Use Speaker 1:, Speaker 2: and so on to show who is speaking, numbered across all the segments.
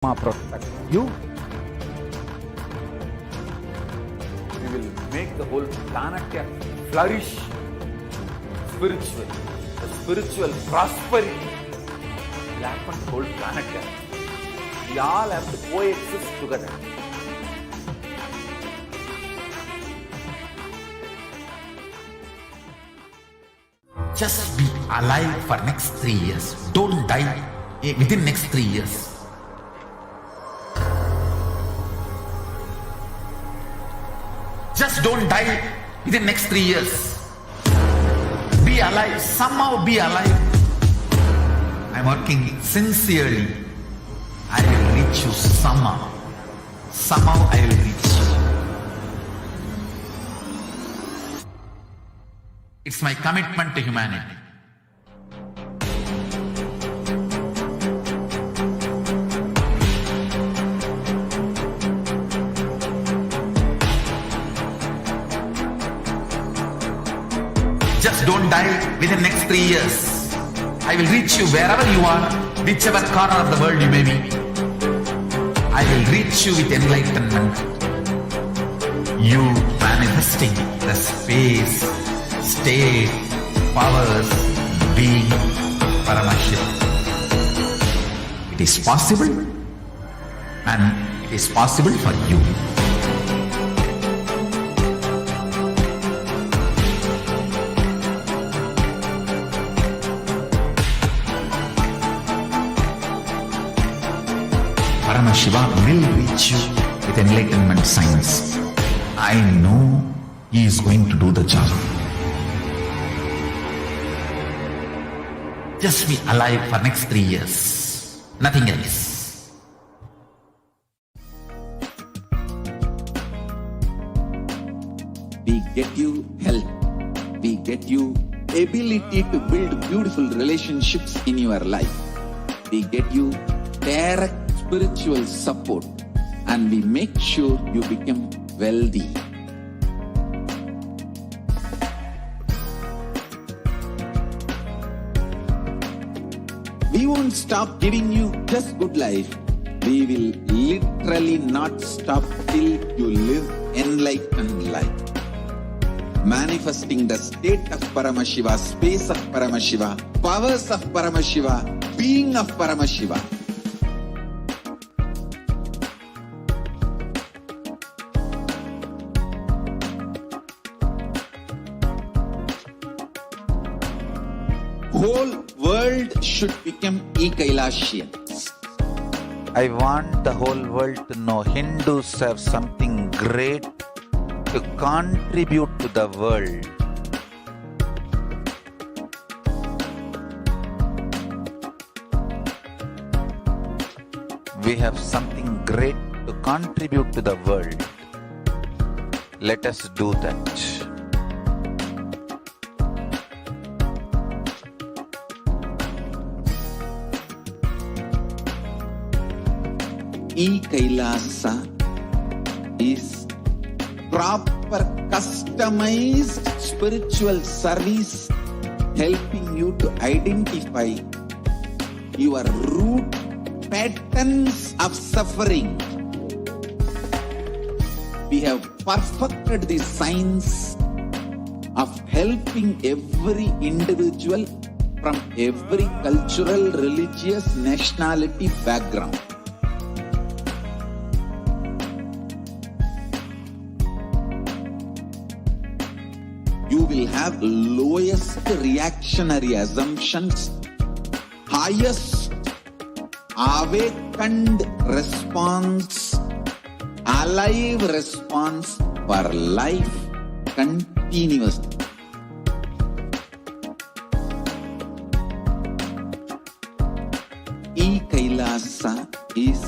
Speaker 1: protect you. We will make the whole planet flourish spiritually. The spiritual prosperity will happen to the whole planet. We all have to coexist together.
Speaker 2: Just be alive for next 3 years. Don't die within next 3 years. Just don't die within next 3 years. Be alive. Somehow be alive. I'm working sincerely. I will reach you somehow. Somehow I will reach you. It's my commitment to humanity. Just don't die within next 3 years. I will reach you wherever you are, whichever corner of the world you may be. I will reach you with enlightenment. You manifesting the space, state, powers, being Paramashivoham. It is possible, and it is possible for you. Paramashivoham will reach you with enlightenment science. I know he is going to do the job. Just be alive for next 3 years. Nothing else.
Speaker 3: We get you health. We get you ability to build beautiful relationships in your life. We get you direct spiritual support, and we make sure you become wealthy. We won't stop giving you just good life. We will literally not stop till you live enlightened life. Manifesting the state of Paramashiva, space of Paramashiva, powers of Paramashiva, being of Paramashiva. Whole world should become Kailashians.
Speaker 1: I want the whole world to know Hindus have something great to contribute to the world. We have something great to contribute to the world. Let us do that.
Speaker 3: Kailasa is proper customized spiritual service, helping you to identify your root patterns of suffering. We have perfected the science of helping every individual from every cultural, religious, nationality background. You will have lowest reactionary assumptions, highest awakened response, alive response for life continuously. Kailasa is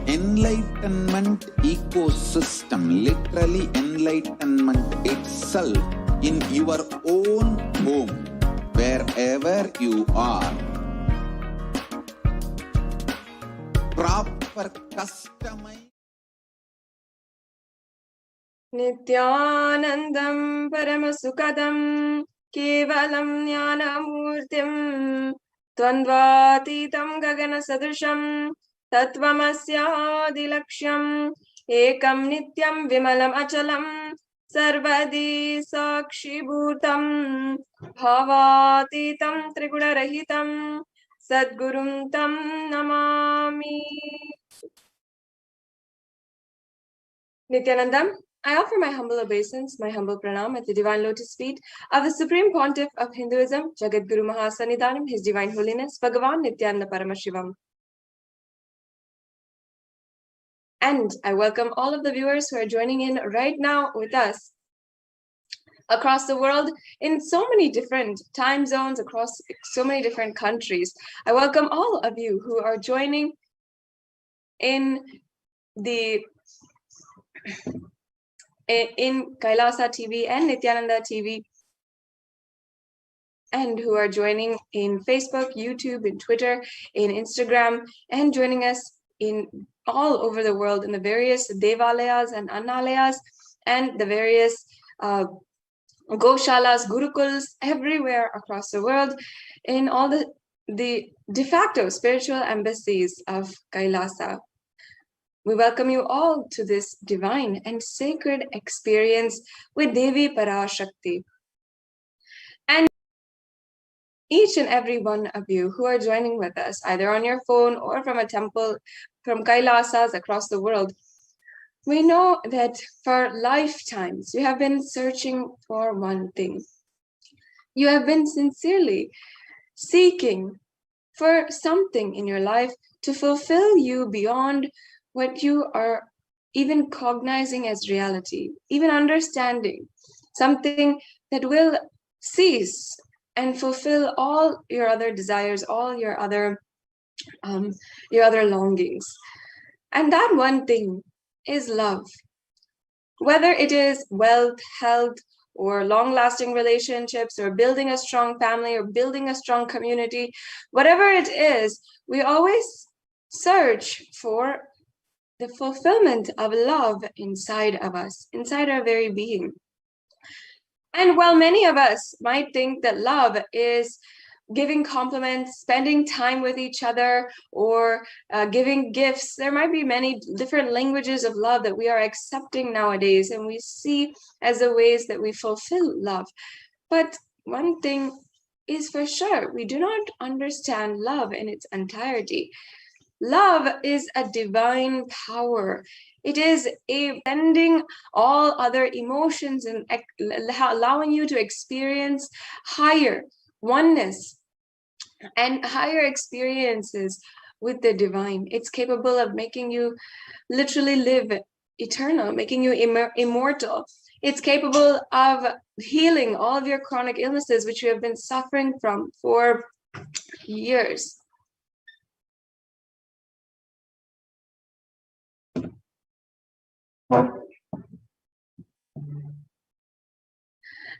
Speaker 3: enlightenment ecosystem, literally enlightenment itself in your own home, wherever you are. Proper customized.
Speaker 4: Nithyanandam Paramasukadam Kevalam Jnanamurtim Tvandvatitam Gagana Sadrisham Tatvamasyadilakshyam ekam nityam vimalam achalam sarvadi sakshi bhutam bhavatitam triguna sadgurum tam namami. Nithyanandam, I offer my humble obeisance, my humble pranam at the divine lotus feet of the Supreme Pontiff of Hinduism, Jagat Guru Mahasannidhanam, His Divine Holiness, Bhagavan Nithyananda Paramashivam. And I welcome all of the viewers who are joining in right now with us across the world in so many different time zones, across so many different countries. I welcome all of you who are joining in Kailasa TV and Nithyananda TV, and who are joining in Facebook, YouTube, in Twitter, in Instagram, and joining us in all over the world in the various devalayas and annalayas and the various goshalas, gurukuls, everywhere across the world, in all the de facto spiritual embassies of Kailasa. We welcome you all to this divine and sacred experience with Devi Parashakti. And each and every one of you who are joining with us, either on your phone or from a temple, from Kailasas across the world, we know that for lifetimes you have been searching for one thing. You have been sincerely seeking for something in your life to fulfill you beyond what you are even cognizing as reality, even understanding, something that will cease and fulfill all your other desires, all your other longings. And that one thing is love. Whether it is wealth, health, or long-lasting relationships, or building a strong family, or building a strong community, whatever it is, we always search for the fulfillment of love inside of us, inside our very being. And while many of us might think that love is giving compliments, spending time with each other, or giving gifts, there might be many different languages of love that we are accepting nowadays, and we see as the ways that we fulfill love. But one thing is for sure, we do not understand love in its entirety. Love is a divine power. It is bending all other emotions and allowing you to experience higher oneness and higher experiences with the divine. It's capable of making you literally live eternal, making you immortal. It's capable of healing all of your chronic illnesses, which you have been suffering from for years.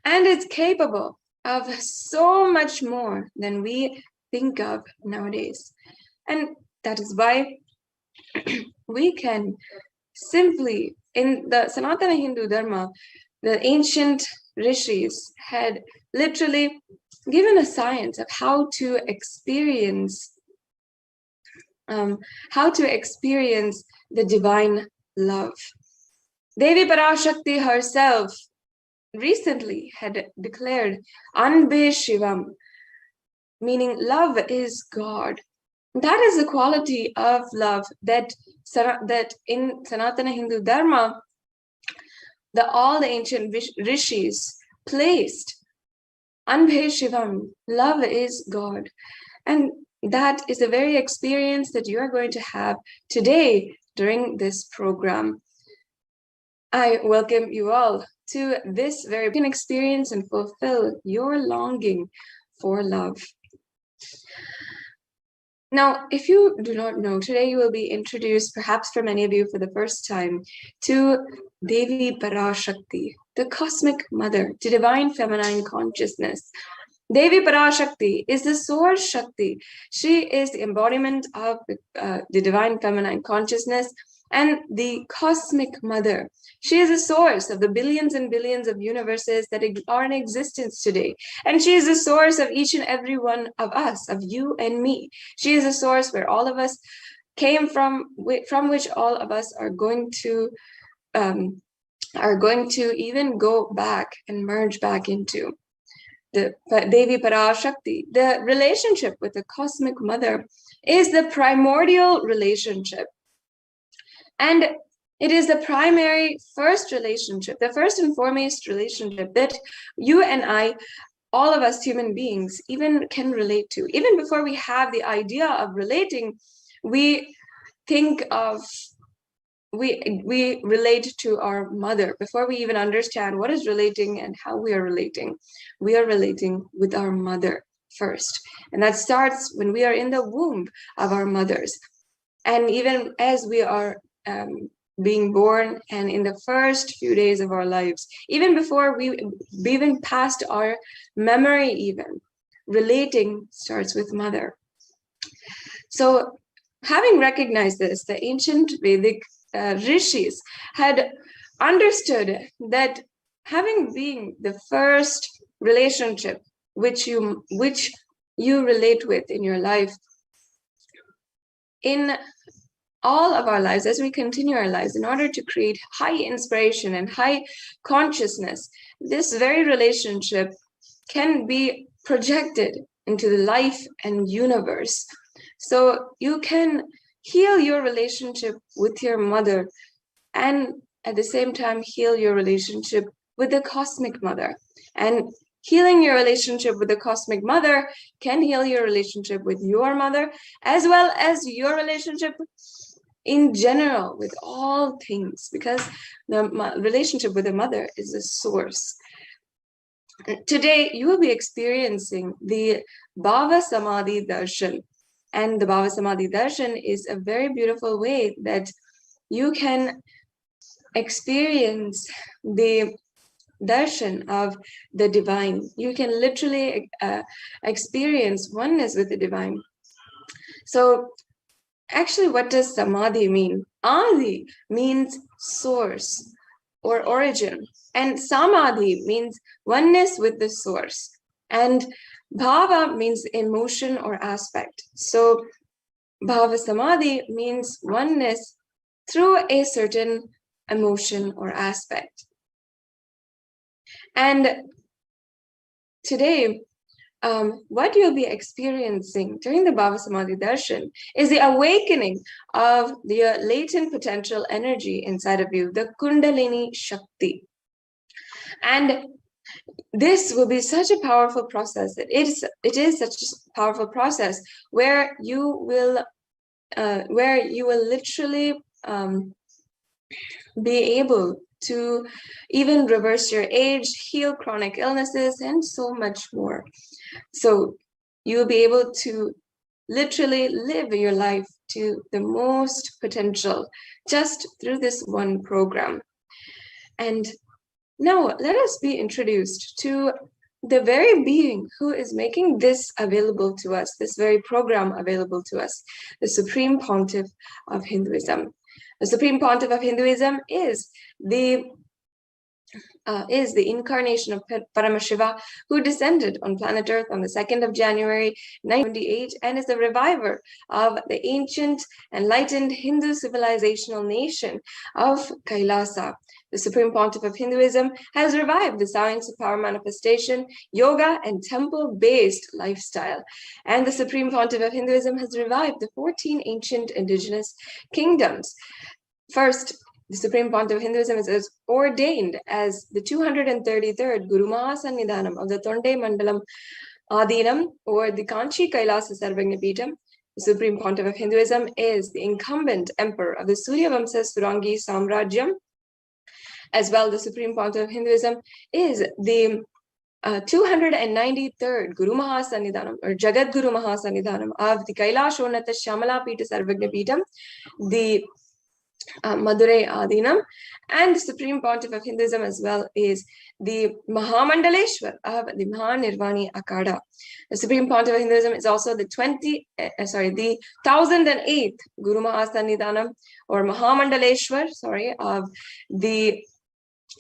Speaker 4: And it's capable of so much more than we think of nowadays. And that is why we can simply, in the Sanatana Hindu Dharma, the ancient rishis had literally given a science of how to experience the divine love. Devi Parashakti herself recently had declared Anbe Shivam, meaning love is God. That is the quality of love that in Sanatana Hindu Dharma, all the ancient rishis placed. Anbe Shivam, love is God. And that is the very experience that you are going to have today during this program. I welcome you all to this very experience and fulfill your longing for love. Now, if you do not know, today you will be introduced, perhaps for many of you for the first time, to Devi Parashakti, the cosmic mother, the divine feminine consciousness. Devi Parashakti is the source Shakti. She is the embodiment of the divine feminine consciousness and the cosmic mother. She is the source of the billions and billions of universes that are in existence today. And she is the source of each and every one of us, of you and me. She is the source where all of us came from which all of us are going to even go back and merge back into. The Devi Parashakti, the relationship with the cosmic mother, is the primordial relationship. And it is the primary first relationship, the first and foremost relationship that you and I, all of us human beings, even can relate to. Even before we have the idea of relating, we think of, we relate to our mother. Before we even understand what is relating and how we are relating with our mother first. And that starts when we are in the womb of our mothers. And even as we are being born and in the first few days of our lives, even before we even past our memory, even relating starts with mother. So having recognized this, the ancient Vedic rishis had understood that having been the first relationship which you relate with in your life, in all of our lives, as we continue our lives, in order to create high inspiration and high consciousness, this very relationship can be projected into the life and universe. So you can heal your relationship with your mother and at the same time heal your relationship with the cosmic mother. And healing your relationship with the cosmic mother can heal your relationship with your mother, as well as your relationship in general with all things, because the relationship with the mother is the source. Today, you will be experiencing the Bhava Samadhi Darshan. And the Bhava Samadhi Darshan is a very beautiful way that you can experience the darshan of the divine. You can literally experience oneness with the divine. So actually, what does samadhi mean? Adi means source or origin, and samadhi means oneness with the source, and bhava means emotion or aspect. So bhava samadhi means oneness through a certain emotion or aspect. And today, what you'll be experiencing during the Bhava Samadhi Darshan is the awakening of the latent potential energy inside of you, the Kundalini Shakti. And this will be such a powerful process. It is such a powerful process where you will literally be able to even reverse your age, heal chronic illnesses, and so much more. So you'll be able to literally live your life to the most potential just through this one program. And now let us be introduced to the very being who is making this available to us, this very program available to us, the Supreme Pontiff of Hinduism. The Supreme Pontiff of Hinduism is the incarnation of Paramashiva, who descended on planet Earth on the 2nd of January 1978 and is the reviver of the ancient enlightened Hindu civilizational nation of Kailasa. The Supreme Pontiff of Hinduism has revived the science of power manifestation, yoga, and temple-based lifestyle. And the Supreme Pontiff of Hinduism has revived the 14 ancient indigenous kingdoms. First, the Supreme Pontiff of Hinduism is ordained as the 233rd Guru Mahasannidhanam of the Tonde Mandalam Adinam, or the Kanchi Kailasa Sarvagna Peetham. The Supreme Pontiff of Hinduism is the incumbent emperor of the Surya Vamsa Surangi Samrajyam. As well, the Supreme Pontiff of Hinduism is the 293rd Guru Mahasannidhanam, or Jagat Guru Mahasannidhanam of the Kailashonata Shamala Peetha Sarvagna Peetham, the Madurai Adinam. And the Supreme Pontiff of Hinduism as well is the Mahamandaleshwar of the Mahanirvani Akada. The Supreme Pontiff of Hinduism is also the 1008th Guru Mahasannidhanam, or Mahamandaleshwar, of the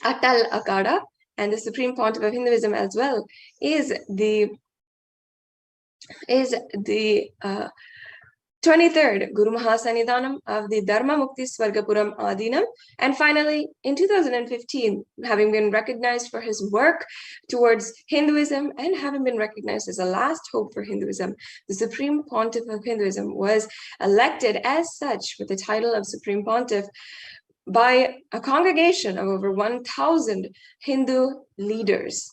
Speaker 4: Atal Akada. And the Supreme Pontiff of Hinduism as well is the 23rd, Guru Mahasannidhanam of the Dharma Mukti Swargapuram Adinam. And finally, in 2015, having been recognized for his work towards Hinduism and having been recognized as a last hope for Hinduism, the Supreme Pontiff of Hinduism was elected as such with the title of Supreme Pontiff by a congregation of over 1,000 Hindu leaders.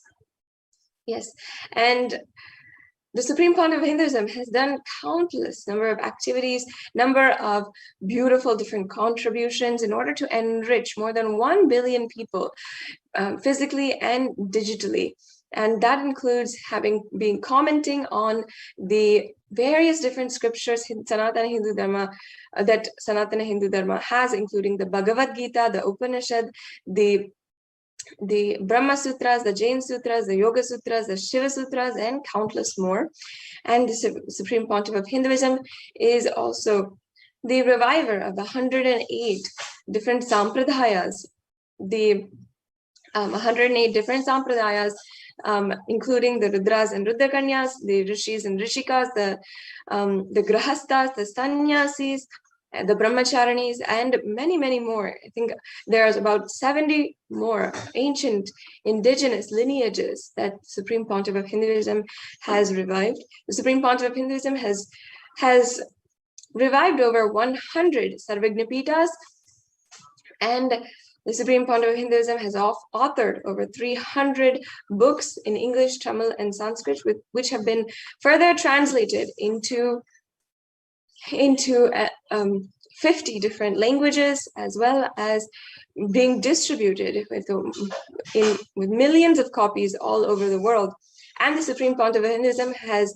Speaker 4: Yes, and the Supreme Pontiff of Hinduism has done countless number of activities, number of beautiful different contributions in order to enrich more than 1 billion people physically and digitally. And that includes been commenting on the various different scriptures Sanatana Hindu Dharma that Sanatana Hindu Dharma has, including the Bhagavad Gita, the Upanishad, the Brahma Sutras, the Jain Sutras, the Yoga Sutras, the Shiva Sutras, and countless more. And the Supreme Pontiff of Hinduism is also the reviver of the 108 different sampradayas, the 108 different sampradayas, including the Rudras and Rudrakanyas, the Rishis and Rishikas, the Grahastas, the Sannyasis, the Brahmacharinis, and many, many more. I think there's about 70 more ancient indigenous lineages that Supreme Pontiff of Hinduism has revived. The Supreme Pontiff of Hinduism has revived over 100 Sarvagnapitas, and the Supreme Pontiff of Hinduism has authored over 300 books in English, Tamil, and Sanskrit, which have been further translated into 50 different languages, as well as being distributed with millions of copies all over the world. And the Supreme Pontiff of Hinduism has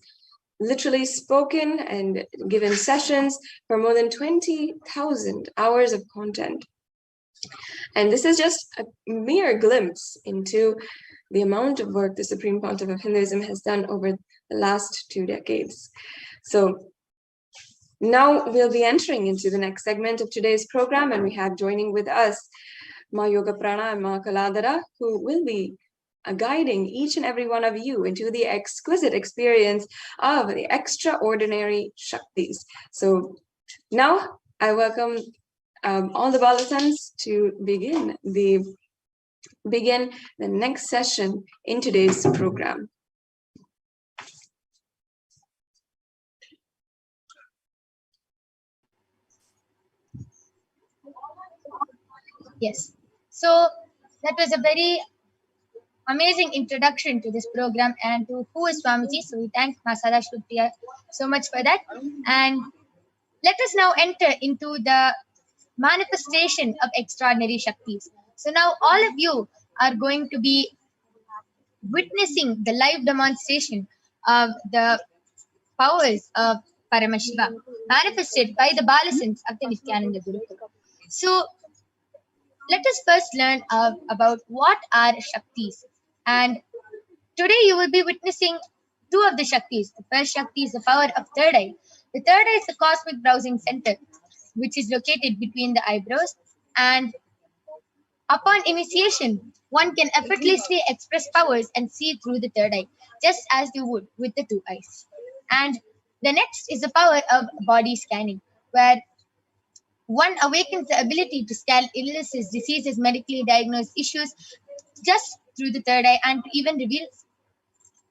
Speaker 4: literally spoken and given sessions for more than 20,000 hours of content. And this is just a mere glimpse into the amount of work the Supreme Pontiff of Hinduism has done over the last 2 decades. So now we'll be entering into the next segment of today's program, and we have joining with us Ma Yoga Prana and Ma Kaladara, who will be guiding each and every one of you into the exquisite experience of the extraordinary Shaktis. So now I welcome all the Balasans to begin the next session in today's program.
Speaker 5: Yes. So that was a very amazing introduction to this program and to who is Swamiji. So we thank Masada Shrutriya so much for that. And let us now enter into the manifestation of extraordinary Shaktis. So now all of you are going to be witnessing the live demonstration of the powers of Paramashiva manifested by the Balasans of the Nithyananda Gurukul. So let us first learn about what are Shaktis. And today you will be witnessing 2 of the Shaktis. The first Shakti is the power of third eye. The third eye is the cosmic browsing center, which is located between the eyebrows. And upon initiation, one can effortlessly express powers and see through the third eye, just as you would with the 2 eyes. And the next is the power of body scanning, where one awakens the ability to scan illnesses, diseases, medically diagnosed issues just through the third eye, and to even reveal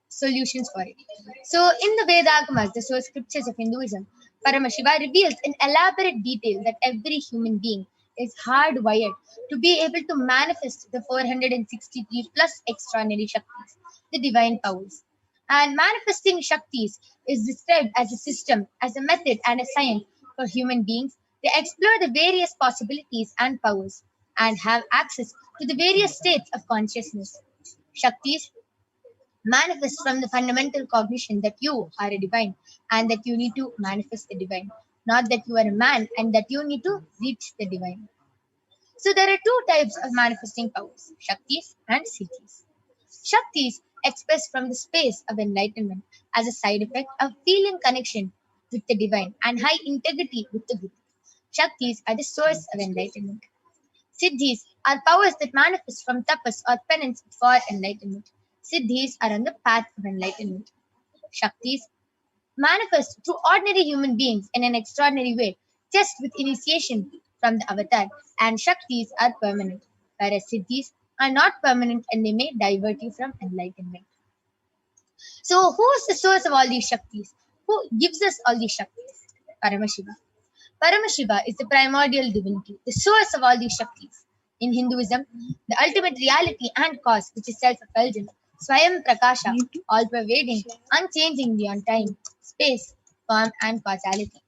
Speaker 5: solutions for it. So in the Vedagamas, the source scriptures of Hinduism, Paramashiva reveals in elaborate detail that every human being is hardwired to be able to manifest the 463 plus extraordinary Shaktis, the divine powers. And manifesting Shaktis is described as a system, as a method, and a science for human beings. They explore the various possibilities and powers and have access to the various states of consciousness. Shaktis manifest from the fundamental cognition that you are a divine and that you need to manifest the divine, not that you are a man and that you need to reach the divine. So there are 2 types of manifesting powers, Shaktis and Siddhis. Shaktis express from the space of enlightenment as a side effect of feeling connection with the divine and high integrity with the Guru. Shaktis are the source of enlightenment. Siddhis are powers that manifest from tapas or penance for enlightenment. Siddhis are on the path of enlightenment. Shaktis manifest through ordinary human beings in an extraordinary way, just with initiation from the avatar, and Shaktis are permanent, whereas Siddhis are not permanent and they may divert you from enlightenment. So, who is the source of all these Shaktis? Who gives us all these Shaktis? Paramashiva. Paramashiva is the primordial divinity, the source of all these Shaktis. In Hinduism, the ultimate reality and cause, which is self-effulgent, Swayam Prakasha, all-pervading, unchanging beyond time, space, form, and causality.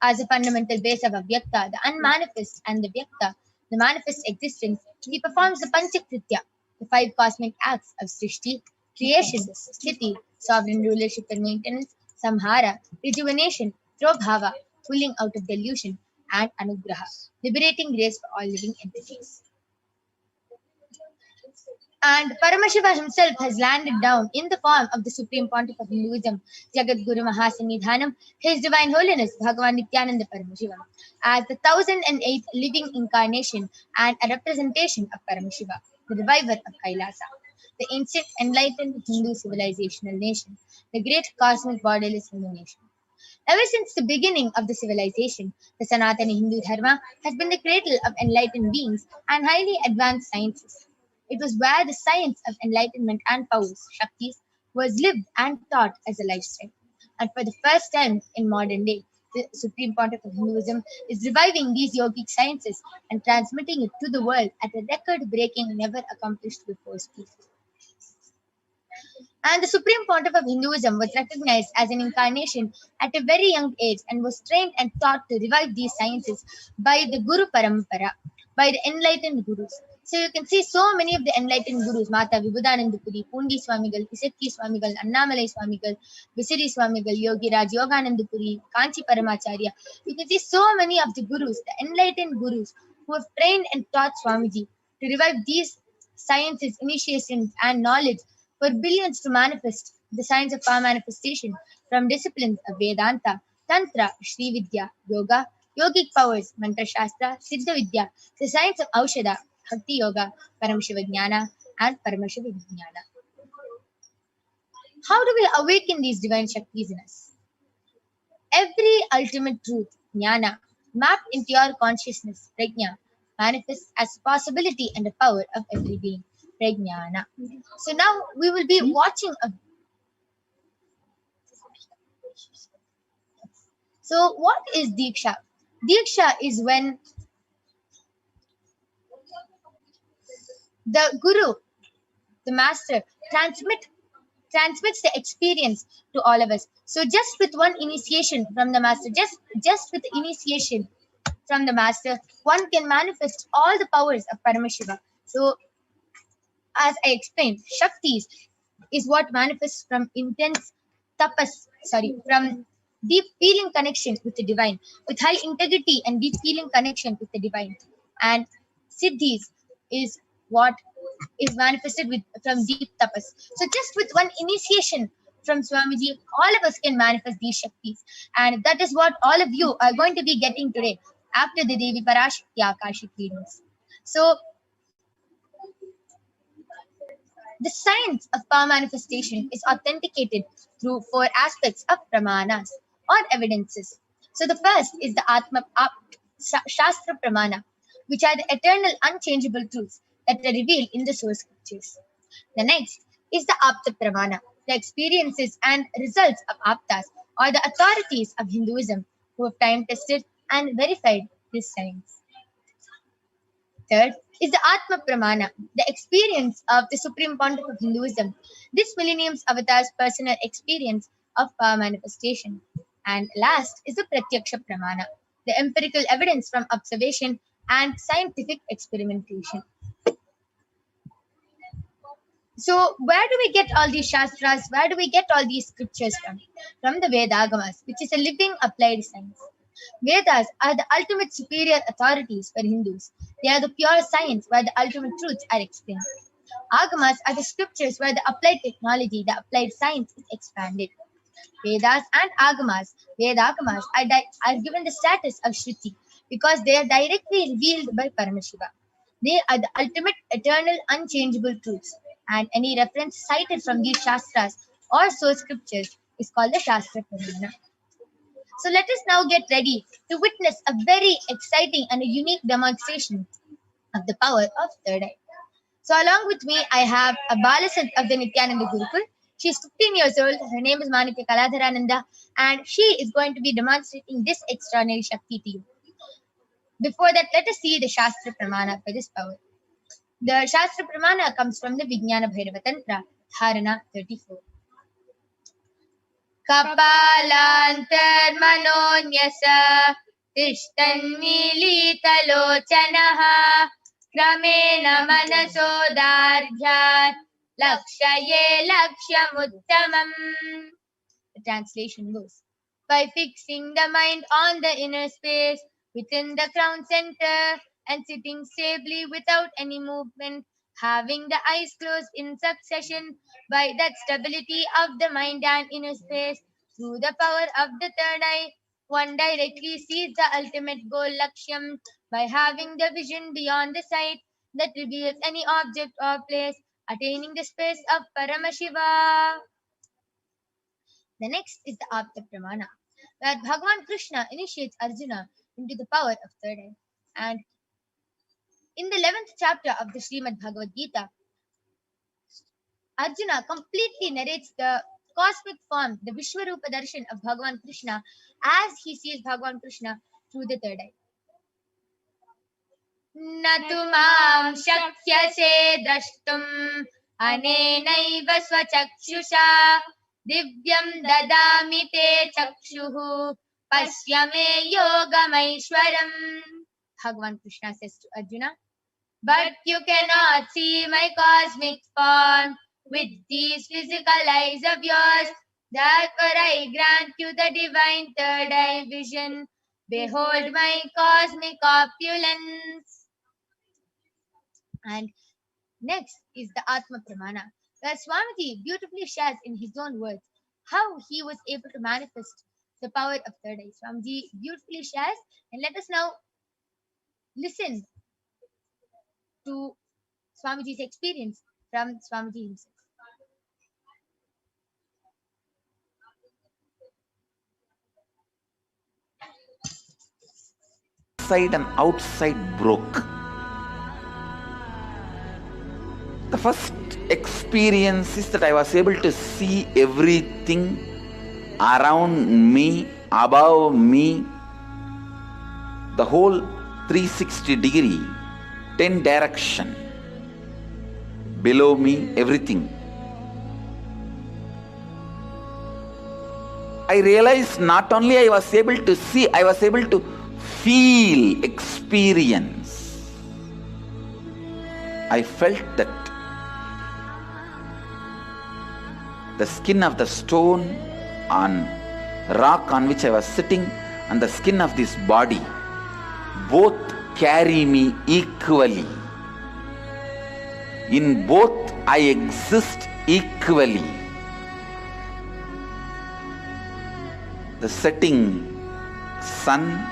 Speaker 5: As a fundamental base of Avyakta, the unmanifest, and the Vyakta, the manifest existence, he performs the Panchakritya, the 5 cosmic acts of Srishti, creation, Sthiti, sovereign rulership and maintenance, Samhara, rejuvenation, Prabhava, pulling out of delusion, and Anugraha, liberating grace for all living entities. And Paramashiva himself has landed down in the form of the Supreme Pontiff of Hinduism, Jagat Guru Mahasanidhanam, His Divine Holiness Bhagavan Nithyananda Paramashivam, as the 1008th living incarnation and a representation of Paramashiva, the reviver of Kailasa, the ancient enlightened Hindu civilizational nation, the great cosmic borderless Hindu nation. Ever since the beginning of the civilization, the Sanatana Hindu Dharma has been the cradle of enlightened beings and highly advanced sciences. It was where the science of enlightenment and powers, Shaktis, was lived and taught as a lifestyle. And for the first time in modern day, the Supreme Pontiff of Hinduism is reviving these yogic sciences and transmitting it to the world at a record-breaking, never accomplished before speed. And the Supreme Pontiff of Hinduism was recognized as an incarnation at a very young age and was trained and taught to revive these sciences by the Guru Parampara, by the enlightened Gurus. So you can see so many of the enlightened Gurus, Mata Vibhudanandapuri, Pundi Swamigal, Isakki Swamigal, Annamalai Swamigal, Visiri Swamigal, Yogi Raj Yoganandapuri, Kanchi Paramacharya. You can see so many of the Gurus, the enlightened Gurus, who have trained and taught Swamiji to revive these sciences, initiations, and knowledge for billions to manifest the science of power manifestation from disciplines of Vedanta, Tantra, Shri Vidya, Yoga, Yogic powers, Mantra Shastra, Siddha Vidya, the science of Aushadha, Bhakti Yoga, Paramashiva and Paramashivoham. How do we awaken these divine Shaktis in us? Every ultimate truth, Jnana, mapped into your consciousness, Prajna, manifests as possibility and the power of every being, Prajnana. So now we will be watching a... So what is Diksha? Diksha is when the Guru, the Master, transmits the experience to all of us. So just with one initiation from the Master, just with initiation from the Master, one can manifest all the powers of Paramashiva. So as I explained, Shaktis is what manifests from from deep feeling connection with the divine, with high integrity and deep feeling connection with the divine. And Siddhis is what is manifested from deep tapas. So just with one initiation from Swamiji, all of us can manifest these Shaktis. And that is what all of you are going to be getting today after the Devi Parashakti Akashic readings. So the science of power manifestation is authenticated through 4 aspects of pramanas or evidences. So the first is the Atma Shastra Pramana, which are the eternal unchangeable truths that are revealed in the source scriptures. The next is the Apta Pramana, the experiences and results of Aptas or the authorities of Hinduism who have time tested and verified this science. Third is the Atma Pramana, the experience of the Supreme Pontiff of Hinduism, this millennium's avatar's personal experience of power manifestation. And last is the Pratyaksha Pramana, the empirical evidence from observation and scientific experimentation. So where do we get all these Shastras? Where do we get all these scriptures from? From the Vedagamas, which is a living applied science. Vedas are the ultimate superior authorities for Hindus. They are the pure science where the ultimate truths are explained. Agamas are the scriptures where the applied technology, the applied science is expanded. Vedas and Vedagamas are given the status of Shruti because they are directly revealed by Paramashiva. They are the ultimate, eternal, unchangeable truths. And any reference cited from these Shastras or source scriptures is called the Shastra Pramana. So let us now get ready to witness a very exciting and a unique demonstration of the power of third eye. So along with me, I have a Balasant of the Nithyananda Gurukul. She's 15 years old. Her name is Manitya Kaladharananda, and she is going to be demonstrating this extraordinary Shakti to you. Before that, let us see the Shastra Pramana for this power. The Shastra Pramana comes from the Vijnana Bhairava Tantra, Dharana 34. Kapalantarmanonyasa tishtannilitalochanaha kramena manasodardhyat lakshaye lakshamuttamam. The translation goes, by fixing the mind on the inner space within the crown center and sitting stably without any movement, having the eyes closed in succession, by that stability of the mind and inner space, through the power of the third eye, one directly sees the ultimate goal Lakshyam by having the vision beyond the sight that reveals any object or place, attaining the space of Paramashiva. The next is the Apta Pramana, where Bhagavan Krishna initiates Arjuna into the power of third eye. And in the 11th chapter of the Srimad Bhagavad Gita, Arjuna completely narrates the cosmic form, the Vishwarupa Darshan of Bhagavan Krishna as he sees Bhagavan Krishna through the third eye. Natu mam shakyase drashtum anenaiva swachakshusha divyam dadami te chakshuhu pasyame yogamaishwaram. Bhagavan Krishna says to Arjuna, but you cannot see my cosmic form with these physical eyes of yours. Therefore I grant you the divine third eye vision. Behold my cosmic opulence. And next is the Atma Pramana, where Swamiji beautifully shares in his own words how he was able to manifest the power of third eye. Swamiji beautifully shares, and let us now listen to Swamiji's experience from Swamiji himself.
Speaker 1: Inside and outside broke. The first experience is that I was able to see everything around me, above me, the whole 360 degree, 10 direction, below me, everything. I realized not only I was able to see, I was able to feel, experience. I felt that the skin of the stone on rock on which I was sitting and the skin of this body both carry me equally. In both I exist equally. The setting sun,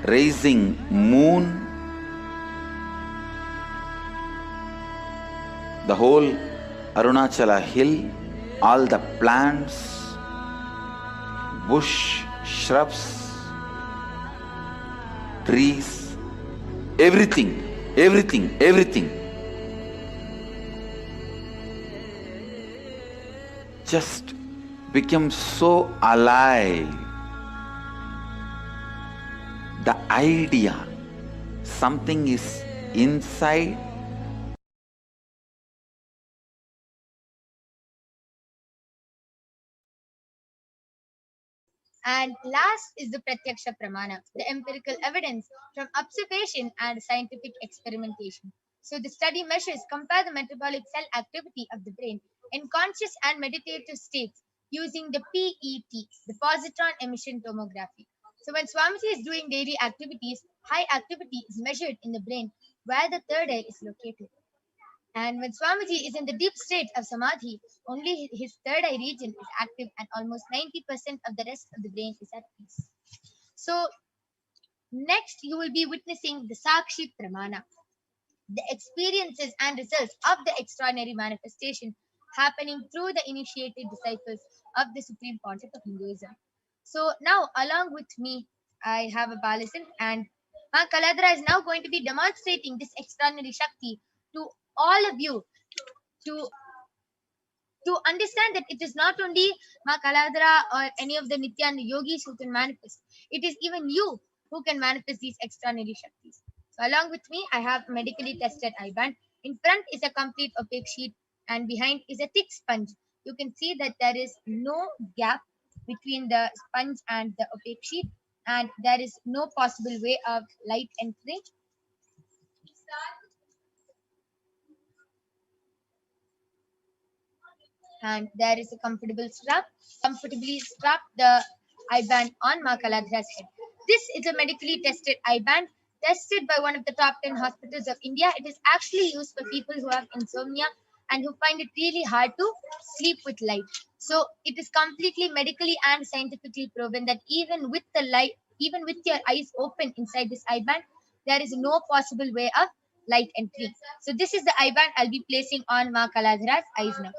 Speaker 1: rising moon, the whole Arunachala hill, all the plants, bush, shrubs, trees, everything just became so alive. The idea, something is inside.
Speaker 5: And last is the Pratyaksha Pramana, the empirical evidence from observation and scientific experimentation. So the study measures compare the metabolic cell activity of the brain in conscious and meditative states using the PET, the positron emission tomography. So when Swamiji is doing daily activities, high activity is measured in the brain where the third eye is located. And when Swamiji is in the deep state of Samadhi, only his third eye region is active and almost 90% of the rest of the brain is at peace. So next you will be witnessing the Sakshi Pramana, the experiences and results of the extraordinary manifestation happening through the initiated disciples of the supreme concept of Hinduism. So now, along with me, I have a Balasan, and Ma Kaladra is now going to be demonstrating this extraordinary Shakti to all of you to understand that it is not only Ma Kaladra or any of the Nithyananda yogis who can manifest. It is even you who can manifest these extraordinary Shaktis. So along with me, I have medically tested eye band. In front is a complete opaque sheet and behind is a thick sponge. You can see that there is no gap between the sponge and the opaque sheet, and there is no possible way of light entering. And there is a comfortably strap the eye band on Ma Kaladra's head. This is a medically tested eye band tested by one of the top 10 hospitals of India. It is actually used for people who have insomnia and who find it really hard to sleep with light. So it is completely medically and scientifically proven that even with the light, even with your eyes open inside this eye band, there is no possible way of light entry. So this is the eye band I'll be placing on Ma Kaladra's eyes now.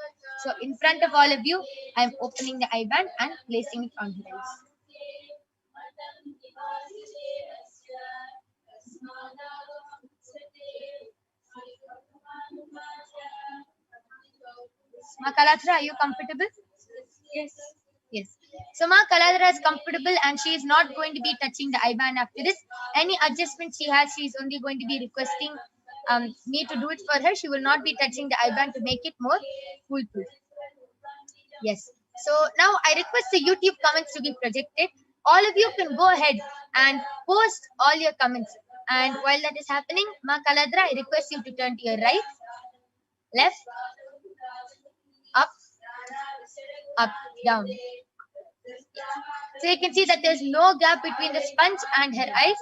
Speaker 5: So in front of all of you, I'm opening the eye band and placing it on her eyes. Ma Kaladra, are you comfortable? Yes. Yes. So Ma Kaladra is comfortable and she is not going to be touching the eye band after this. Any adjustment she has, she is only going to be requesting me to do it for her. She will not be touching the eye band to make it more foolproof. Yes. So now I request the YouTube comments to be projected. All of you can go ahead and post all your comments. And while that is happening, Ma Kaladra, I request you to turn to your right, left, up, down. So you can see that there's no gap between the sponge and her eyes,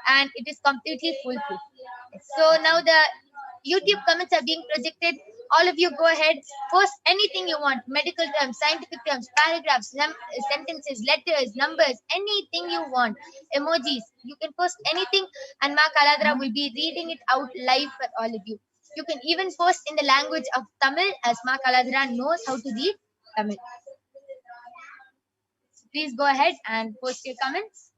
Speaker 5: and it is completely foolproof. So now the YouTube comments are being projected. All of you go ahead, post anything you want, medical terms, scientific terms, paragraphs, sentences, letters, numbers, anything you want, emojis. You can post anything and Ma Kaladra will be reading it out live for all of you. You can even post in the language of Tamil as Ma Kaladra knows how to read Tamil. So please go ahead and post your comments.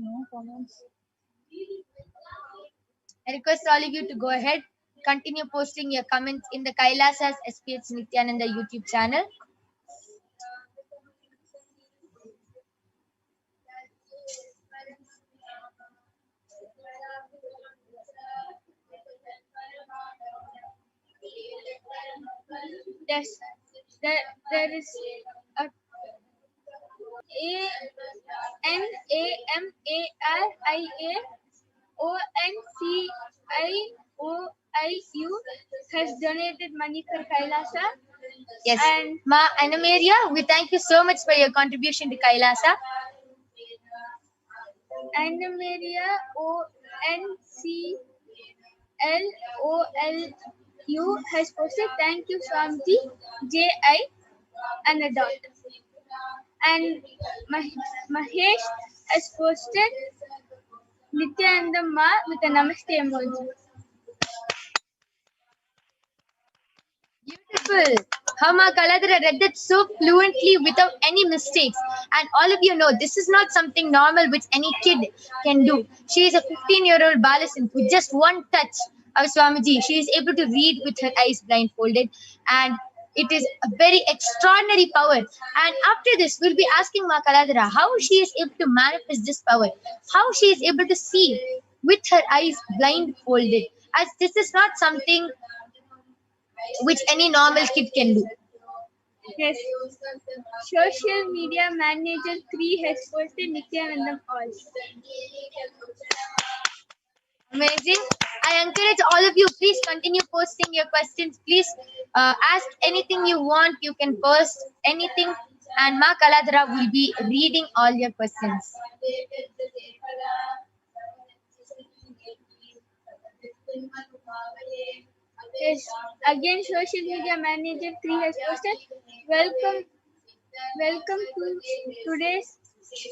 Speaker 5: No comments. I request all of you to go ahead, continue posting your comments in the Kailasa's HDH Nithyananda YouTube channel. Yes, there is a NAMARIAONCIOIU has donated money for Kailasa. Yes, and Ma Anamaria, we thank you so much for your contribution to Kailasa. Anamaria ONCLOLU has posted thank you Swamiji JI and a dot. And Mahesh has posted Nithyananda Ma with a namaste emoji. Beautiful. How Ma Kaladra read that so fluently without any mistakes. And all of you know this is not something normal which any kid can do. She is a 15-year-old Balasan with just one touch of Swamiji. She is able to read with her eyes blindfolded. And it is a very extraordinary power. And after this, we'll be asking Ma Kaladra how she is able to manifest this power. How she is able to see with her eyes blindfolded. As this is not something which any normal kid can do. Yes. Social media manager 3 has posted Nithyanandam all. Amazing. I encourage all of you, please continue posting your questions. Please ask anything you want. You can post anything and Ma Kaladra will be reading all your questions. Yes. Again, social media manager 3 has posted, welcome Welcome to today's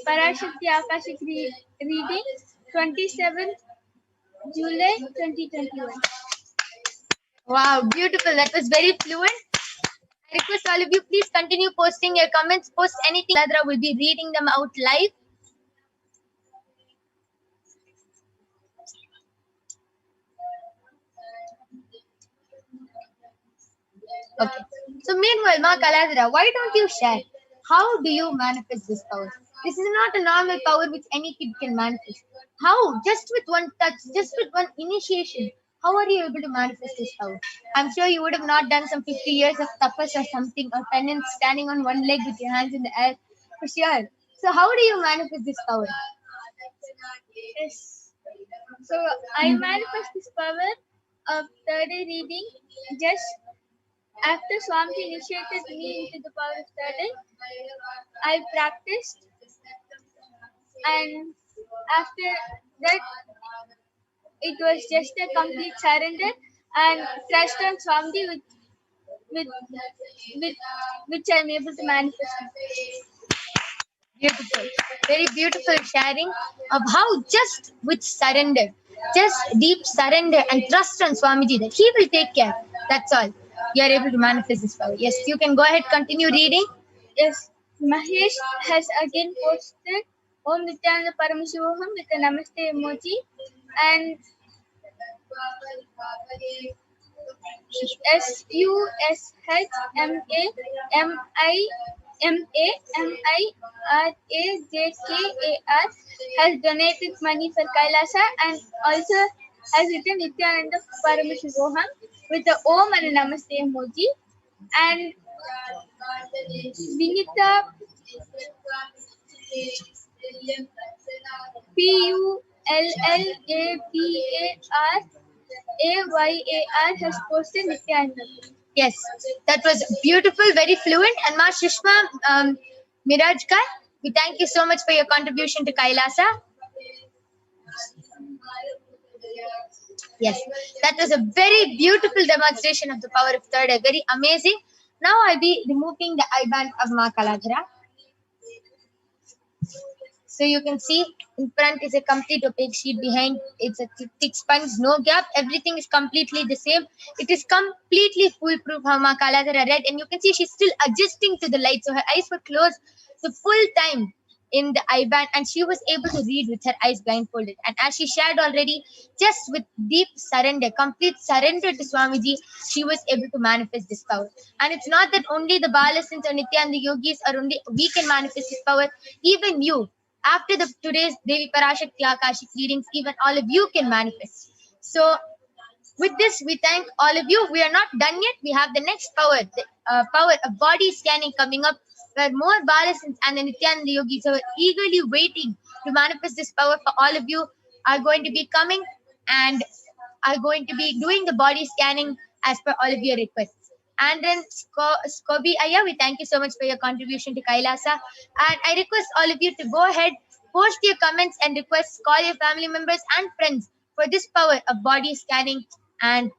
Speaker 5: Parashakti Akashic reading, 27th July 2021. Wow, beautiful. That was very fluent. I request all of you, please continue posting your comments. Post anything. Ladra will be reading them out live. Okay. So meanwhile, Ma Kaladra, why don't you share? How do you manifest this power? This is not a normal power which any kid can manifest. How? Just with one touch, just with one initiation. How are you able to manifest this power? I'm sure you would have not done some 50 years of tapas or something, or penance, standing on one leg with your hands in the air, for sure. So how do you manifest this power? Yes. So I manifest this power of third eye reading just after Swami initiated me into the power of study. I practiced, and after that, it was just a complete surrender and trust on Swami with, with which I'm able to manifest. Beautiful, very beautiful sharing of how just with surrender, just deep surrender and trust on Swamiji that he will take care. That's all. You are able to manifest this power. Yes, you can go ahead, continue reading. Yes, Mahesh has again posted Om Nithyananda Paramashivoham with a Namaste emoji, and SUSHMAMIMARAJKAR has donated money for Kailasa, and also has written Nithyananda Paramashivoham with the Om and a Namaste emoji. And Vinita PULLABARAYAR has posted Nithyananda. Yes, that was beautiful, very fluent. And Ma Shishma Mirajkar, we thank you so much for your contribution to Kailasa. Yes, that was a very beautiful demonstration of the power of third eye. Very amazing. Now I'll be removing the eye band of Ma Kaladhara. So you can see in front is a complete opaque sheet, behind it's a thick sponge, no gap, everything is completely the same. It is completely foolproof how Ma Kaladhara read, and you can see she's still adjusting to the light. So her eyes were closed the full time in the eye band, and she was able to read with her eyes blindfolded. And as she shared already, just with deep surrender, complete surrender to Swamiji, she was able to manifest this power. And it's not that only the Balasins or Nithyananda yogis are only we can manifest this power. Even you, after today's Devi Parashakti Akashic readings, even all of you can manifest. So with this, we thank all of you. We are not done yet. We have the next power, the power of body scanning coming up, where more Balasins and the Nithyananda yogis who are eagerly waiting to manifest this power for all of you are going to be coming and are going to be doing the body scanning as per all of your requests. And then Skobi Aya, we thank you so much for your contribution to Kailasa. And I request all of you to go ahead, post your comments and requests, call your family members and friends for this power of body scanning. And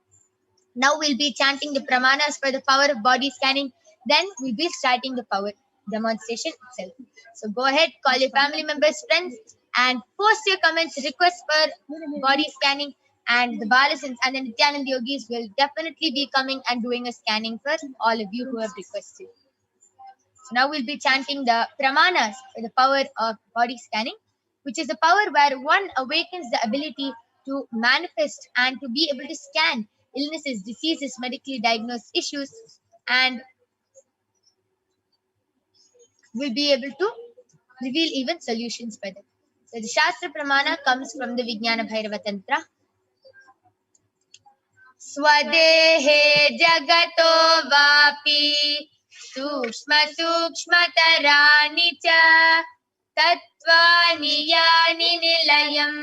Speaker 5: now we'll be chanting the pramanas for the power of body scanning. Then we'll be starting the power demonstration itself. So go ahead, call your family members, friends, and post your comments, requests for body scanning. And the Balasins and the Nithyananda yogis will definitely be coming and doing a scanning for all of you who have requested. So now we'll be chanting the pramanas for the power of body scanning, which is a power where one awakens the ability to manifest and to be able to scan illnesses, diseases, medically diagnosed issues, and will be able to reveal even solutions for them. So the Shastra Pramana comes from the Vijnana Bhairava Tantra. Swadehe jagato vapi sukshma sukshmatarani cha tattvani yani nilayam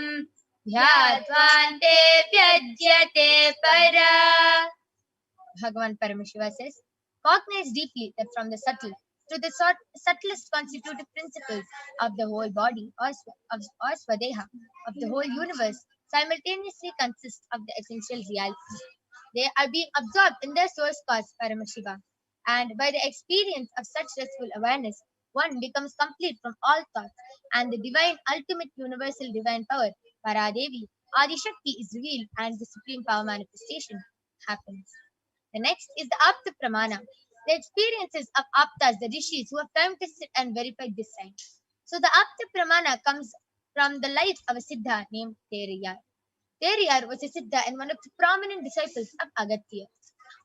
Speaker 5: dhyattvante vyajyate para. Bhagavan Paramashiva says, cognize deeply that from the subtle to the subtlest constitutive principles of the whole body or Swadeha, of the whole universe, simultaneously consist of the essential realities. They are being absorbed in their source cause, Paramashiva, And by the experience of such restful awareness, one becomes complete from all thoughts, and the divine, ultimate, universal divine power, Paradevi, Adi-Shakti, is revealed, and the supreme power manifestation happens. The next is the Apta Pramana, the experiences of Aptas, the rishis who have time tested and verified this science. So the Apta Pramana comes from the life of a Siddha named Teriyar. Teriyar was a Siddha and one of the prominent disciples of Agatya.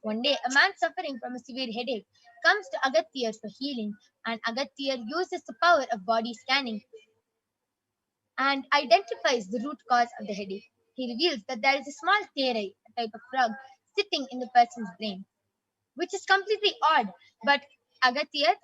Speaker 5: One day, a man suffering from a severe headache comes to Agatya for healing, and Agatya uses the power of body scanning and identifies the root cause of the headache. He reveals that there is a small terai, a type of frog, sitting in the person's brain, which is completely odd. But Agatya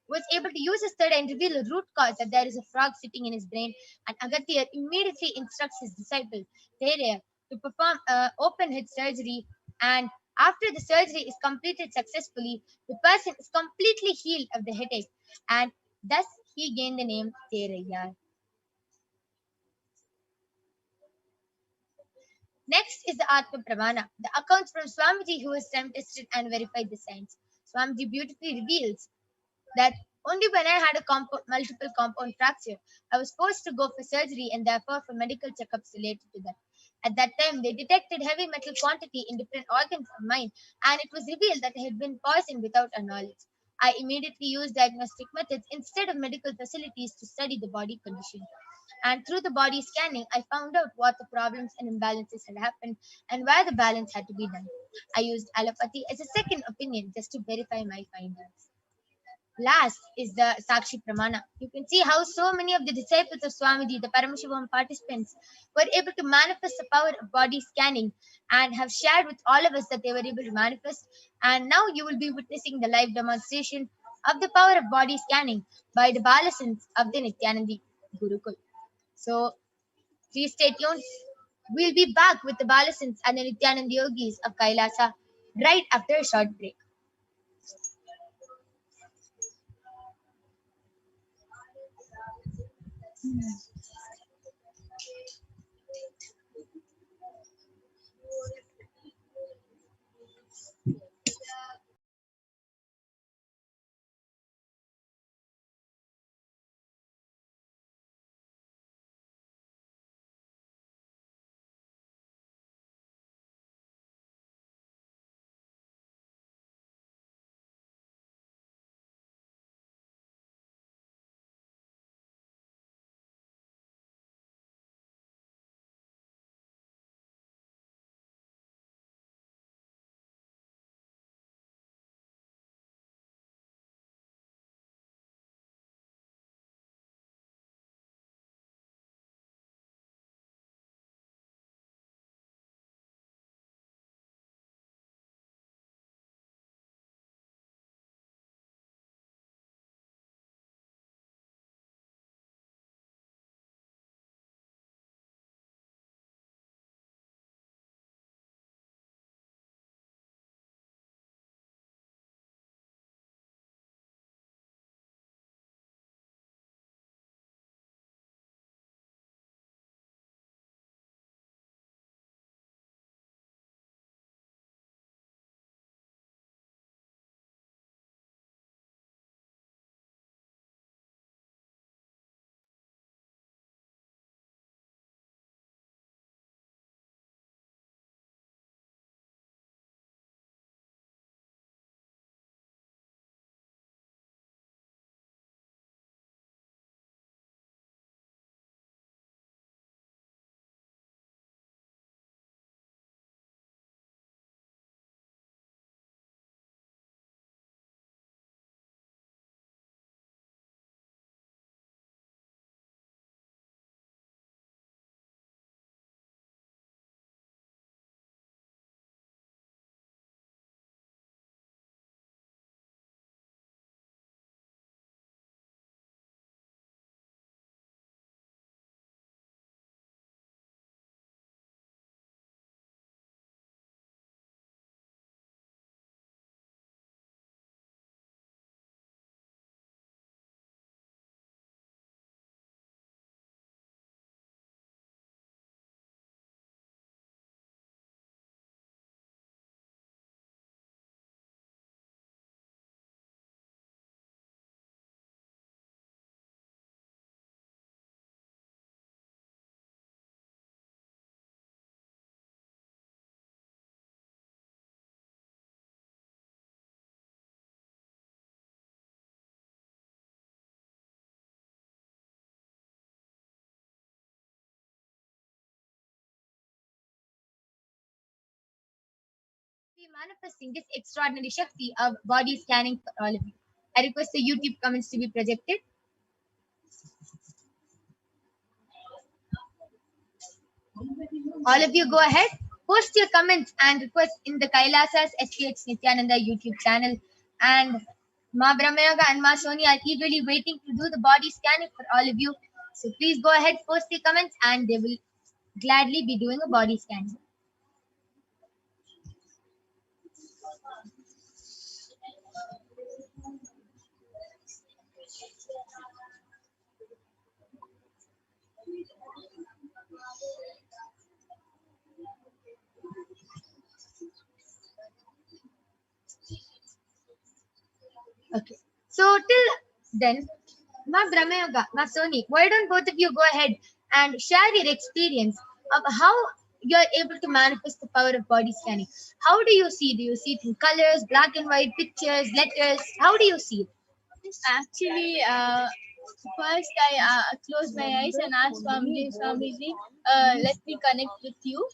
Speaker 5: was able to use his third and reveal the root cause that there is a frog sitting in his brain. And Agatya immediately instructs his disciple, Thereya, to perform open head surgery. And after the surgery is completed successfully, the person is completely healed of the headache. And thus he gained the name Thereya. Next is the Atma Pramana, the accounts from Swamiji who has time tested and verified the science. Swamiji beautifully reveals that only when I had a multiple compound fracture, I was forced to go for surgery and therefore for medical checkups related to that. At that time, they detected heavy metal quantity in different organs of mine, and it was revealed that I had been poisoned without our knowledge. I immediately used diagnostic methods instead of medical facilities to study the body condition. And through the body scanning, I found out what the problems and imbalances had happened and where the balance had to be done. I used allopathy as a second opinion just to verify my findings. Last is the Sakshi Pramana. You can see how so many of the disciples of Swamiji, the Paramashivoham participants, were able to manifest the power of body scanning and have shared with all of us that they were able to manifest. And now you will be witnessing the live demonstration of the power of body scanning by the Balasins of the Nithyanandi Gurukul. So please stay tuned. We'll be back with the Balasins and the Nithyananda Yogis of Kailasa right after a short break. be manifesting this extraordinary Shakti of body scanning for all of you. I request the YouTube comments to be projected. All of you go ahead, post your comments and requests in the Kailasa's HDH Nithyananda YouTube channel. And Ma Brahmayoga and Ma Soni are eagerly waiting to do the body scanning for all of you. So please go ahead, post your comments, and they will gladly be doing a body scan. Okay. So till then, Ma Brahmayoga, Ma Soni, why don't both of you go ahead and share your experience of how you're able to manifest the power of body scanning? How do you see? Do you see it in colors, black and white, pictures, letters? How do you see it?
Speaker 6: Actually, first I closed my eyes and asked Swamiji, let me connect with you.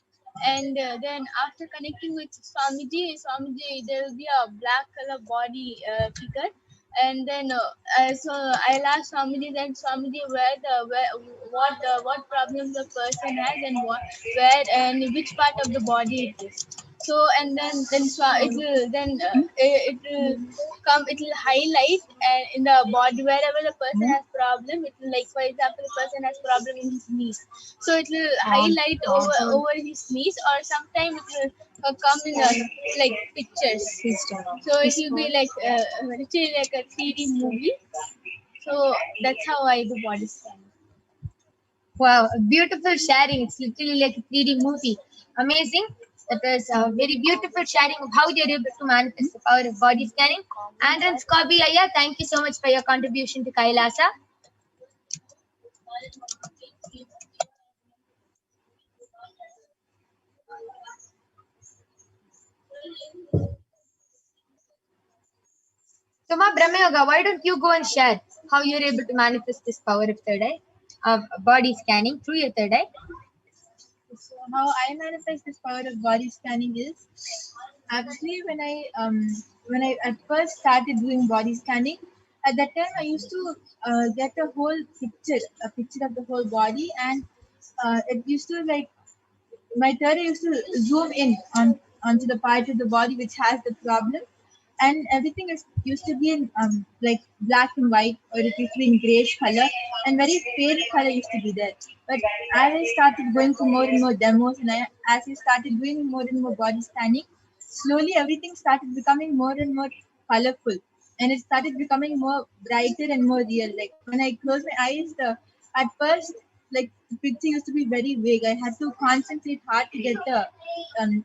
Speaker 6: And then after connecting with Swamiji, there will be a black color body figure. And then so I'll ask Swamiji, then Swamiji, what problem the person has, and where and which part of the body it is. So and then it will come. It will highlight and in the body wherever the person has problem. It will, like for example, the person has problem in his knees. So it will highlight over his knees, or sometimes it will come in like pictures. So it will be like literally like a 3D movie. So that's how I do body scanning.
Speaker 5: Wow, beautiful sharing. It's literally like a 3D movie. Amazing. That is a very beautiful sharing of how you're able to manifest the power of body scanning. And then Skobi Aya, thank you so much for your contribution to Kailasa. So Ma Brahmayoga, why don't you go and share how you're able to manifest this power of third eye, of body scanning through your third eye?
Speaker 6: So how I manifest this power of body scanning is actually when I at first started doing body scanning, at that time I used to get a picture of the whole body, and it used to like my third eye used to zoom in onto the part of the body which has the problem, and everything used to be in like black and white, or it used to be in grayish color, and very pale color used to be there. But as I started going for more and more demos, and as I started doing more and more body scanning, slowly everything started becoming more and more colorful, and it started becoming more brighter and more real. Like when I closed my eyes, at first, like the picture used to be very vague. I had to concentrate hard to get the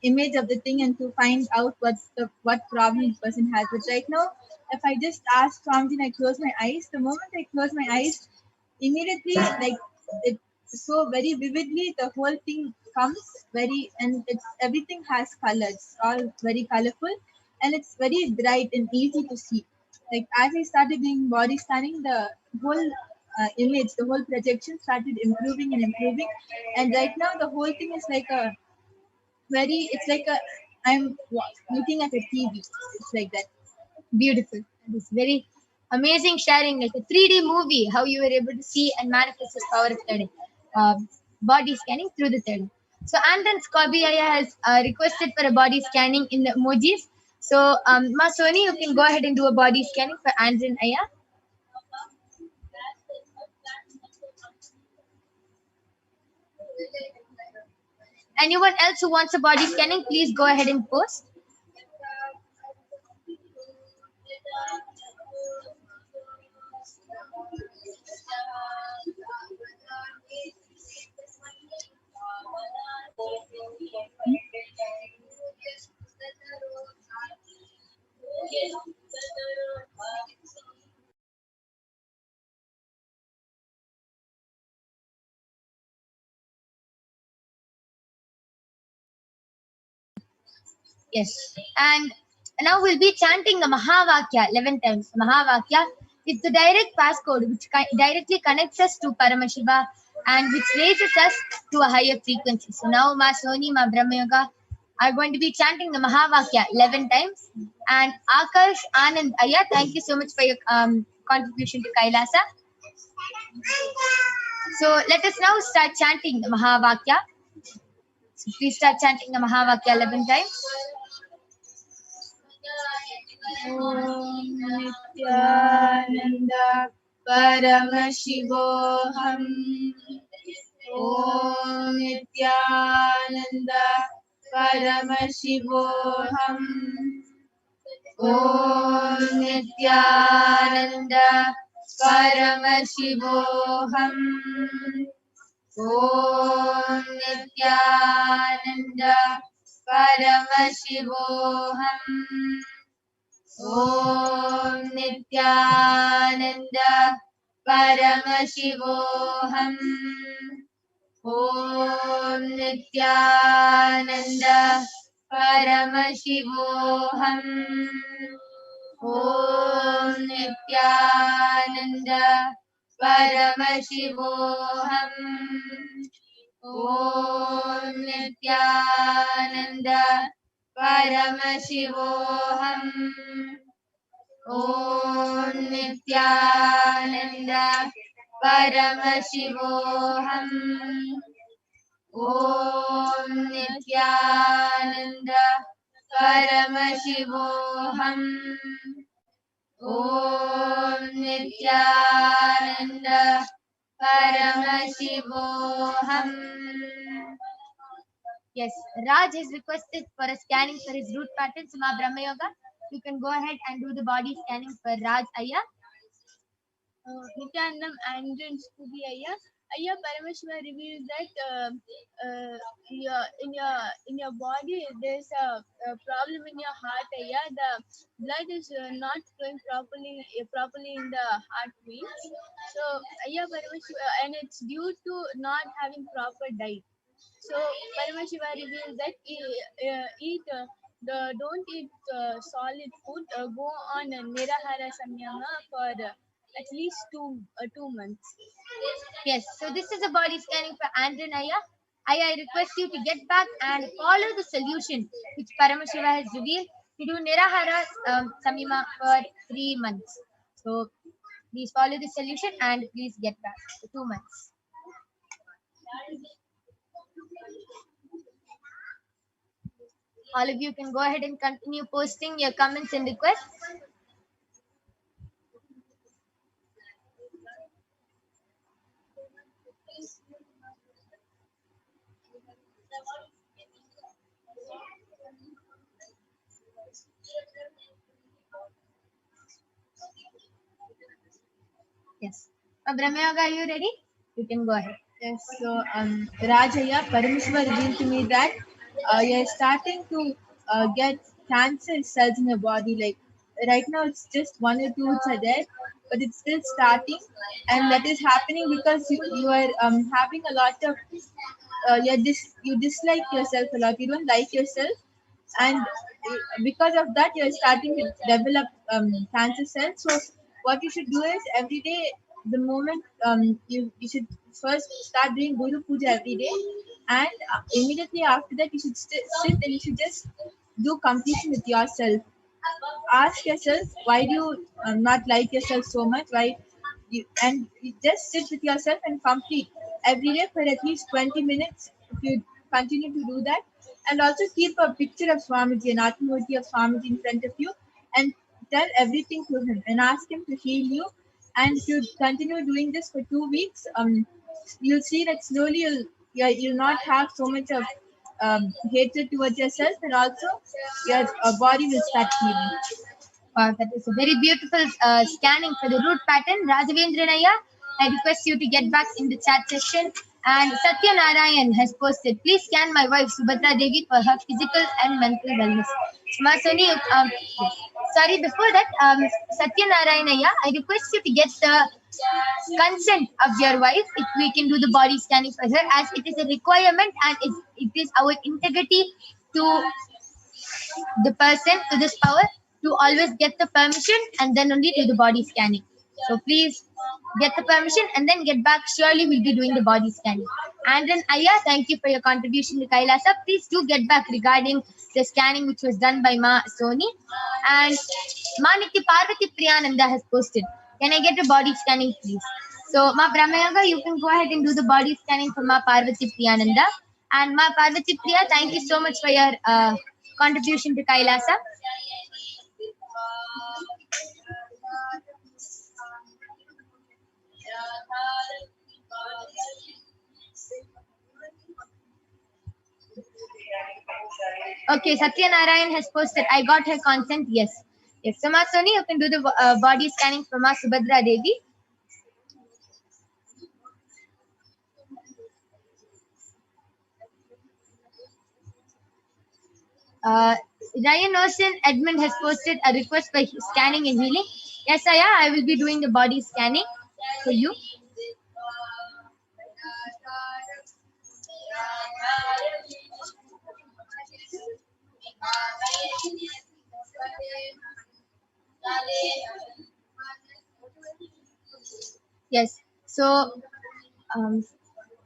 Speaker 6: image of the thing and to find out what problem the person has. But right now, if I just ask something, I close my eyes. The moment I close my eyes, immediately like it so very vividly, the whole thing comes very, and it's everything has colors, all very colorful, and it's very bright and easy to see. Like as I started doing body scanning, the whole image, the whole projection started improving and improving, and right now the whole thing is like a it's like I'm looking at a TV. It's like that.
Speaker 5: Beautiful. That is very amazing sharing, like a 3D movie, how you were able to see and manifest this power of third eye, body scanning through the third eye. So, and then Skobi Aya has requested for a body scanning in the emojis. So, Ma Soni, you can go ahead and do a body scanning for Andren Aya. Anyone else who wants a body scanning, please go ahead and post. Yes, and now we'll be chanting the Mahavakya 11 times. Mahavakya is the direct passcode which directly connects us to Paramashiva and which raises us to a higher frequency. So now, Ma Soni, Ma Brahmayoga, are going to be chanting the Mahavakya 11 times. And Akash Anand Aya, thank you so much for your contribution to Kailasa. So let us now start chanting the Mahavakya. So please start chanting the Mahavakya 11 times.
Speaker 6: Om Nithyananda Paramashivoham. Om Nithyananda Paramashivoham.
Speaker 5: Om Nithyananda Paramashivoham. Om Nithyananda Paramashivoham. Om Nithyananda Paramashivoham. Om Nithyananda Paramashivoham. Om Nithyananda Paramashivoham. Om Nithyananda Paramashivoham. Om Nithyananda Paramashivoham. Om Nithyananda Paramashivoham. Om Nithyananda Paramashivoham. Yes, Raj is requested for a scanning for his root pattern, Suma Brahma Yoga. You can go ahead and do the body scanning for Raj Aya.
Speaker 6: Nithyanandam and Stuti Aya. Aya Paramashiva reveals that in your body there's a problem in your heart. Aya, the blood is not flowing properly in the heart veins. So Aya Paramashiva, and it's due to not having proper diet. So Paramashiva reveals that don't eat solid food. Go on a Nirahara Samyama for at least 2 months.
Speaker 5: Yes, so this is a body scanning for Andrew Aya. I request you to get back and follow the solution which Paramashiva has revealed to do Nirahara Samyama for 3 months. So please follow the solution and please get back for 2 months. All of you can go ahead and continue posting your comments and requests. Yes. Brahmayoga, are you ready? You can go ahead.
Speaker 6: Yes, so Rajaya, Paramashiva revealed to me that you're starting to get cancer cells in your body. Like right now, it's just 1 or 2 which are there, but it's still starting, and that is happening because you are having a lot of you dislike yourself a lot. You don't like yourself, and because of that, you're starting to develop cancer cells. So what you should do is every day, the moment you should first start doing Guru Puja every day, and immediately after that you should sit and you should just do completion with yourself. Ask yourself, why do you not like yourself so much? You just sit with yourself and complete every day for at least 20 minutes if you continue to do that. And also keep a picture of Swamiji, an Atmamurti of Swamiji in front of you, and tell everything to him and ask him to heal you. And if you continue doing this for 2 weeks, you'll see that slowly you'll not have so much of hatred towards yourself, and also your body will start healing.
Speaker 5: Wow, that is a very beautiful scanning for the root pattern. Rajavendranaya, I request you to get back in the chat session. And Satya Narayan has posted, please scan my wife Subhadra Devi for her physical and mental wellness. Smasoni, sorry, before that, Satya Narayanaya, I request you to get the consent of your wife if we can do the body scanning for her, as it is a requirement and it is our integrity to the person, to this power, to always get the permission and then only do the body scanning. So please get the permission and then get back. Surely we'll be doing the body scanning. And then Aya, thank you for your contribution to Kailasa. Please do get back regarding the scanning which was done by Ma Soni. And Maniti Parvati Priyananda has posted, can I get a body scanning please? So Ma Brahmayaga, you can go ahead and do the body scanning for Ma Parvati Priyananda. And Ma Parvati Priya, thank you so much for your contribution to Kailasa. Okay, Satya Narayan has posted, I got her consent. Yes. Yes. So, Ma Soni, you can do the body scanning for Ma Subhadra Devi. Ryan Ocean Edmund has posted a request for scanning and healing. Yes, I will be doing the body scanning for you. Yes. So,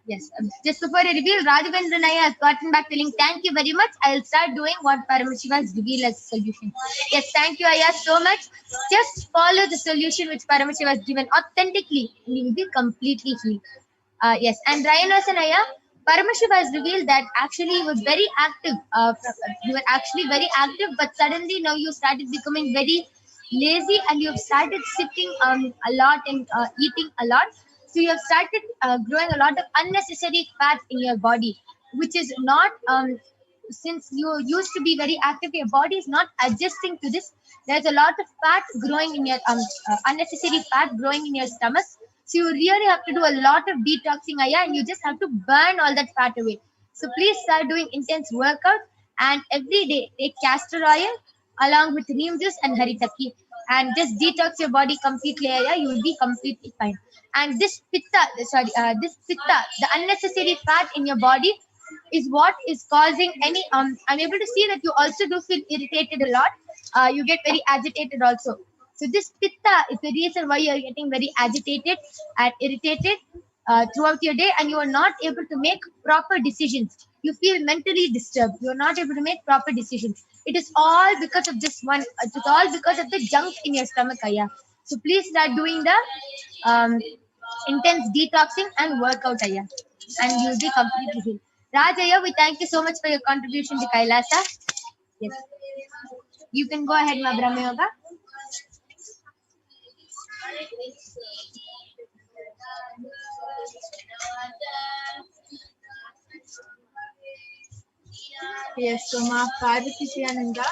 Speaker 5: yes. Just before I reveal, Rajavendra Naya has gotten back the link. Thank you very much. I'll start doing what Paramashiva has revealed as a solution. Yes, thank you, Aya, so much. Just follow the solution which Paramashiva has given authentically, and you will be completely healed. Yes, and Ryan and Aya, Paramashiva has revealed that actually you were very active. You were actually very active, but suddenly now you started becoming very lazy and you have started sitting a lot and eating a lot. So you have started growing a lot of unnecessary fat in your body, which is not, since you used to be very active, your body is not adjusting to this. There's a lot of fat growing in your, unnecessary fat growing in your stomach. So you really have to do a lot of detoxing, Aya, and you just have to burn all that fat away. So please start doing intense workout and every day take castor oil along with neem juice and haritaki and just detox your body completely, Aya. You will be completely fine. And this pitta, the unnecessary fat in your body is what is causing any, I'm able to see that you also do feel irritated a lot. You get very agitated also. So this pitta is the reason why you're getting very agitated and irritated throughout your day, and you are not able to make proper decisions. You feel mentally disturbed. You are not able to make proper decisions. It is all because of this one. It is all because of the junk in your stomach, Aya. So please start doing the intense detoxing and workout, Aya, and you'll be completely healed. Raj, Aya, we thank you so much for your contribution to Kailasa. Yes. You can go ahead, Ma Brahma Yoga.
Speaker 6: Yes, so Ma Parvati Priyananda,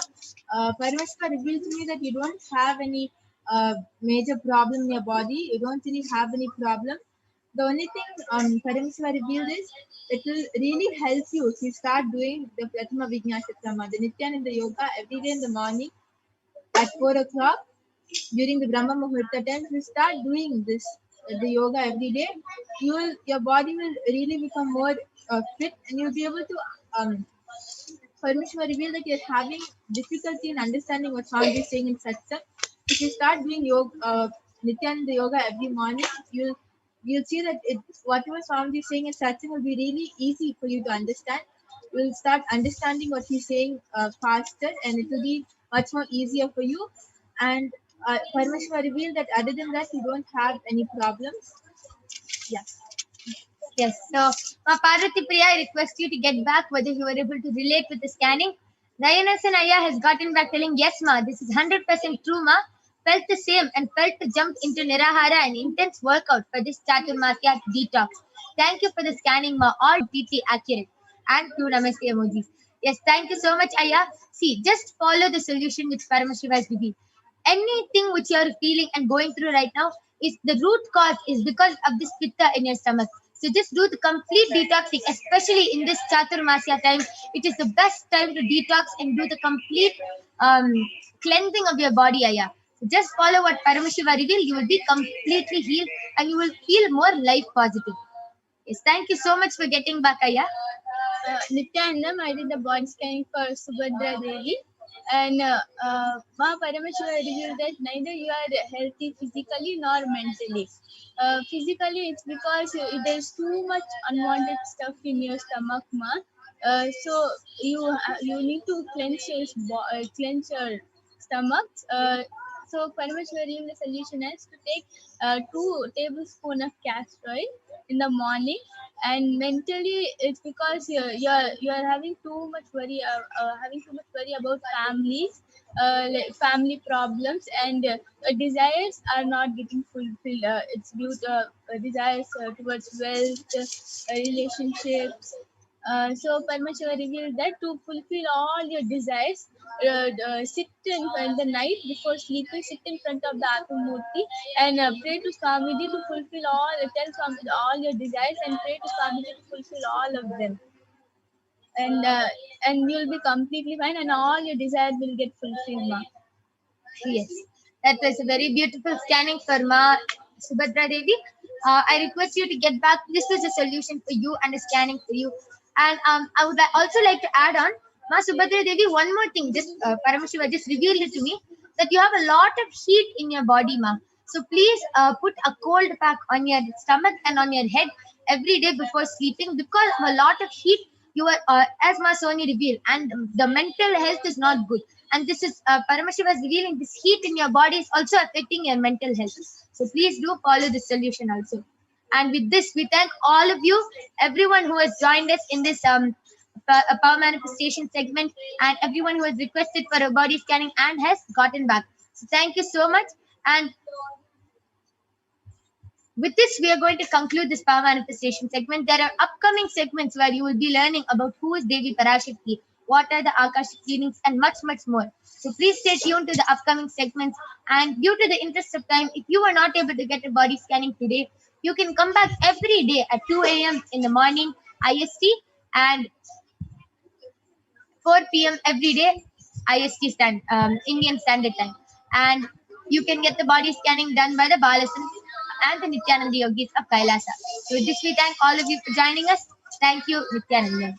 Speaker 6: Paramashiva revealed to me that you don't have any major problem in your body. You don't really have any problem. The only thing Paramashiva revealed is it will really help you if you start doing the Prathama Vijnashakrama, the Nithyananda Yoga every day in the morning at 4 o'clock during the Brahma Muhurta time. If you start doing this, the yoga every day, your body will really become more fit, and you'll be able to Parashakti revealed that you're having difficulty in understanding what Swami is saying in satsang. If you start doing yoga, Nithyananda yoga every morning, you'll see that whatever Swami is saying in satsang will be really easy for you to understand. You'll start understanding what he's saying faster, and it will be much more easier for you. And Parashakti revealed that other than that, you don't have any problems. Yeah.
Speaker 5: Yes. So, Ma Parvati Priya, I request you to get back whether you were able to relate with the scanning. Rayanasan Aya has gotten back telling, yes, Ma, this is 100% true, Ma. Felt the same and felt to jump into Nirahara and intense workout for this Chaturmasya detox. Thank you for the scanning, Ma. All deeply accurate. And two namaste emojis. Yes, thank you so much, Aya. See, just follow the solution which Paramashiva has given. Anything which you are feeling and going through right now, is the root cause is because of this pitta in your stomach. So just do the complete detoxing, especially in this Chaturmasya time. It is the best time to detox and do the complete cleansing of your body, Aya. So just follow what Paramashiva revealed. You will be completely healed and you will feel more life positive. Yes, thank you so much for getting back, Aya.
Speaker 6: Nithyanandam, I did the body scanning for Subhadra Devi. And Ma Parameshwara revealed that neither you are healthy physically nor mentally. Physically, it's because there's too much unwanted stuff in your stomach, Ma. So you need to cleanse your stomach. So Parameshwara revealed the solution is to take 2 tablespoons of castor oil in the morning. And mentally it's because you're having too much worry about families, like family problems, and desires are not getting fulfilled. It's due to desires towards wealth, relationships. So Parmeshwara revealed that to fulfill all your desires, in the night before sleeping, sit in front of the Atmamurti and pray to Swamiji to fulfill tell Swamiji all your desires and pray to Swamiji to fulfill all of them. And you'll be completely fine and all your desires will get fulfilled, Ma.
Speaker 5: Yes, that was a very beautiful scanning for Ma Subhadra Devi. I request you to get back. This was a solution for you and a scanning for you. And I would also like to add on, Ma Subhadra Devi, one more thing. Just Paramashiva just revealed it to me that you have a lot of heat in your body, Ma. So please put a cold pack on your stomach and on your head every day before sleeping, because of a lot of heat you are, as Ma Soni revealed, and the mental health is not good. And this is Paramashiva is revealing this heat in your body is also affecting your mental health. So please do follow this solution also. And with this, we thank all of you, everyone who has joined us in this power manifestation segment, and everyone who has requested for a body scanning and has gotten back. So thank you so much. And with this, we are going to conclude this power manifestation segment. There are upcoming segments where you will be learning about who is Devi Parashakti, what are the Akashic readings, and much, much more. So please stay tuned to the upcoming segments. And due to the interest of time, if you were not able to get a body scanning today, you can come back every day at 2 a.m. in the morning IST and 4 p.m. every day Indian Standard Time. And you can get the body scanning done by the Balasan and the Nithyananda Yogis of Kailasa. So with this, we thank all of you for joining us. Thank you, Nithyananda.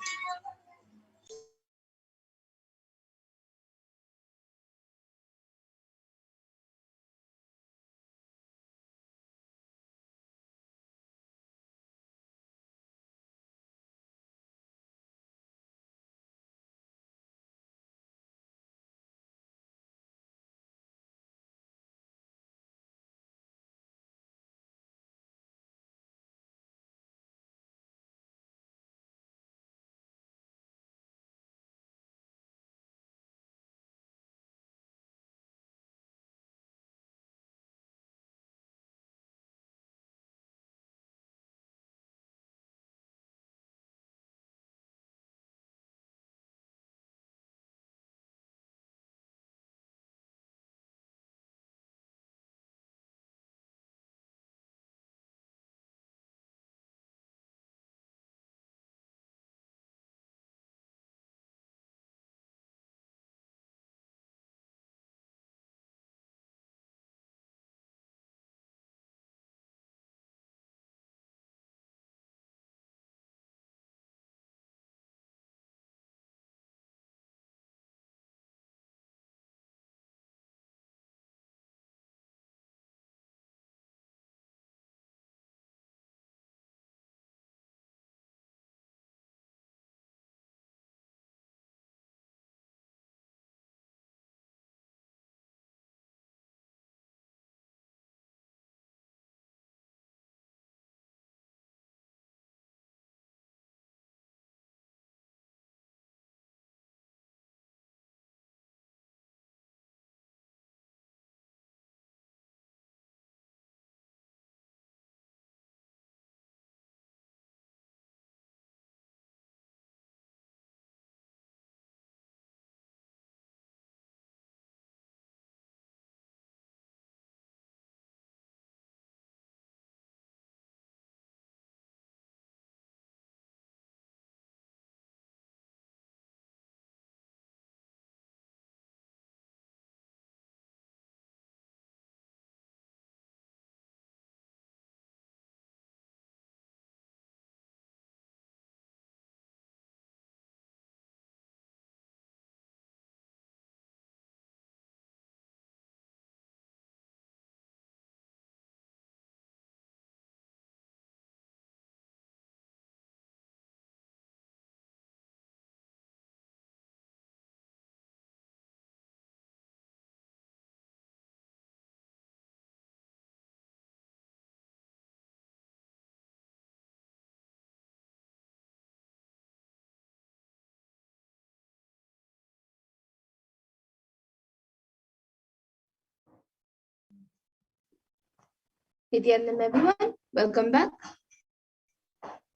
Speaker 7: Nithyananda, everyone, welcome back.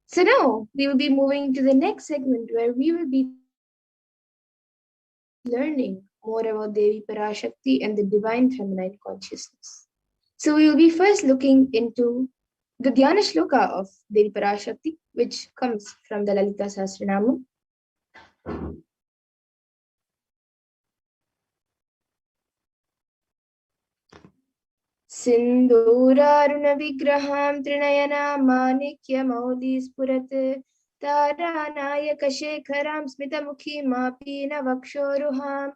Speaker 7: So now we will be moving to the next segment where we will be learning more about Devi Parashakti and the divine feminine consciousness. So we will be first looking into the Dhyana Shloka of Devi Parashakti, which comes from the Lalita Sahasranama. सिन्दूरारुणविग्रहां त्रिनयनामानिक्यमौलिस्फुरत् तारानायकशेखरां स्मितमुखीमापि न वक्षोरुहां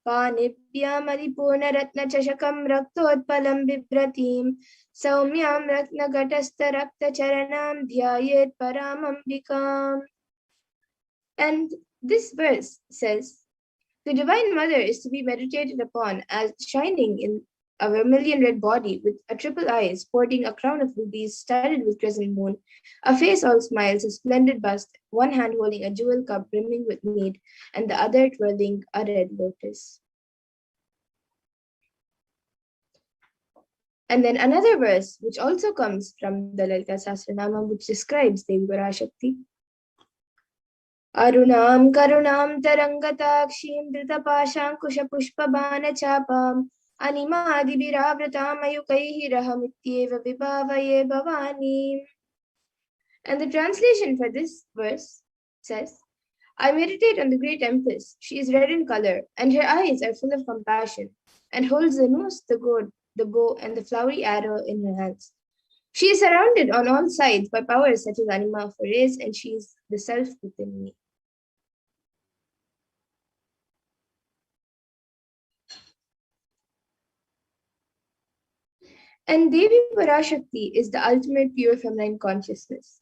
Speaker 7: पाणिभ्यामलिपूर्णरत्नचषकं रक्तोत्पलं बिभ्रतीं सौम्यां रत्नघटस्थरक्तचरणां ध्यायेत् परामम्बिकाम्. And this verse says, the Divine Mother is to be meditated upon as shining in a vermilion red body with a triple eye, sporting a crown of rubies studded with crescent moon, a face all smiles, a splendid bust, one hand holding a jewel cup brimming with mead, and the other twirling a red lotus. And then another verse, which also comes from the Lalita Sahasranama, which describes Devi Parashakti. Arunam karunam tarangatakshim dhritapaşankuşapuşpabanachapam animadibhiravratam ayukaihi vibhavaye bhavani. And the translation for this verse says, I meditate on the great Empress. She is red in color, and her eyes are full of compassion, and holds the noose, the gourd, the bow, and the flowery arrow in her hands. She is surrounded on all sides by powers such as Anima for rays, and she is the self within me. And Devi Parashakti is the ultimate pure feminine consciousness.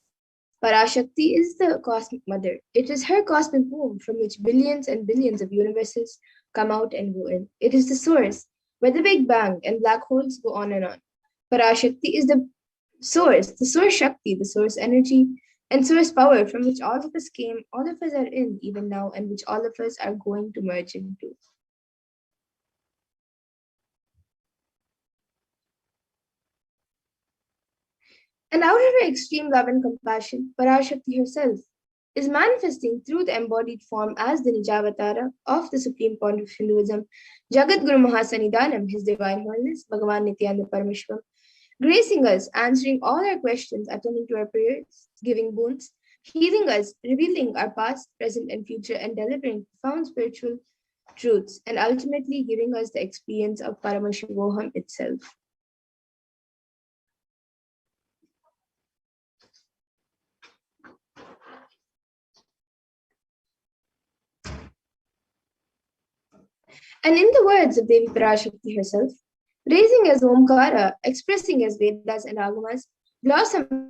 Speaker 7: Parashakti is the cosmic mother. It is her cosmic womb from which billions and billions of universes come out and go in. It is the source where the Big Bang and black holes go on and on. Parashakti is the source Shakti, the source energy, and source power from which all of us came, all of us are in even now, and which all of us are going to merge into. And out of her extreme love and compassion, Parashakti herself is manifesting through the embodied form as the Nijavatara of the Supreme Point of Hinduism, Jagat Guru Mahasanidanam, His Divine Holiness, Bhagavan Nithyananda Paramashivam, gracing us, answering all our questions, attending to our prayers, giving boons, healing us, revealing our past, present, and future, and delivering profound spiritual truths, and ultimately giving us the experience of Paramashivoham itself. And in the words of Devi Parashakti herself, raising as Omkara, expressing as Vedas and Agamas, blossomed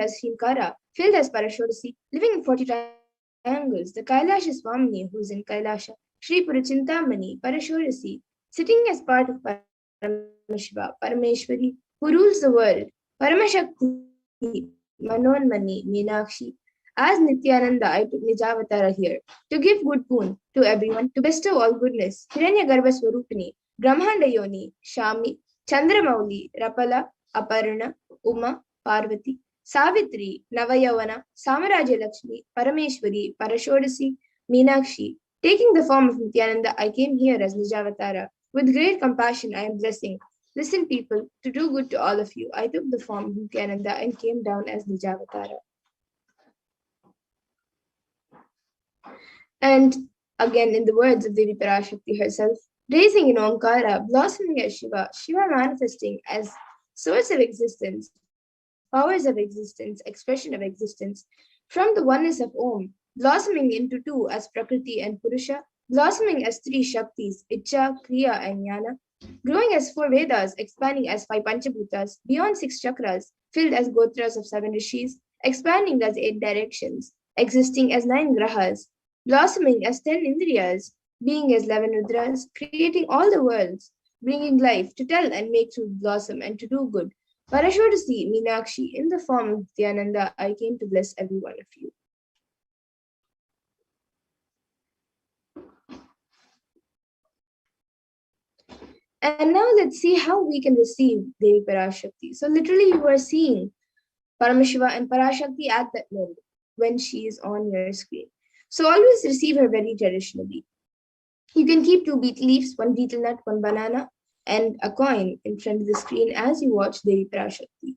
Speaker 7: as Himkara, filled as Parashorasi, living in 40 triangles, the Kailasha Swamini, who is in Kailasha, Sri Purachintamani, Parashorasi, sitting as part of Paramashiva, Parameshwari, who rules the world, Paramashakti, Manonmani, Meenakshi. As Nithyananda, I took Nijavatara here to give good boon to everyone, to bestow all goodness. Hiranya Garbha Swarupini, Brahmanda Yoni, Shami, Chandramauli, Rapala, Aparna, Uma, Parvati, Savitri, Navayavana, Samaraja Lakshmi, Parameshwari, Parashodasi, Meenakshi. Taking the form of Nithyananda, I came here as Nijavatara. With great compassion, I am blessing. Listen, people, to do good to all of you. I took the form of Nithyananda and came down as Nijavatara. And again, in the words of Devi Parashakti herself, raising in Omkara, blossoming as Shiva, Shiva manifesting as source of existence, powers of existence, expression of existence, from the oneness of Om, blossoming into two as Prakriti and Purusha, blossoming as three Shaktis, Icha, Kriya, and Jnana, growing as four Vedas, expanding as five Panchabhutas, beyond six chakras, filled as Gotras of seven Rishis, expanding as 8 directions, existing as 9 Grahas, blossoming as 10 Indriyas, being as 11 Rudras, creating all the worlds, bringing life to tell and make truth blossom and to do good. Parashodasi, Meenakshi, in the form of Nithyananda, I came to bless every one of you. And now let's see how we can receive Devi Parashakti. So literally you are seeing Paramashiva and Parashakti at that moment when she is on your screen. So always receive her very traditionally. You can keep 2 betel leaves, 1 betel nut, 1 banana, and a coin in front of the screen as you watch Devi Parashakti.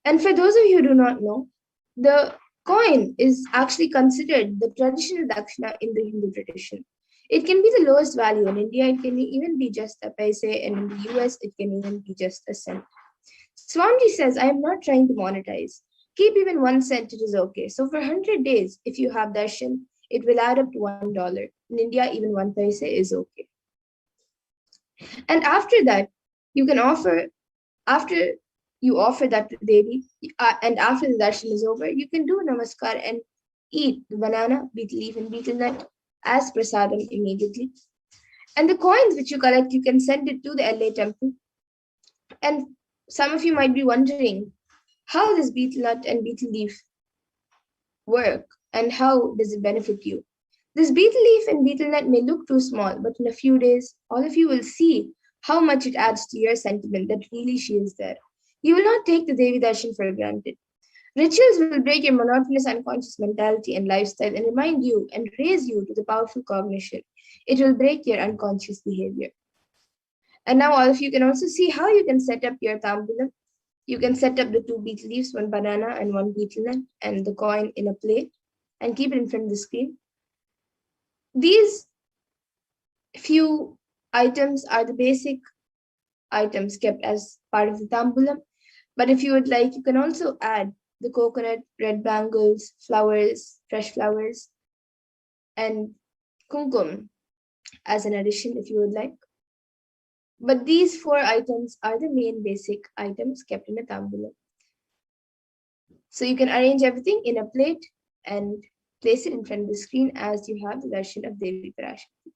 Speaker 7: And for those of you who do not know, the coin is actually considered the traditional dakshina in the Hindu tradition. It can be the lowest value. In India, it can even be just a paise, and in the US, it can even be just a cent. Swamiji says, I am not trying to monetize. Keep even 1 cent, it is okay. So for 100 days, if you have darshan, it will add up to $1. In India, even 1 paise is okay. And after that, you can offer, after you offer that to Devi, and after the darshan is over, you can do namaskar and eat the banana, betel leaf, and betel nut as prasadam immediately. And the coins which you collect, you can send it to the LA temple. And some of you might be wondering how this betel nut and betel leaf work and how does it benefit you. This betel leaf and betel nut may look too small, but in a few days, all of you will see how much it adds to your sentiment that really she is there. You will not take the Devi Darshan for granted. Rituals will break your monotonous unconscious mentality and lifestyle and remind you and raise you to the powerful cognition. It will break your unconscious behavior. And now all of you can also see how you can set up your tambulam. You can set up the 2 betel leaves, 1 banana and 1 betel nut and the coin in a plate and keep it in front of the screen. These few items are the basic items kept as part of the tambulam. But if you would like, you can also add the coconut, red bangles, flowers, fresh flowers, and kumkum as an addition if you would like. But these 4 items are the main basic items kept in a tambulam. So you can arrange everything in a plate and place it in front of the screen as you have the darshan of Devi Parashakti.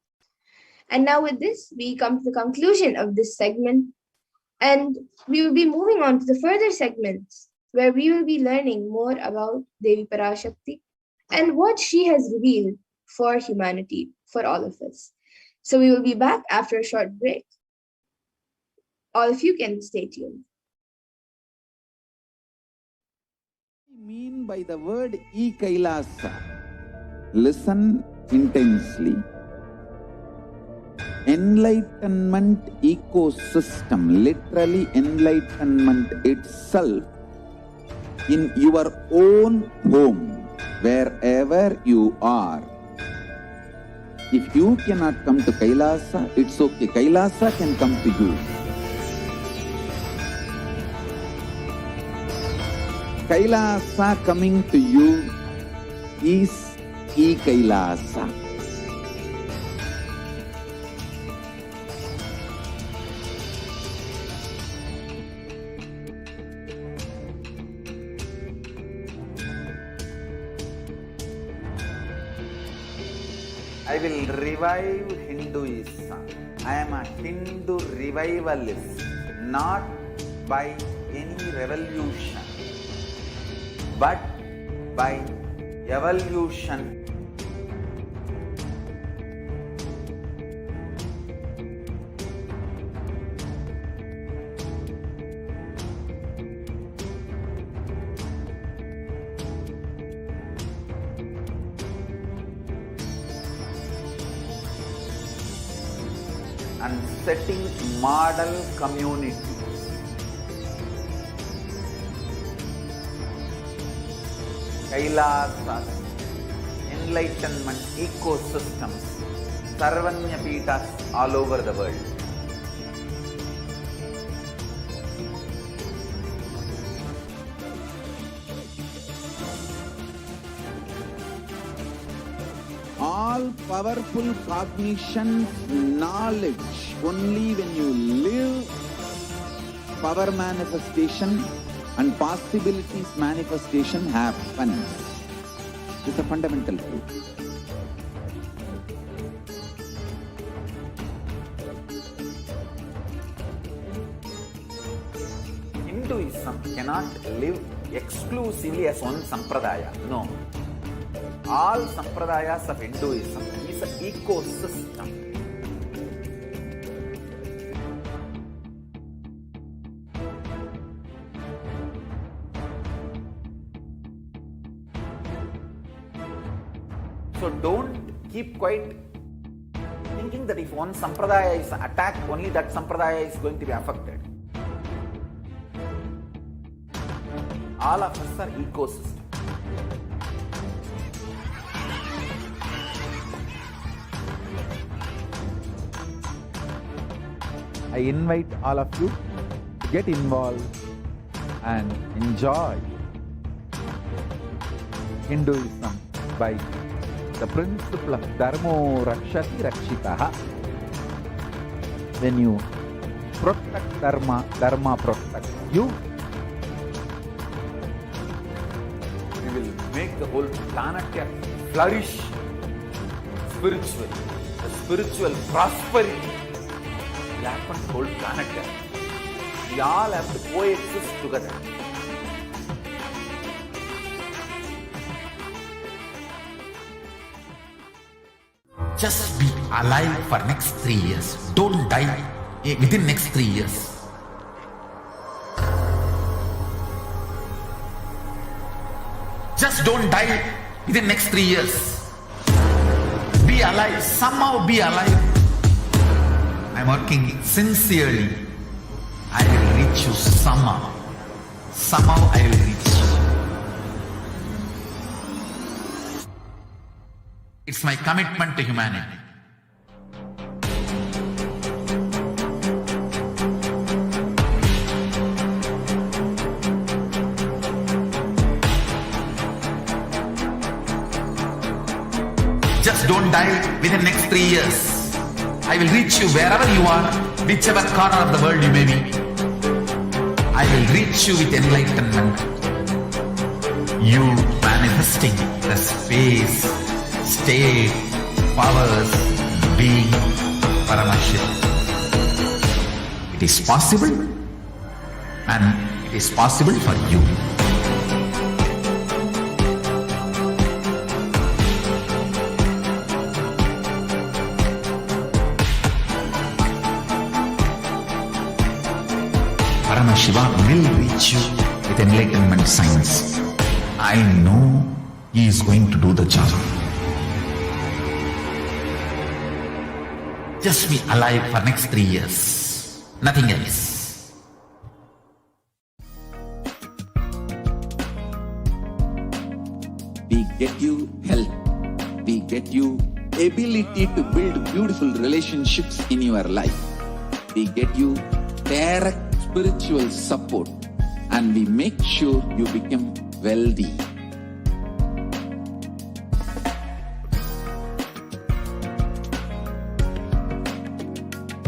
Speaker 7: And now with this, we come to the conclusion of this segment. And we will be moving on to the further segments where we will be learning more about Devi Parashakti and what she has revealed for humanity, for all of us. So we will be back after a short break. All of you can stay tuned.
Speaker 3: I mean by the word e-Kailasa. Listen intensely. Enlightenment ecosystem, literally enlightenment itself, in your own home, wherever you are. If you cannot come to Kailasa, it's okay. Kailasa can come to you. Kailasa coming to you is e-Kailasa.
Speaker 1: I will revive Hinduism. I am a Hindu revivalist, not by any revolution, but by evolution. And setting model communities. Kailasas, enlightenment ecosystems, Sarvanya Pitas all over the world.
Speaker 3: All powerful cognition, knowledge, only when you live, power manifestation and possibilities manifestation happens. It's a fundamental truth.
Speaker 1: Hinduism cannot live exclusively as one sampradaya. No. All sampradayas of Hinduism is an ecosystem. So don't keep quiet thinking that if one sampradaya is attacked, only that sampradaya is going to be affected. All of us are ecosystem. I invite all of you to get involved and enjoy Hinduism by the principle of Dharmo Rakshati Rakshitaha. When you protect Dharma, Dharma protects you. We will make the whole planet flourish spiritually. The spiritual prosperity will happen to the whole planet. We all have to coexist together.
Speaker 2: Just be alive for next 3 years. Don't die within next 3 years. Just don't die within next 3 years. Be alive. Somehow be alive. I'm working sincerely. I will reach you somehow. Somehow I will reach you. It's my commitment to humanity. Just don't die within next 3 years. I will reach you wherever you are, whichever corner of the world you may be. I will reach you with enlightenment. You manifesting the space, state, powers, being Paramashivoham. It is possible, and it is possible for you. Paramashivoham will reach you with enlightenment science. I know he is going to do the job. Just be alive for next 3 years. Nothing else.
Speaker 3: We get you health. We get you ability to build beautiful relationships in your life. We get you direct spiritual support, and we make sure you become wealthy.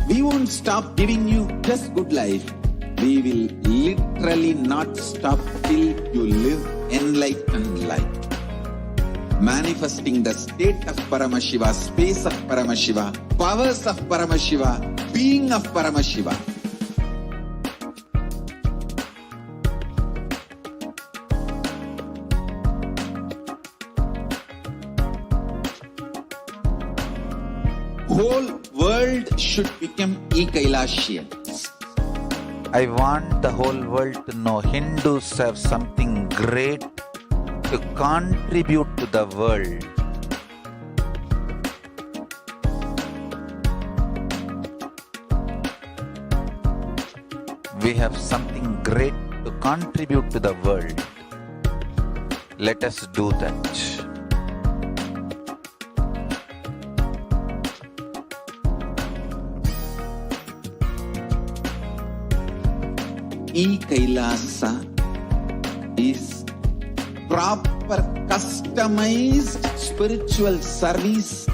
Speaker 3: We won't stop giving you just good life. We will literally not stop till you live enlightened life. Manifesting the state of Paramashiva, space of Paramashiva, powers of Paramashiva, being of Paramashiva. Whole world should become e-Kailashians.
Speaker 1: I want the whole world to know Hindus have something great to contribute to the world. We have something great to contribute to the world. Let us do that.
Speaker 3: E-Kailasa is proper customized spiritual service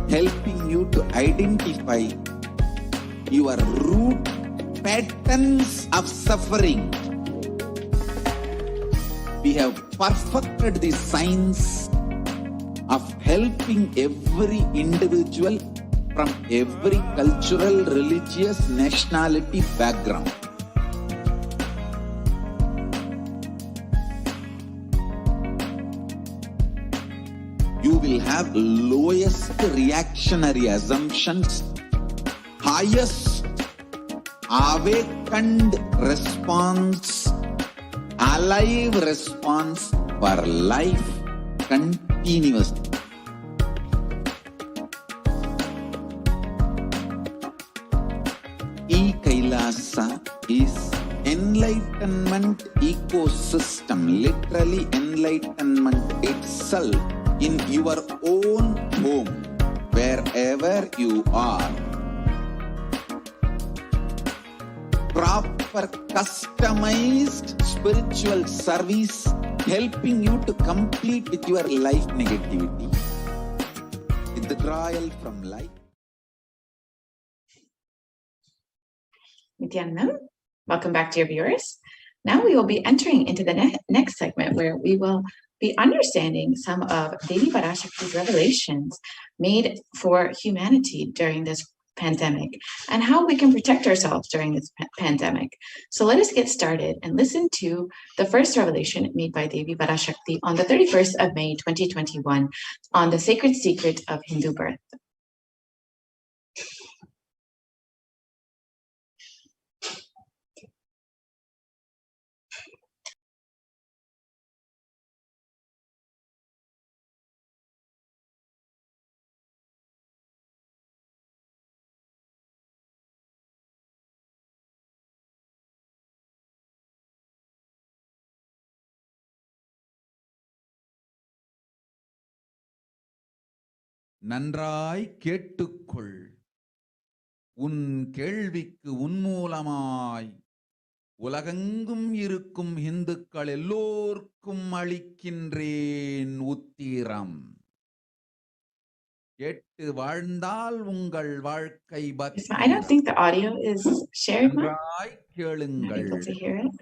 Speaker 3: helping you to identify your root patterns of suffering. We have perfected the science of helping every individual from every cultural, religious, nationality background. You will have lowest reactionary assumptions, highest awakened response, alive response for life continuously. NASA is enlightenment ecosystem, literally enlightenment itself in your own home, wherever you are. Proper customized spiritual service helping you to complete with your life negativity. Withdrawal from life.
Speaker 8: Nithyanandam, welcome back, dear viewers. Now we will be entering into the next segment where we will be understanding some of Devi Parashakti's revelations made for humanity during this pandemic and how we can protect ourselves during this pandemic. So let us get started and listen to the first revelation made by Devi Parashakti on the 31st of May 2021 on the sacred secret of Hindu birth.
Speaker 1: நன்றாய் கேட்டுக்கொள். உன் கேள்விக்கு உன்மூலமாய் உலகெங்கும் இருக்கும் இந்துக்கள் எல்லோர்க்கும் அளிக்கின்றேன் உத்திரம். கேட்டு வாழ்ந்தால் உங்கள் வாழ்க்கை
Speaker 8: I don't think the audio is shared.
Speaker 1: நன்றாய் கேளுங்கள்.
Speaker 8: I'm not able to hear it.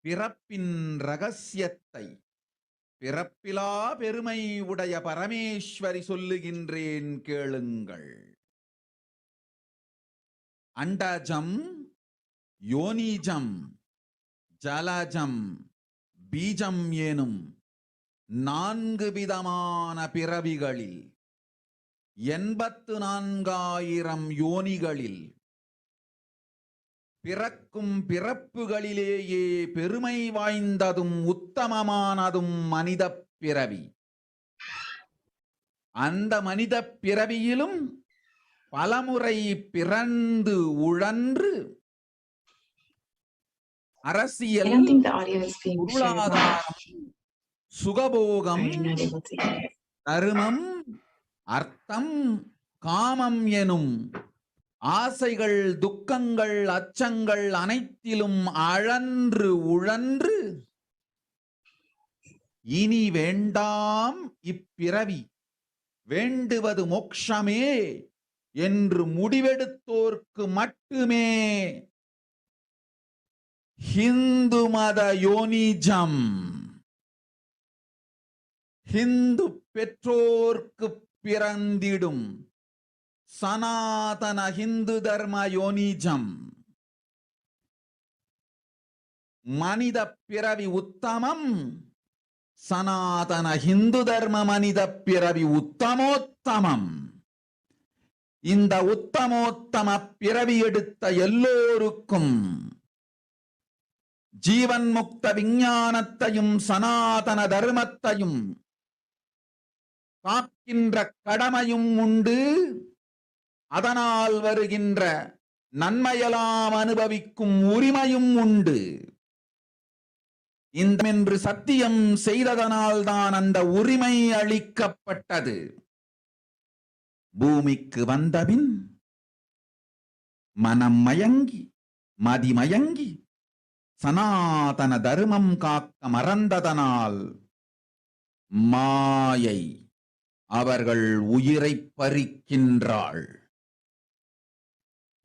Speaker 1: பிறப்பின் ரகசியத்தை பிறப்பிலா பெருமை உடைய பரமேஸ்வரி சொல்லுகின்றேன் கேளுங்கள். அண்டஜம், யோனிஜம், ஜலஜம், பீஜம் எனும் 4 விதமான பிறவிகளில் 84,000 யோனிகளில் பிறக்கும் பிறப்புகளிலேயே பெருமை வாய்ந்ததும் உத்தமமானதும் மனித பிறவி. அந்த மனித பிறவியிலும் பலமுறை பிறந்து உழன்று அரசியல், பொருளாதாரம், சுகபோகம், தர்மம், அர்த்தம், காமம் எனும் ஆசைகள், துக்கங்கள், அச்சங்கள் அனைத்திலும் அழன்று உழன்று இனி வேண்டாம் இப்பிறவி, வேண்டுவது மோட்சமே என்று முடிவெடுத்தோர்க்கு மட்டுமே ஹிந்து மத யோனிஜம், ஹிந்து பெற்றோர்க்கு பிறந்திடும் சனாதன ஹிந்து தர்ம யோனிஜம், மனித பிறவி உத்தமம், சனாதன ஹிந்து தர்ம மனித பிறவி உத்தமோத்தமம். இந்த உத்தமோத்தம பிறவி எடுத்த எல்லோருக்கும் ஜீவன் முக்த விஞ்ஞானத்தையும் சனாதன தர்மத்தையும் காக்கின்ற கடமையும் உண்டு. அதனால் வருகின்ற நன்மையெல்லாம் அனுபவிக்கும் உரிமையும் உண்டு. என்று சத்தியம் செய்ததனால்தான் அந்த உரிமை அளிக்கப்பட்டது. பூமிக்கு வந்தபின் மனம் மயங்கி மதிமயங்கி சனாதன தர்மம் காக்க மறந்ததனால் மாயை அவர்கள் உயிரை பறிக்கின்றாள்.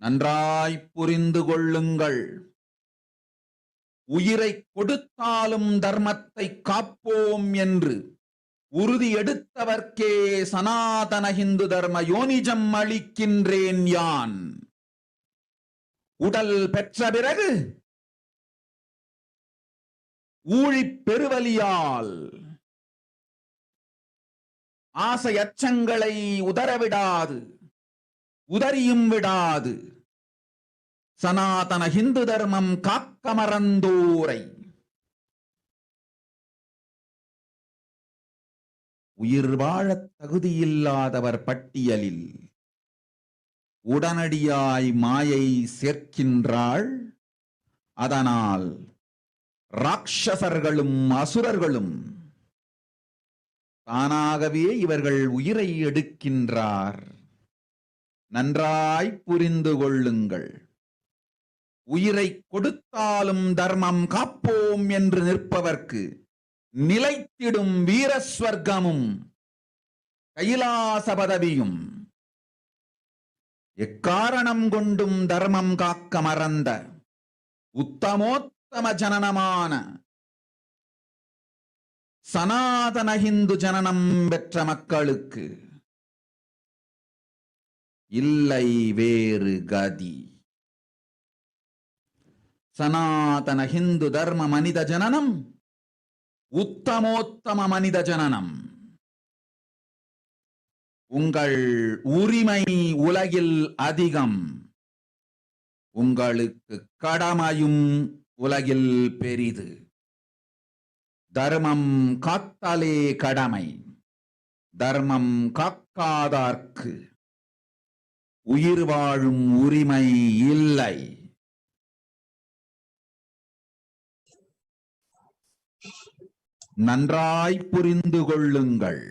Speaker 1: நன்றாய் புரிந்து கொள்ளுங்கள். உயிரை கொடுத்தாலும் தர்மத்தை காப்போம் என்று உறுதி எடுத்தவர்க்கே சனாதன ஹிந்து தர்ம யோனிஜம் அளிக்கின்றேன் யான். உடல் பெற்ற பிறகு ஊழிப் பெருவலியால் ஆசை அச்சங்களை உதறவிடாது, உதறியும் விடாது சனாதன ஹிந்து தர்மம் காக்க மறந்தோரை உயிர் வாழத் தகுதியில்லாதவர் பட்டியலில்
Speaker 2: உடனடியாய் மாயை சேர்க்கின்றாள். அதனால் ராட்சசர்களும் அசுரர்களும் தானாகவே இவர்கள் உயிரை எடுக்கின்றார். நன்றாய் புரிந்து கொள்ளுங்கள். உயிரை கொடுத்தாலும் தர்மம் காப்போம் என்று நிற்பவர்க்கு நிலைத்திடும் வீரஸ்வர்க்கமும் கைலாச பதவியும், எக்காரணம் கொண்டும் தர்மம் காக்க மறந்த உத்தமோத்தம ஜனனமான சனாதன ஹிந்து ஜனனம் பெற்ற மக்களுக்கு இல்லை வேறு கதி. சனாதன ஹிந்து தர்ம மனித ஜனனம் உத்தமோத்தம மனித ஜனனம். உங்கள் உரிமை உலகில் அதிகம், உங்களுக்கு கடமையும் உலகில் பெரிது. தர்மம் காத்தாலே கடமை, தர்மம் காக்காதார்க்கு உயிர் வாழும் உரிமை இல்லை. நன்றாய் புரிந்து கொள்ளுங்கள்.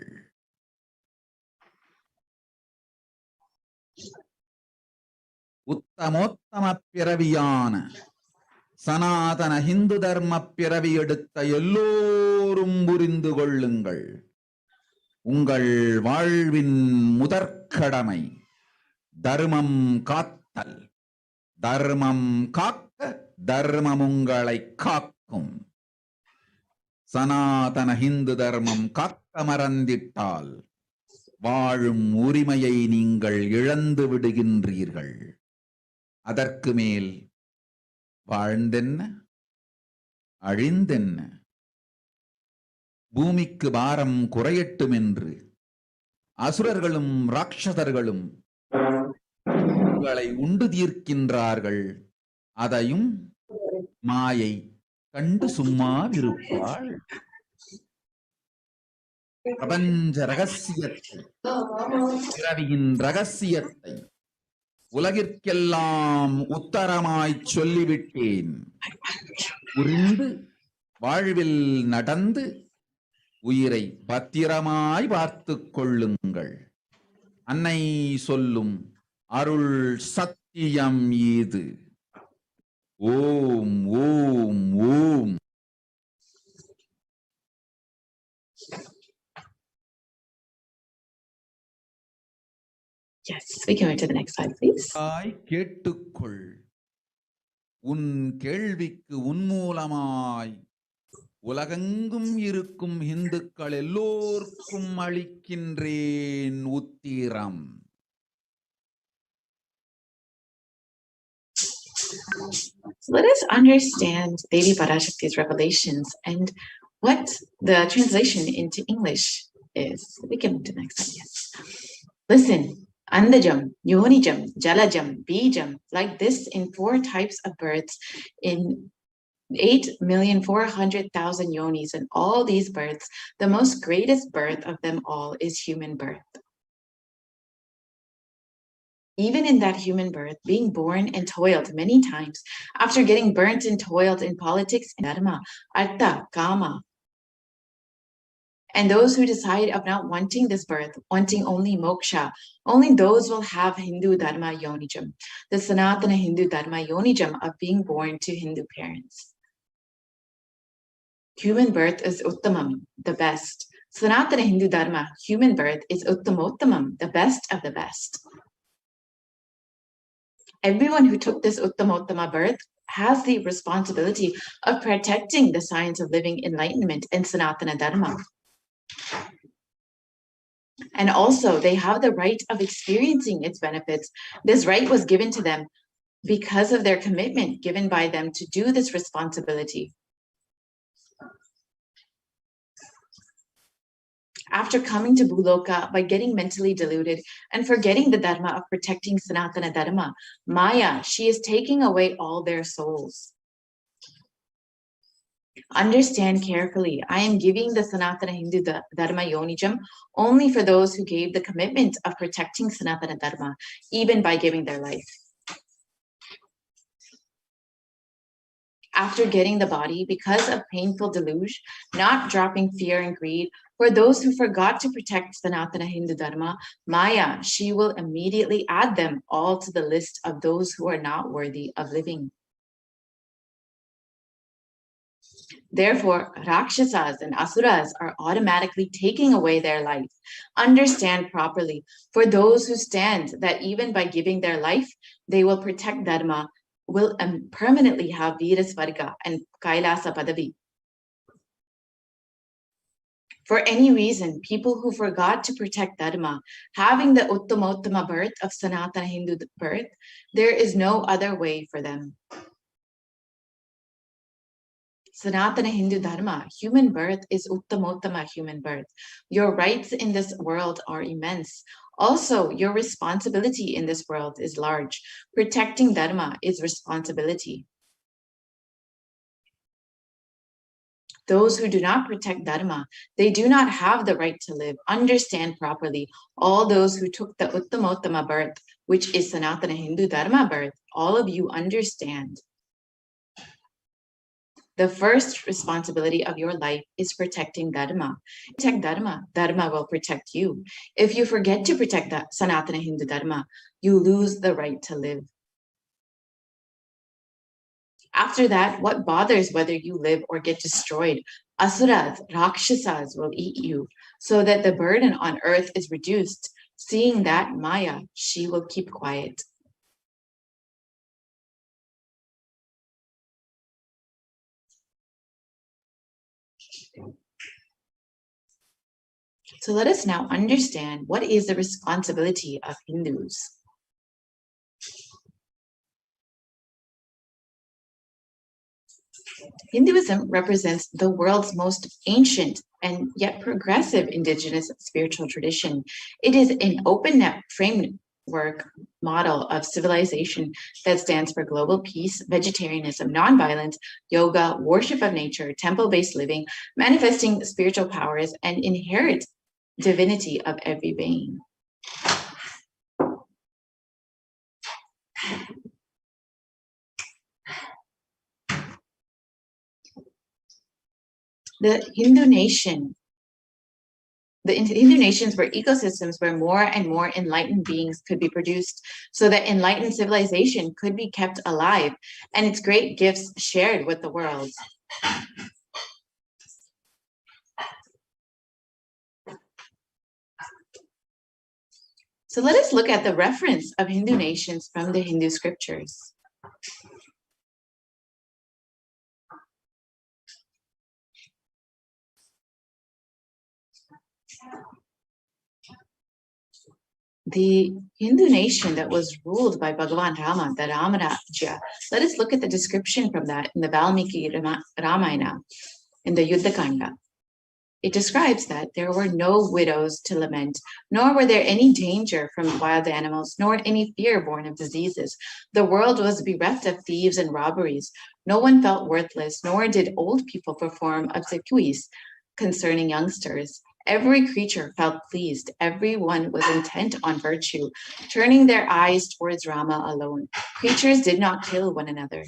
Speaker 2: உத்தமோத்தம பிறவியான சனாதன ஹிந்து தர்ம பிறவி எடுத்த எல்லோரும் புரிந்து கொள்ளுங்கள். உங்கள் வாழ்வின் முதற்கடமை தர்மம் காத்தல். தர்மம் காக்க தர்மம் உங்களை காக்கும். சனாதன ஹிந்து தர்மம் காக்க மறந்திட்டால் வாழும் உரிமையை நீங்கள் இழந்து விடுகின்றீர்கள். அதற்கு மேல் வாழ்ந்தென்ன அழிந்தென்ன? பூமிக்கு பாரம் குறையட்டும் என்று அசுரர்களும் ராட்சதர்களும் உங்களை உண்டு தீர்க்கின்றார்கள். அதையும் மாயை கண்டு சும்மாவிருப்பாள். பிரபஞ்ச ரகசியத்தை, பிறவியின் ரகசியத்தை உலகிற்கெல்லாம் உத்தரமாய் சொல்லிவிட்டேன். புரிந்து வாழ்வில் நடந்து உயிரை பத்திரமாய் பார்த்துக் கொள்ளுங்கள். அன்னை சொல்லும் அருள் சத்தியம் இது. ஓம் ஓம் ஓம்.
Speaker 8: Yes, we can move to the next slide, please.
Speaker 2: கேட்டுக்கொள். உன் கேள்விக்கு உன்மூலமாய் உலகெங்கும் இருக்கும் இந்துக்கள் எல்லோருக்கும் அளிக்கின்றேன் உத்திரம்.
Speaker 8: Let us understand Devi Parashakti's revelations and what the translation into English is. We can move to the next slide. Yes. Listen. Andajam, Yonijam, Jalajam, Bijam, like this in 4 types of births in 8,400,000 yonis, and all these births, the most greatest birth of them all is human birth. Even in that human birth, being born and toiled many times, after getting burnt and toiled in politics, dharma, artha, kama, and those who decide of not wanting this birth, wanting only moksha, only those will have Hindu dharma yonijam, the Sanatana Hindu dharma yonijam of being born to Hindu parents. Human birth is uttamam, the best. Sanatana Hindu dharma, human birth, is uttamottamam, the best of the best. Everyone who took this uttamottama birth has the responsibility of protecting the science of living enlightenment and Sanatana dharma. And also they have the right of experiencing its benefits. This right was given to them because of their commitment given by them to do this responsibility. After coming to Bhuloka by getting mentally deluded and forgetting the dharma of protecting Sanatana dharma, Maya, she is taking away all their souls. Understand carefully. I am giving the Sanatana Hindu Dharma Yonijam only for those who gave the commitment of protecting Sanatana Dharma, even by giving their life. After getting the body, because of painful deluge, not dropping fear and greed, for those who forgot to protect Sanatana Hindu Dharma, Maya, she will immediately add them all to the list of those who are not worthy of living. Therefore, Rakshasas and Asuras are automatically taking away their life. Understand properly, for those who stand that even by giving their life, they will protect Dharma, will permanently have Virasvarga and Kailasa Padavi. For any reason, people who forgot to protect Dharma, having the Uttamottama birth of Sanatana Hindu birth, there is no other way for them. Sanatana Hindu Dharma, human birth is Uttamottama human birth. Your rights in this world are immense. Also, your responsibility in this world is large. Protecting Dharma is responsibility. Those who do not protect Dharma, they do not have the right to live. Understand properly. All those who took the Uttamottama birth, which is Sanatana Hindu Dharma birth, all of you understand. The first responsibility of your life is protecting Dharma. Protect Dharma, Dharma will protect you. If you forget to protect the Sanatana Hindu Dharma, you lose the right to live. After that, what bothers whether you live or get destroyed? Asuras, Rakshasas will eat you, so that the burden on earth is reduced. Seeing that, Maya, she will keep quiet. So let us now understand what is the responsibility of Hindus. Hinduism represents the world's most ancient and yet progressive indigenous spiritual tradition. It is an open net framework model of civilization that stands for global peace, vegetarianism, nonviolence, yoga, worship of nature, temple-based living, manifesting spiritual powers, and inherent divinity of every being. The Hindu nations were ecosystems where more and more enlightened beings could be produced, so that enlightened civilization could be kept alive and its great gifts shared with the world. So let us look at the reference of Hindu nations from the Hindu scriptures. The Hindu nation that was ruled by Bhagavan Rama, the Ramarajya, let us look at the description from that in the Valmiki Ramayana, in the Yuddha Kanda. It describes that there were no widows to lament, nor were there any danger from wild animals, nor any fear born of diseases. The world was bereft of thieves and robberies. No one felt worthless, nor did old people perform obsequies concerning youngsters. Every creature felt pleased. Everyone was intent on virtue, turning their eyes towards Rama alone. Creatures did not kill one another.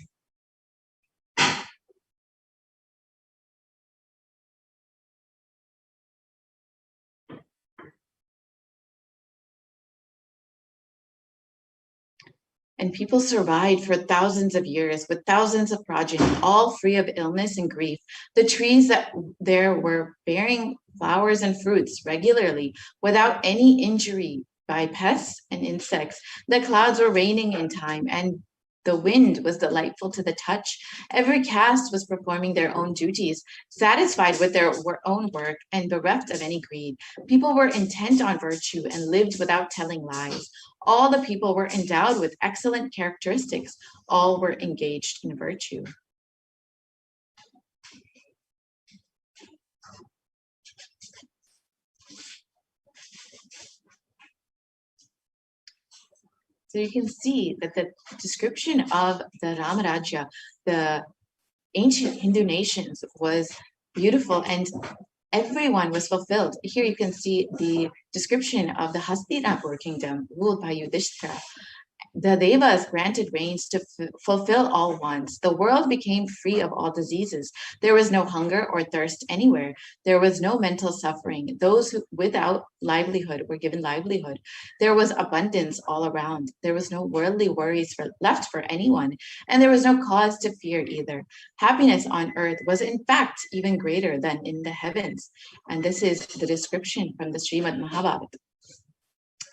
Speaker 8: And people survived for thousands of years with thousands of progeny, all free of illness and grief. The trees that there were bearing flowers and fruits regularly without any injury by pests and insects. The clouds were raining in time, and the wind was delightful to the touch. Every caste was performing their own duties, satisfied with their own work and bereft of any greed. People were intent on virtue and lived without telling lies. All the people were endowed with excellent characteristics. All were engaged in virtue. So you can see that the description of the Ramarajya, the ancient Hindu nations was beautiful and everyone was fulfilled. Here you can see the description of the Hastinapur kingdom ruled by Yudhishthira. The Devas granted rains to fulfill all wants. The world became free of all diseases. There was no hunger or thirst anywhere. There was no mental suffering. Those who without livelihood were given livelihood. There was abundance all around. There was no worldly worries left for anyone, and there was no cause to fear either. Happiness on earth was in fact even greater than in the heavens. And this is the description from the Srimad Mahabharata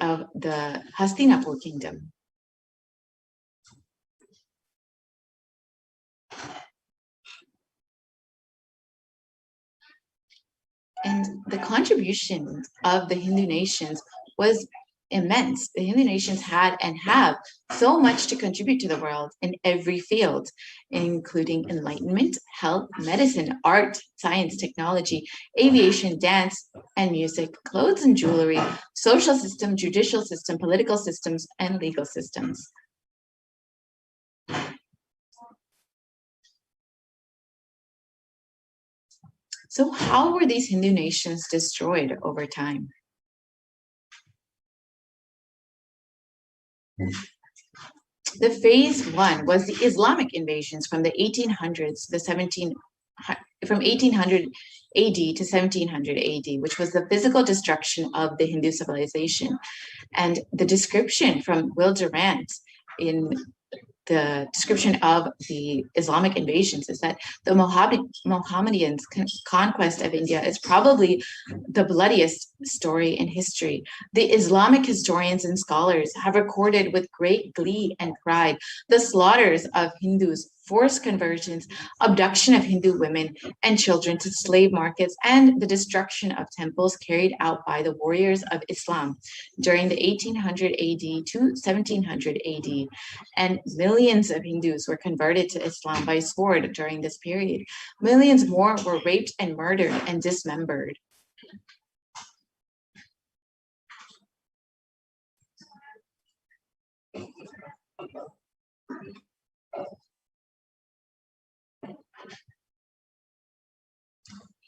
Speaker 8: of the Hastinapur kingdom. And the contribution of the Hindu nations was immense. The Hindu nations had and have so much to contribute to the world in every field, including enlightenment, health, medicine, art, science, technology, aviation, dance, and music, clothes and jewelry, social system, judicial system, political systems, and legal systems. So how were these Hindu nations destroyed over time? The phase one was the Islamic invasions from the 1800s to the from 1800 AD to 1700 AD, which was the physical destruction of the Hindu civilization. And the description from Will Durant in the description of the Islamic invasions is that the Mohammedans' conquest of India is probably the bloodiest story in history. The Islamic historians and scholars have recorded with great glee and pride the slaughters of Hindus, forced conversions, abduction of Hindu women and children to slave markets, and the destruction of temples carried out by the warriors of Islam during the 1800 AD to 1700 AD. And millions of Hindus were converted to Islam by sword during this period. Millions more were raped and murdered and dismembered.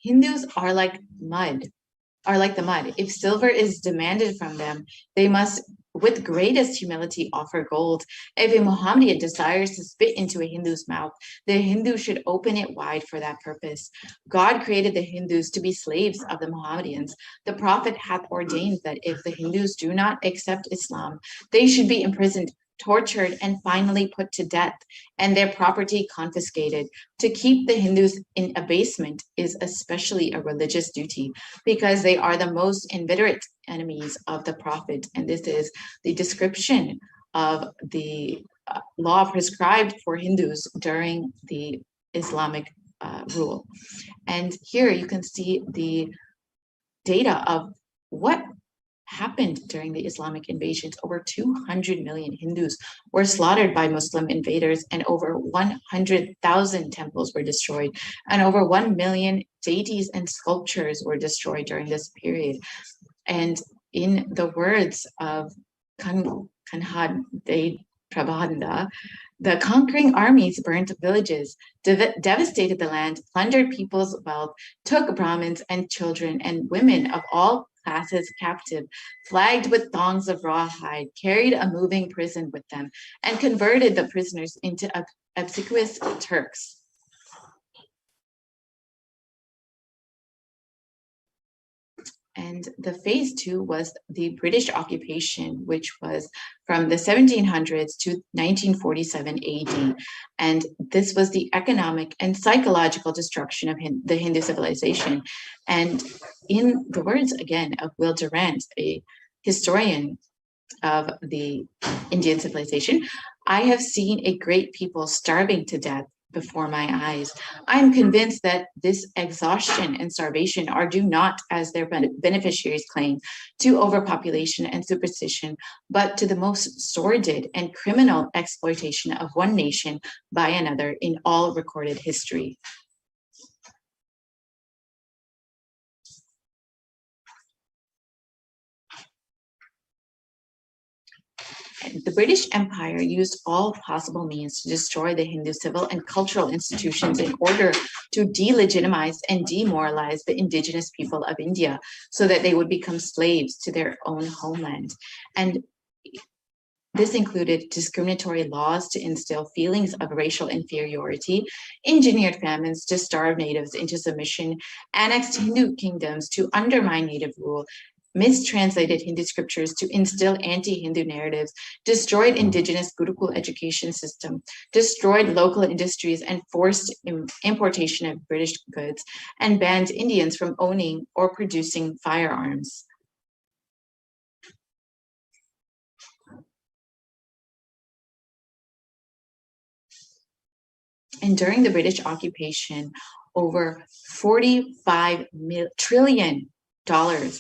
Speaker 8: Hindus are like the mud. If silver is demanded from them, they must, with greatest humility, offer gold. If a Mohammedan desires to spit into a Hindu's mouth, the Hindu should open it wide for that purpose. God created the Hindus to be slaves of the Mohammedans. The Prophet hath ordained that if the Hindus do not accept Islam, they should be imprisoned, tortured, and finally put to death, and their property confiscated. To keep the Hindus in abasement is especially a religious duty, because they are the most inveterate enemies of the Prophet. And this is the description of the law prescribed for Hindus during the Islamic rule. And here you can see the data of what happened during the Islamic invasions. Over 200 million Hindus were slaughtered by Muslim invaders, and over 100,000 temples were destroyed, and over 1 million deities and sculptures were destroyed during this period. And in the words of Kanhad De Prabhanda, the conquering armies burnt villages, devastated the land, plundered people's wealth, took Brahmins and children and women of all classes captive, flagged with thongs of rawhide, carried a moving prison with them, and converted the prisoners into obsequious Turks. And the phase two was the British occupation, which was from the 1700s to 1947 AD. And this was the economic and psychological destruction of the Hindu civilization. And in the words, again, of Will Durant, a historian of the Indian civilization, I have seen a great people starving to death before my eyes. I'm convinced that this exhaustion and starvation are due not, as their beneficiaries claim, to overpopulation and superstition, but to the most sordid and criminal exploitation of one nation by another in all recorded history. The British Empire used all possible means to destroy the Hindu civil and cultural institutions in order to delegitimize and demoralize the indigenous people of India so that they would become slaves to their own homeland. And this included discriminatory laws to instill feelings of racial inferiority, engineered famines to starve natives into submission, annexed Hindu kingdoms to undermine native rule, mistranslated Hindu scriptures to instill anti-Hindu narratives, destroyed indigenous Gurukul education system, destroyed local industries and forced importation of British goods, and banned Indians from owning or producing firearms. And during the British occupation, over $45 trillion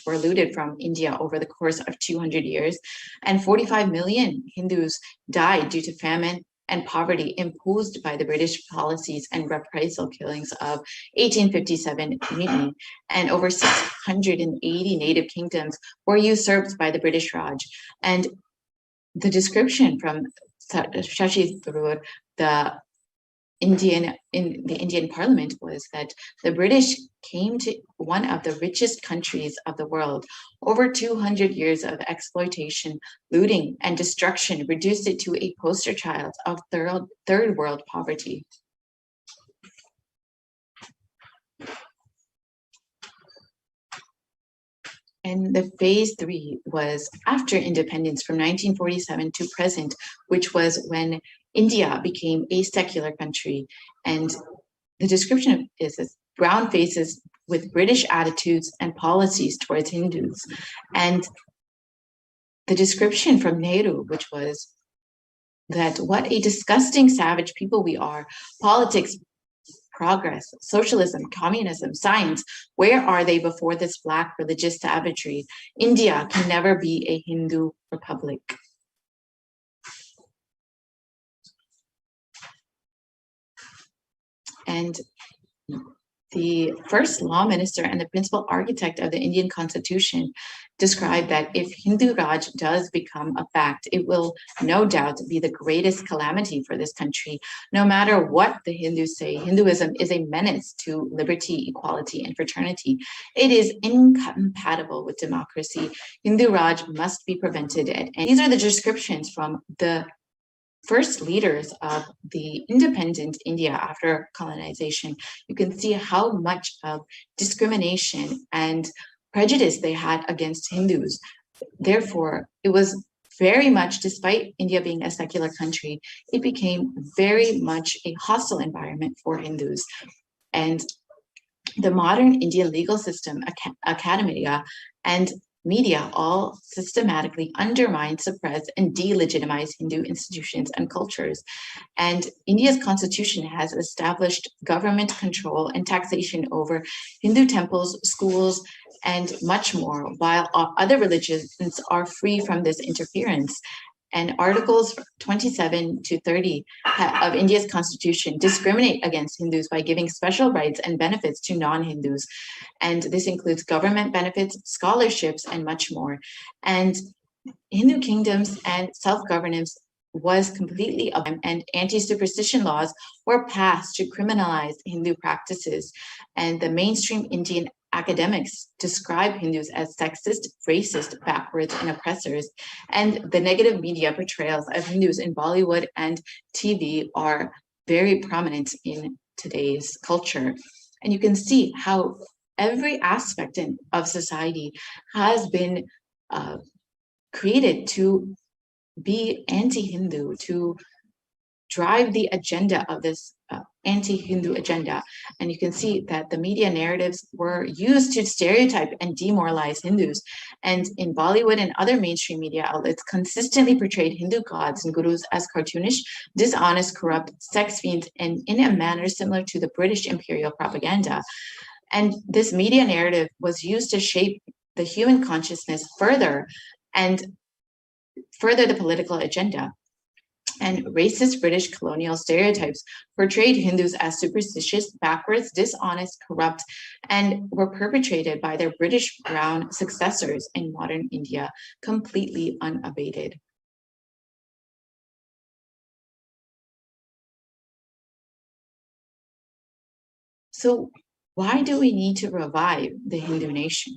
Speaker 8: were looted from India over the course of 200 years, and 45 million Hindus died due to famine and poverty imposed by the British policies and reprisal killings of 1857 mutiny, and over 680 native kingdoms were usurped by the British Raj. And the description from Shashi Tharoor, the Indian Parliament, was that the British came to one of the richest countries of the world. Over 200 years of exploitation, looting, and destruction reduced it to a poster child of third world poverty. And the phase 3 was after independence from 1947 to present, which was when India became a secular country. And the description is this: brown faces with British attitudes and policies towards Hindus. And the description from Nehru, which was that what a disgusting savage people we are, politics, progress, socialism, communism, science, where are they before this black religious savagery? India can never be a Hindu republic. And the first law minister and the principal architect of the Indian Constitution described that if Hindu Raj does become a fact, it will no doubt be the greatest calamity for this country. No matter what the Hindus say, Hinduism is a menace to liberty, equality, and fraternity. It is incompatible with democracy. Hindu Raj must be prevented. And these are the descriptions from the first leaders of the independent India after colonization. You can see how much of discrimination and prejudice they had against Hindus. Therefore, it was very much, despite India being a secular country, it became very much a hostile environment for Hindus. And the modern Indian legal system, academia, and media all systematically undermine, suppress, and delegitimize Hindu institutions and cultures. And India's constitution has established government control and taxation over Hindu temples, schools, and much more, while other religions are free from this interference. And Articles 27 to 30 of India's constitution discriminate against Hindus by giving special rights and benefits to non-Hindus. And this includes government benefits, scholarships, and much more. And Hindu kingdoms and self-governance was completely abolished, and anti-superstition laws were passed to criminalize Hindu practices. And the mainstream Indian academics describe Hindus as sexist, racist, backwards, and oppressors. And the negative media portrayals of Hindus in Bollywood and TV are very prominent in today's culture. And you can see how every aspect of society has been created to be anti-Hindu, to drive the agenda of this anti-Hindu agenda. And you can see that the media narratives were used to stereotype and demoralize Hindus. And in Bollywood and other mainstream media outlets consistently portrayed Hindu gods and gurus as cartoonish, dishonest, corrupt, sex fiends, and in a manner similar to the British imperial propaganda. And this media narrative was used to shape the human consciousness further and further the political agenda. And racist British colonial stereotypes portrayed Hindus as superstitious, backwards, dishonest, corrupt, and were perpetrated by their British brown successors in modern India, completely unabated. So why do we need to revive the Hindu nation?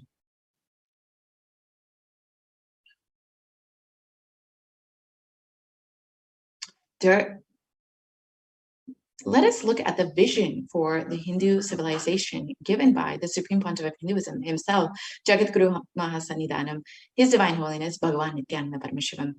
Speaker 8: Let us look at the vision for the Hindu civilization given by the Supreme Pontiff of Hinduism himself, Jagadguru Mahasannidhanam, His Divine Holiness Bhagavan Nithyananda Paramashivam.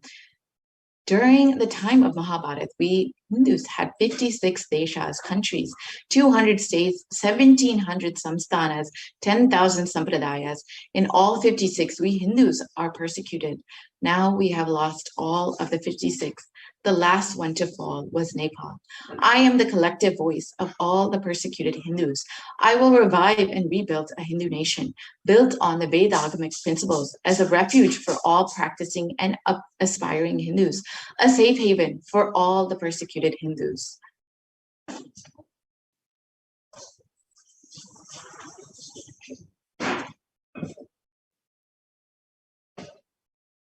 Speaker 8: During the time of Mahabharata, we Hindus had 56 deshas, countries, 200 states, 1,700 samsthanas, 10,000 sampradayas. In all 56, we Hindus are persecuted. Now we have lost all of the 56. The last one to fall was Nepal. I am the collective voice of all the persecuted Hindus. I will revive and rebuild a Hindu nation built on the Vedagamic principles as a refuge for all practicing and aspiring Hindus, a safe haven for all the persecuted Hindus.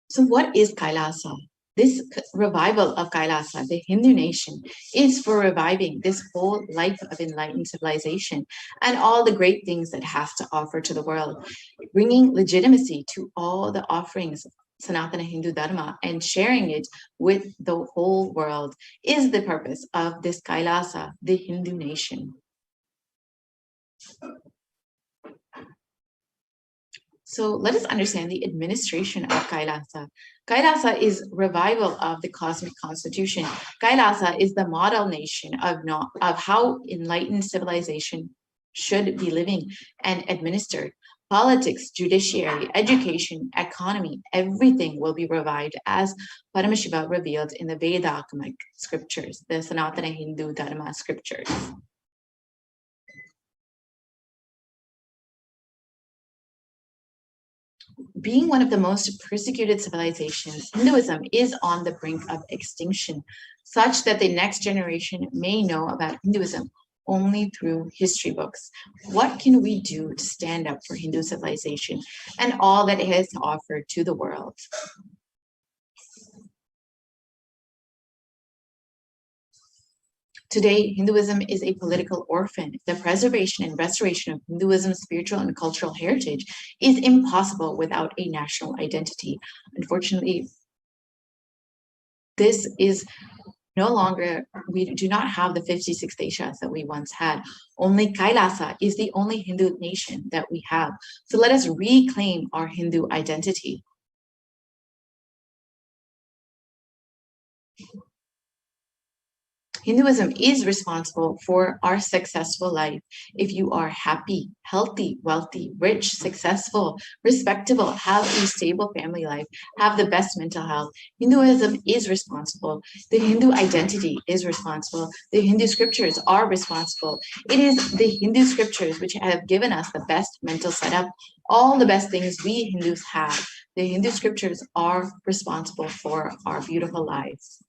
Speaker 8: So what is Kailasa? This revival of Kailasa, the Hindu nation, is for reviving this whole life of enlightened civilization and all the great things that has to offer to the world, bringing legitimacy to all the offerings of Sanatana Hindu Dharma and sharing it with the whole world is the purpose of this Kailasa, the Hindu nation. So let us understand the administration of Kailasa. Kailasa is revival of the cosmic constitution. Kailasa is the model nation of how enlightened civilization should be living and administered. Politics, judiciary, education, economy, everything will be revived as Paramashiva revealed in the Vedagamic scriptures, the Sanatana Hindu Dharma scriptures. Being one of the most persecuted civilizations, Hinduism is on the brink of extinction, such that the next generation may know about Hinduism only through history books. What can we do to stand up for Hindu civilization and all that it has to offer to the world? Today, Hinduism is a political orphan. The preservation and restoration of Hinduism's spiritual and cultural heritage is impossible without a national identity. Unfortunately, this is no longer, we do not have the 56 deshas that we once had. Only Kailasa is the only Hindu nation that we have. So let us reclaim our Hindu identity. Hinduism is responsible for our successful life. If you are happy, healthy, wealthy, rich, successful, respectable, have a stable family life, have the best mental health, Hinduism is responsible. The Hindu identity is responsible. The Hindu scriptures are responsible. It is the Hindu scriptures which have given us the best mental setup, all the best things we Hindus have. The Hindu scriptures are responsible for our beautiful lives.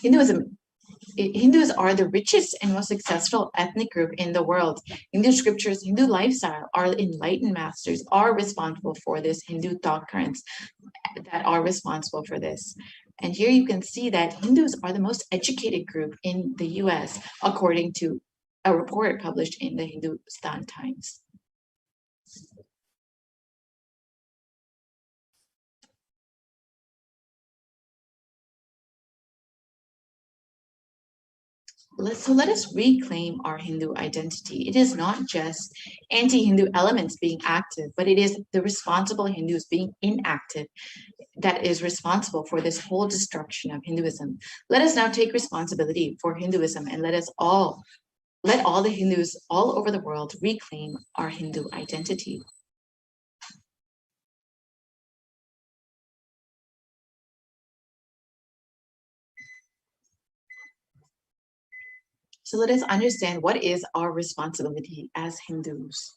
Speaker 8: Hindus are the richest and most successful ethnic group in the world. Hindu scriptures, Hindu lifestyle, our enlightened masters are responsible for this, Hindu thought currents that are responsible for this. And here you can see that Hindus are the most educated group in the US, according to a report published in the Hindustan Times. So let us reclaim our Hindu identity. It is not just anti-Hindu elements being active, but it is the responsible Hindus being inactive that is responsible for this whole destruction of Hinduism. Let us now take responsibility for Hinduism and let all the Hindus all over the world reclaim our Hindu identity. So let us understand what is our responsibility as Hindus.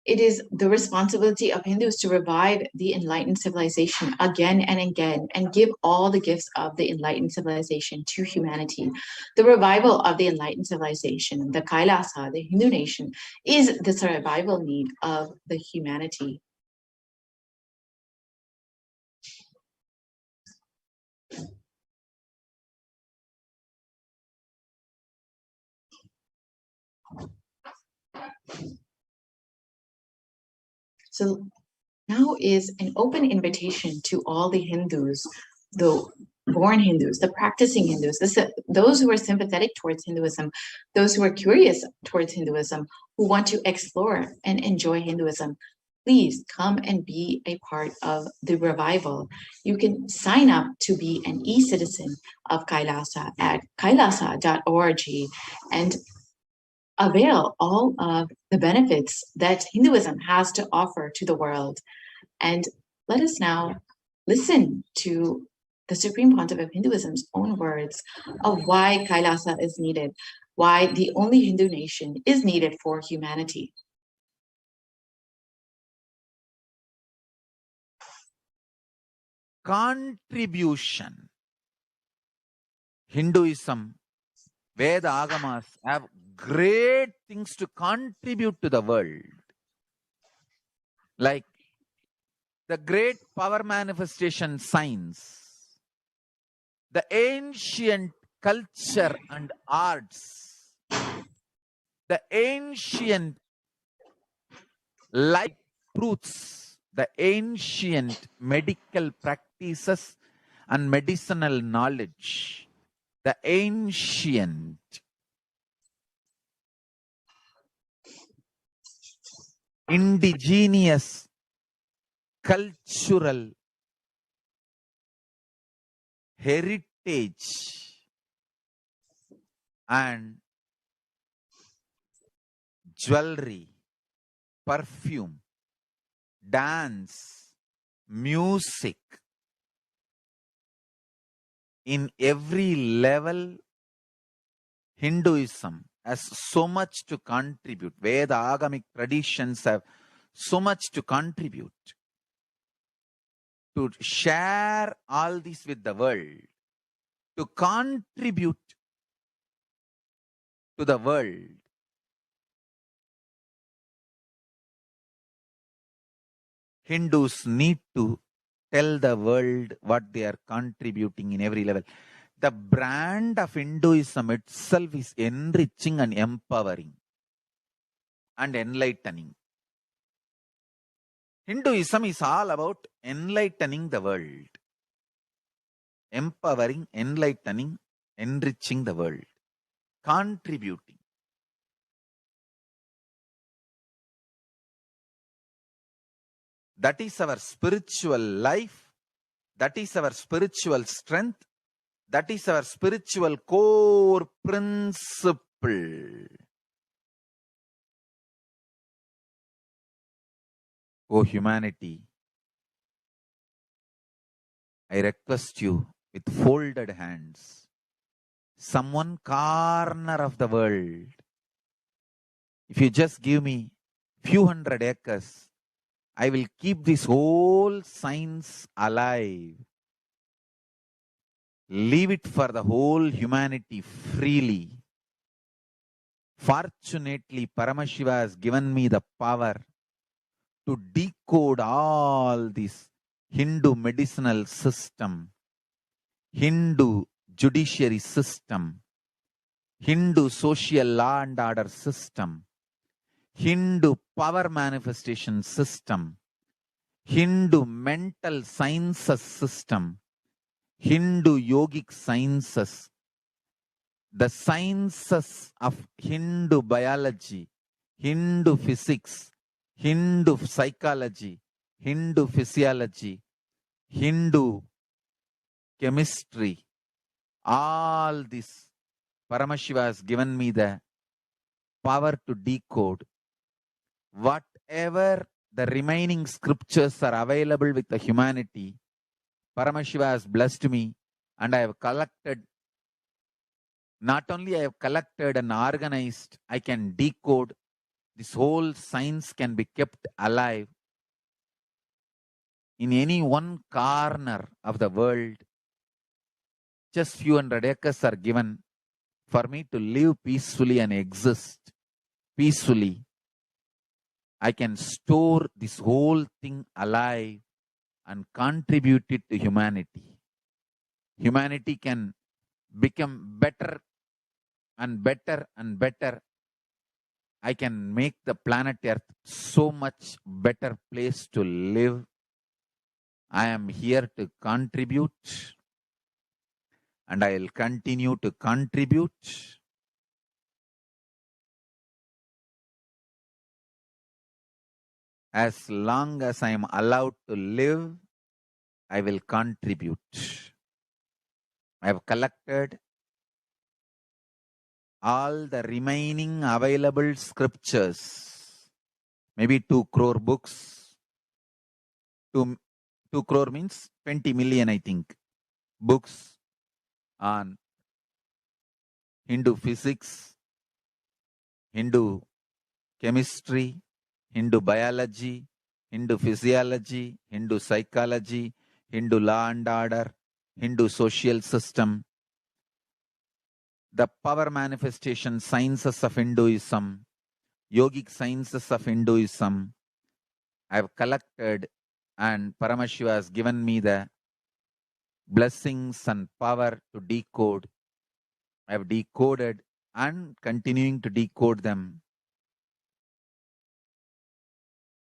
Speaker 8: It is the responsibility of Hindus to revive the enlightened civilization again and again and give all the gifts of the enlightened civilization to humanity. The revival of the enlightened civilization, the Kailasa, the Hindu nation, is the survival need of the humanity. So now is an open invitation to all the Hindus, the born Hindus, the practicing Hindus, those who are sympathetic towards Hinduism, those who are curious towards Hinduism, who want to explore and enjoy Hinduism. Please come and be a part of the revival. You can sign up to be an e-citizen of Kailasa at kailasa.org and avail all of the benefits that Hinduism has to offer to the world. And let us now listen to the Supreme Pontiff of Hinduism's own words of why Kailasa is needed, why the only Hindu nation is needed for humanity.
Speaker 1: Contribution. Hinduism, Veda Agamas have great things to contribute to the world. Like the great power manifestation science, the ancient culture and arts, the ancient life truths, the ancient medical practices and medicinal knowledge, the ancient indigenous cultural heritage and jewelry, perfume, dance, music. In every level, Hinduism has so much to contribute. Veda Agamic traditions have so much to contribute. To share all this with the world, to contribute to the world. Hindus need to tell the world what they are contributing in every level. The brand of Hinduism itself is enriching and empowering and enlightening. Hinduism is all about enlightening the world. Empowering, enlightening, enriching the world. Contributing. That is our spiritual life. That is our spiritual strength. That is our spiritual core principle. O humanity, I request you with folded hands, some one corner of the world, if you just give me few hundred acres, I will keep this whole science alive. Leave it for the whole humanity freely. Fortunately, Paramashiva has given me the power to decode all this Hindu medicinal system, Hindu judiciary system, Hindu social law and order system, Hindu power manifestation system, Hindu mental sciences system, Hindu yogic sciences, the sciences of Hindu biology, Hindu physics, Hindu psychology, Hindu physiology, Hindu chemistry, all this Paramashiva has given me the power to decode. Whatever the remaining scriptures are available with the humanity, Paramashiva has blessed me, and I have collected. Not only I have collected and organized, I can decode. This whole science can be kept alive in any one corner of the world. Just few hundred acres are given for me to live peacefully and exist peacefully. I can store this whole thing alive and contribute it to humanity. Humanity can become better and better and better I can make the planet Earth so much better place to live. I am here to contribute, and I will continue to contribute. As long as I am allowed to live, I will contribute. I have collected all the remaining available scriptures, maybe 2 crore books. 2 crore means 20 million, I think, books on Hindu physics, Hindu chemistry, Hindu biology, Hindu physiology, Hindu psychology, Hindu law and order, Hindu social system, the power manifestation sciences of Hinduism, yogic sciences of Hinduism. I have collected, and Paramashiva has given me the blessings and power to decode. I have decoded and continuing to decode them.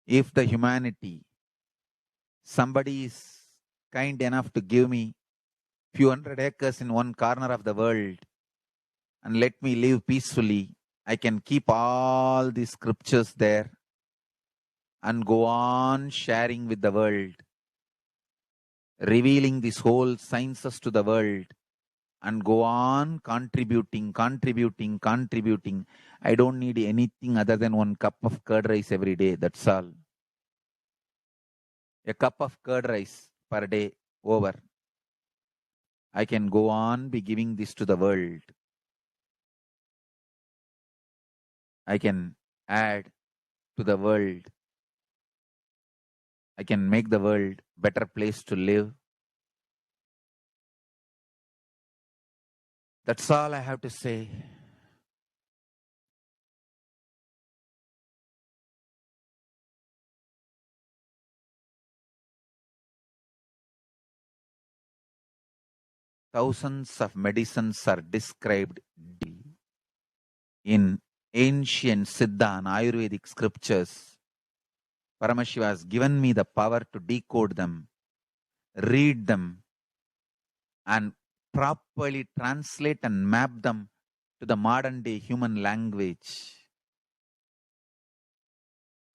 Speaker 1: If the humanity, somebody is kind enough to give me few hundred acres in one corner of the world and let me live peacefully, I can keep all these scriptures there and go on sharing with the world, revealing these whole sciences to the world, and go on contributing. I don't need anything other than 1 cup of curd rice every day. That's all. A cup of curd rice per day over. I can go on be giving this to the world. I can add to the world. I can make the world better place to live. That's all I have to say. Thousands of medicines are described in ancient Siddha and Ayurvedic scriptures. Paramashiva has given me the power to decode them, read them, and properly translate and map them to the modern day human language.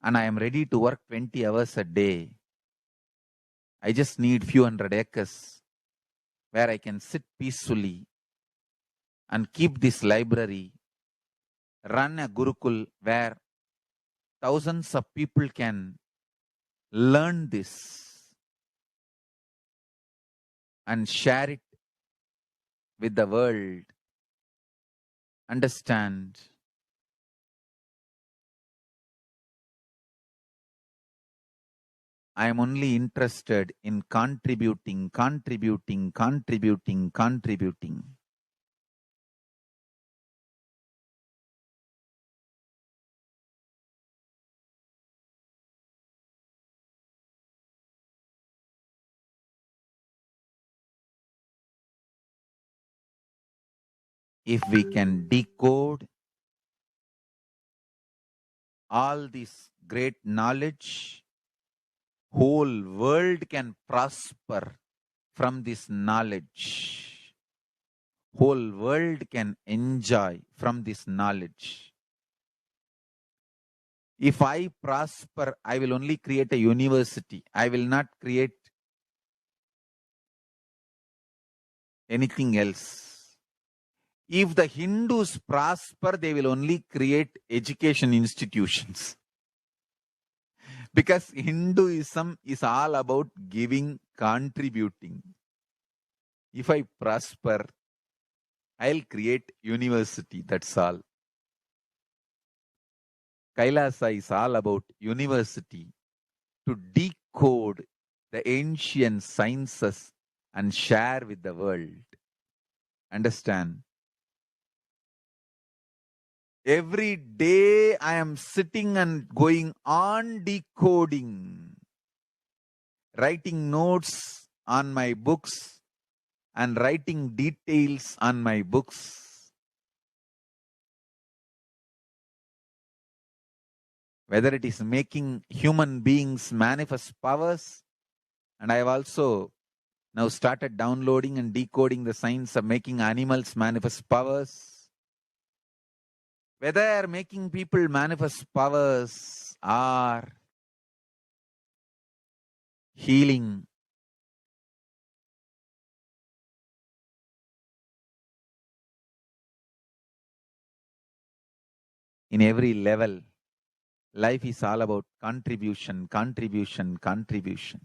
Speaker 1: And I am ready to work 20 hours a day. I just need few hundred acres where I can sit peacefully and keep this library, run a Gurukul where thousands of people can learn this and share it with the world. Understand? I am only interested in contributing. If we can decode all this great knowledge, whole world can prosper from this knowledge. Whole world can enjoy from this knowledge. If I prosper, I will only create a university. I will not create anything else. If the Hindus prosper, they will only create education institutions. Because Hinduism is all about giving, contributing. If I prosper, I'll create university, that's all. Kailasa is all about university, to decode the ancient sciences and share with the world. Understand? Every day I am sitting and going on decoding, writing notes on my books and writing details on my books. whether it is making human beings manifest powers, and I have also now started downloading and decoding the science of making animals manifest powers, whether making people manifest powers or healing. In every level, life is all about contribution, contribution, contribution.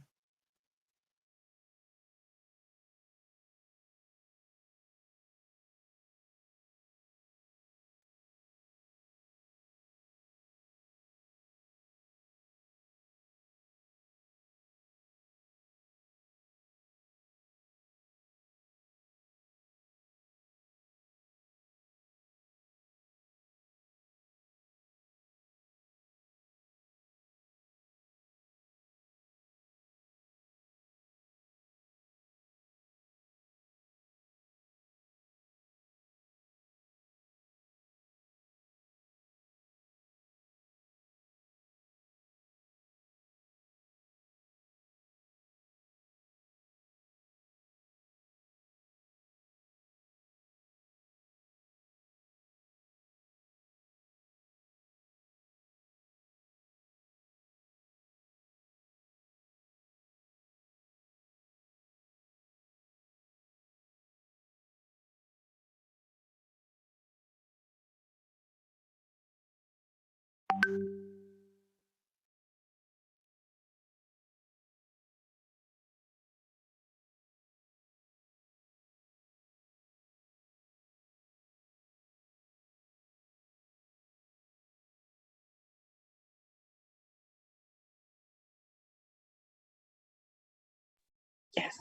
Speaker 8: Yes.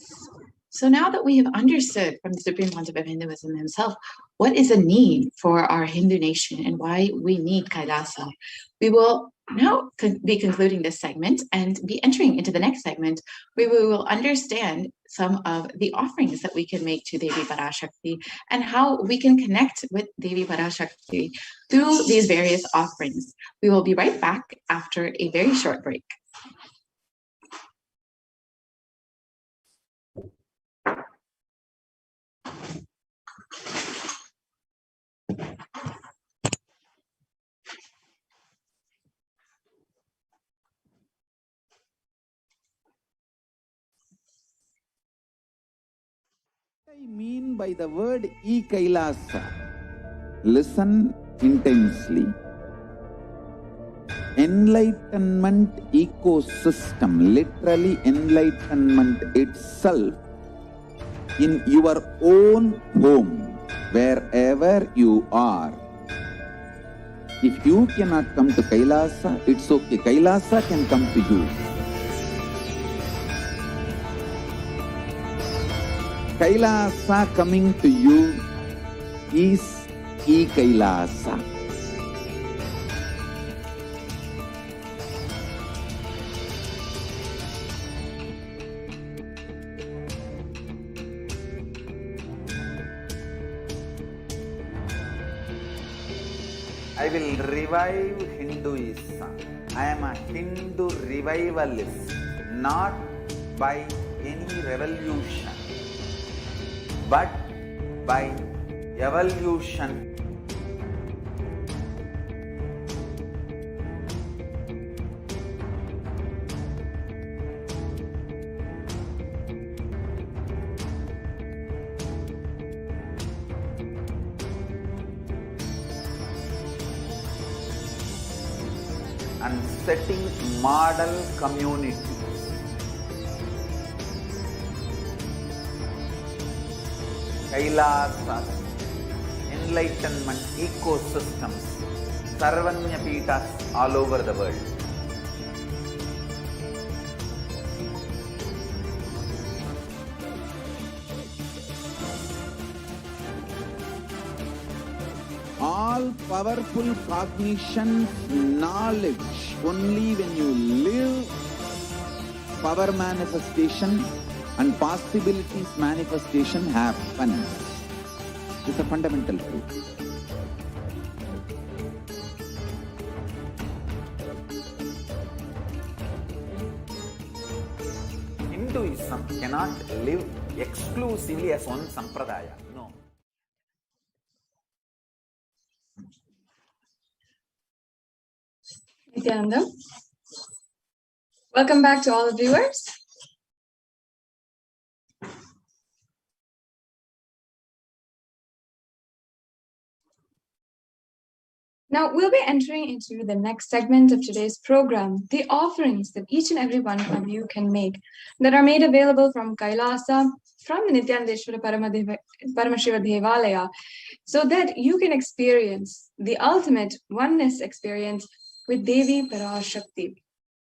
Speaker 8: So now that we have understood from the Supreme Pontiff of Hinduism himself what is a need for our Hindu nation and why we need Kailasa, we will now be concluding this segment and be entering into the next segment where we will understand some of the offerings that we can make to Devi Parashakti and how we can connect with Devi Parashakti through these various offerings. We will be right back after a very short break.
Speaker 3: What I mean by the word e-Kailasa, listen intensely. Enlightenment ecosystem, literally enlightenment itself, in your own home, wherever you are. If you cannot come to Kailasa, it's okay. Kailasa can come to you. Kailasa coming to you is e-Kailasa. I will revive Hinduism. I am a Hindu revivalist, not by any revolution, but by evolution. And setting model communities. Kailasas, enlightenment ecosystems, Sarvanya Pitas all over the world. All powerful cognition, knowledge, only when you live, power manifestation and possibilities manifestation happens. It's a fundamental truth.
Speaker 1: cannot live exclusively as one sampradaya. No.
Speaker 4: Nithyananda. Welcome back to all the viewers. Now we'll be entering into the next segment of today's program, the offerings that each and every one of you can make that are made available from Kailasa, from the Nithyanandeshwara Paramashiva Devalaya, so that you can experience the ultimate oneness experience with Devi Parashakti.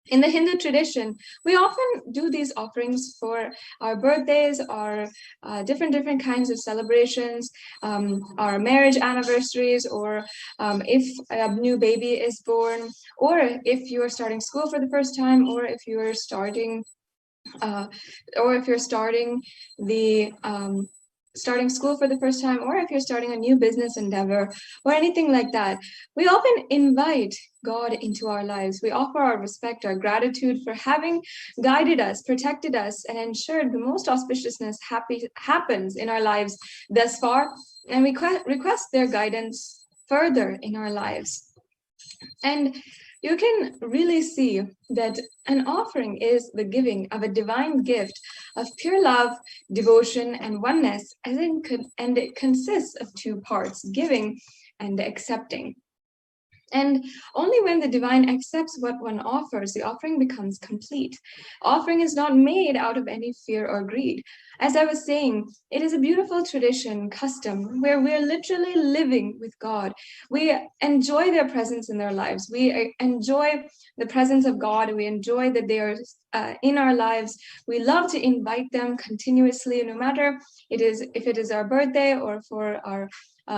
Speaker 4: In the Hindu tradition, we often do these offerings for our birthdays, or different kinds of celebrations, our marriage anniversaries, or if a new baby is born, or if you are starting school for the first time, or if you are starting starting school for the first time, or if you're starting a new business endeavor, or anything like that. We often invite God into our lives. We offer our respect, our gratitude for having guided us, protected us, and ensured the most auspiciousness happens in our lives thus far, and we request their guidance further in our lives. And you can really see that an offering is the giving of a divine gift of pure love, devotion, and oneness, and it consists of two parts, giving and accepting. And only when the divine accepts what one offers, the offering becomes complete. Offering is not made out of any fear or greed. As I was saying, it is a beautiful tradition, custom, where we're literally living with God. We enjoy their presence in their lives. We enjoy the presence of God. We enjoy that they are in our lives. We love to invite them continuously, no matter if it is our birthday, or for our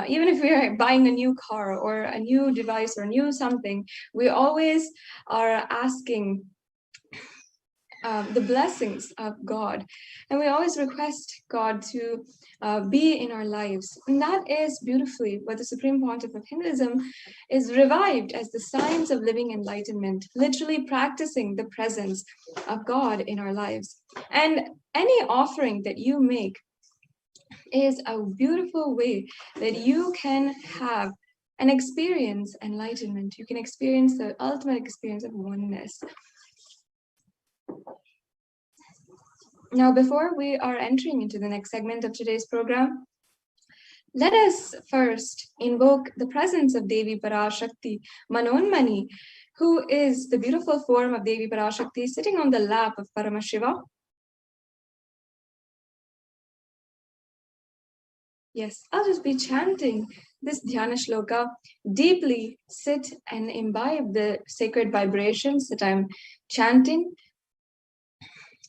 Speaker 4: even if we are buying a new car or a new device or new something, we always are asking the blessings of God. And we always request God to be in our lives. And that is beautifully what the Supreme Pontiff of Hinduism is revived as the science of living enlightenment, literally practicing the presence of God in our lives. And any offering that you make is a beautiful way that you can have and experience enlightenment. You can experience the ultimate experience of oneness. Now, before we are entering into the next segment of today's program, let us first invoke the presence of Devi Parashakti, Manonmani, who is the beautiful form of Devi Parashakti sitting on the lap of Paramashiva. Yes, I'll just be chanting this Dhyana Shloka. Deeply sit and imbibe the sacred vibrations that I'm chanting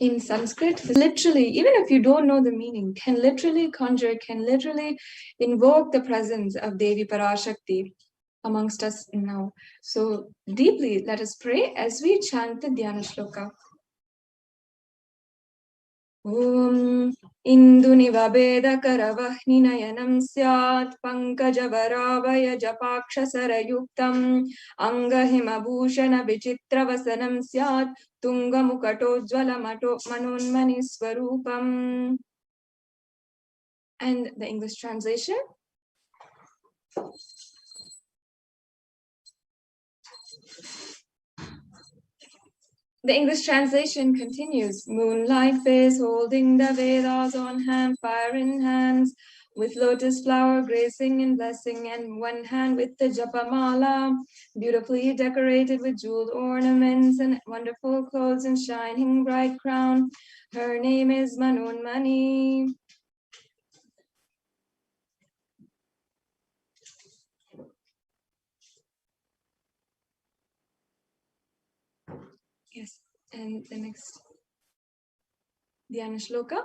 Speaker 4: in Sanskrit. Literally, even if you don't know the meaning, can literally conjure, can literally invoke the presence of Devi Parashakti amongst us now. So deeply, let us pray as we chant the Dhyana Shloka. Om Induniva Veda Karavahni Nayanam Syat Pankajavaravaya Japakshasara Yuktam Angahima Bhushana Vichitra Vasanam Syat Tunga Mukato Jvala Manonmani Swarupam. And the English translation. The English translation continues. Moonlight face holding the Vedas on hand, fire in hands, with lotus flower gracing and blessing, and one hand with the Japamala, beautifully decorated with jeweled ornaments and wonderful clothes and shining bright crown. Her name is Manonmani. Yes, and the next Dhyana Shloka.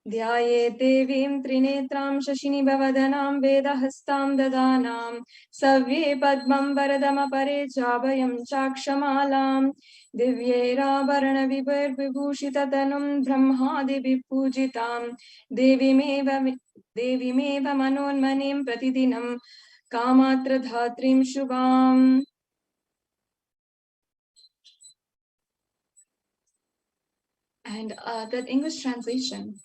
Speaker 4: Dhyaye Devim Trinetram Shashini Bhavadanam Vedahastam Dadanam Savye Padmam Varadama Pare Chabhayam Chakshamalam Divyera Varana Vibhar Vibhushita Tanum Brahmadi Vipujitam Devi Meva Manonmanim Pratidinam Kamatra Dhatrim Shubham. And that English translation,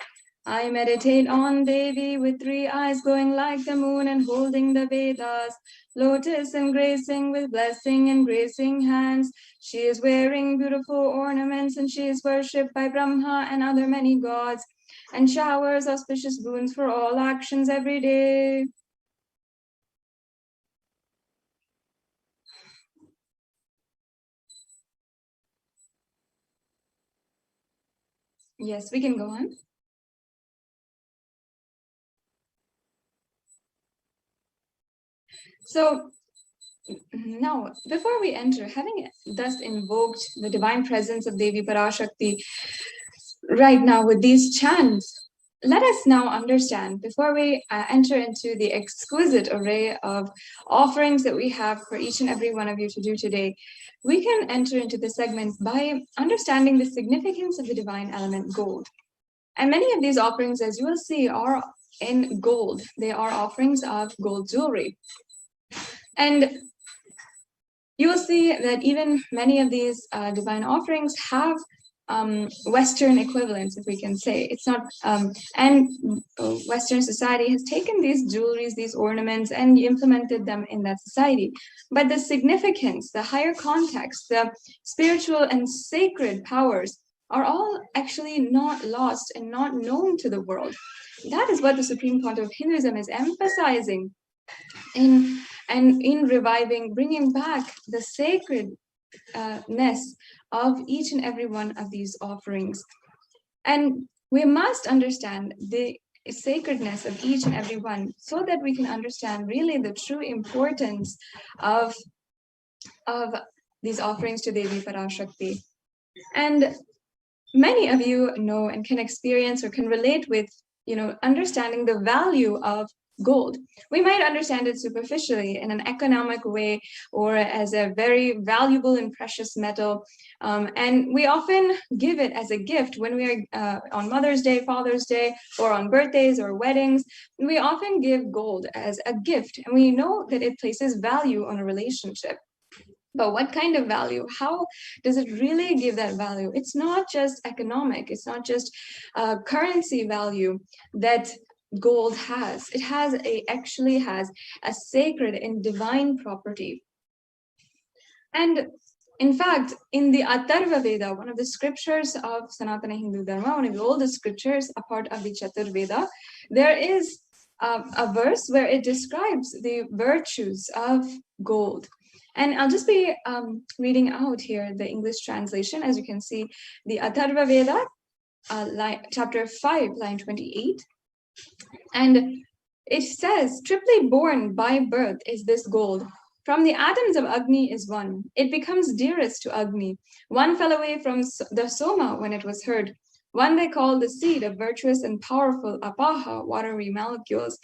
Speaker 4: I meditate on Devi with 3 eyes glowing like the moon and holding the Vedas, lotus and gracing with blessing and gracing hands. She is wearing beautiful ornaments and she is worshipped by Brahma and other many gods and showers auspicious boons for all actions every day. Yes, we can go on. So now, before we enter, having thus invoked the divine presence of Devi Parashakti right now with these chants, let us now understand, before we enter into the exquisite array of offerings that we have for each and every one of you to do today, we can enter into the segment by understanding the significance of the divine element gold. And many of these offerings, as you will see, are in gold. They are offerings of gold jewelry. And you will see that even many of these divine offerings have Western equivalents, if we can say. It's not, and Western society has taken these jewelries, these ornaments, and implemented them in that society. But the significance, the higher context, the spiritual and sacred powers are all actually not lost and not known to the world. That is what the Supreme Council of Hinduism is emphasizing in reviving, bringing back the sacredness of each and every one of these offerings. And we must understand the sacredness of each and every one so that we can understand really the true importance of these offerings to Devi Parashakti. And many of you know and can experience or can relate with, understanding the value of gold. We might understand it superficially in an economic way or as a very valuable and precious metal. And we often give it as a gift when we are on Mother's Day, Father's Day, or on birthdays or weddings. We often give gold as a gift, and we know that it places value on a relationship. But what kind of value? How does it really give that value? It's not just economic. It's not just currency value that gold has. It actually has a sacred and divine property. And in fact, in the Atharva Veda, one of the scriptures of Sanatana Hindu Dharma, one of the oldest scriptures, a part of the Chaturveda, there is a verse where it describes the virtues of gold. And I'll just be reading out here the English translation. As you can see, the Atharva Veda, chapter 5, line 28. And it says, triply born by birth is this gold. From the atoms of Agni is one. It becomes dearest to Agni. One fell away from the Soma when it was heard. One they call the seed of virtuous and powerful Apaha, watery molecules.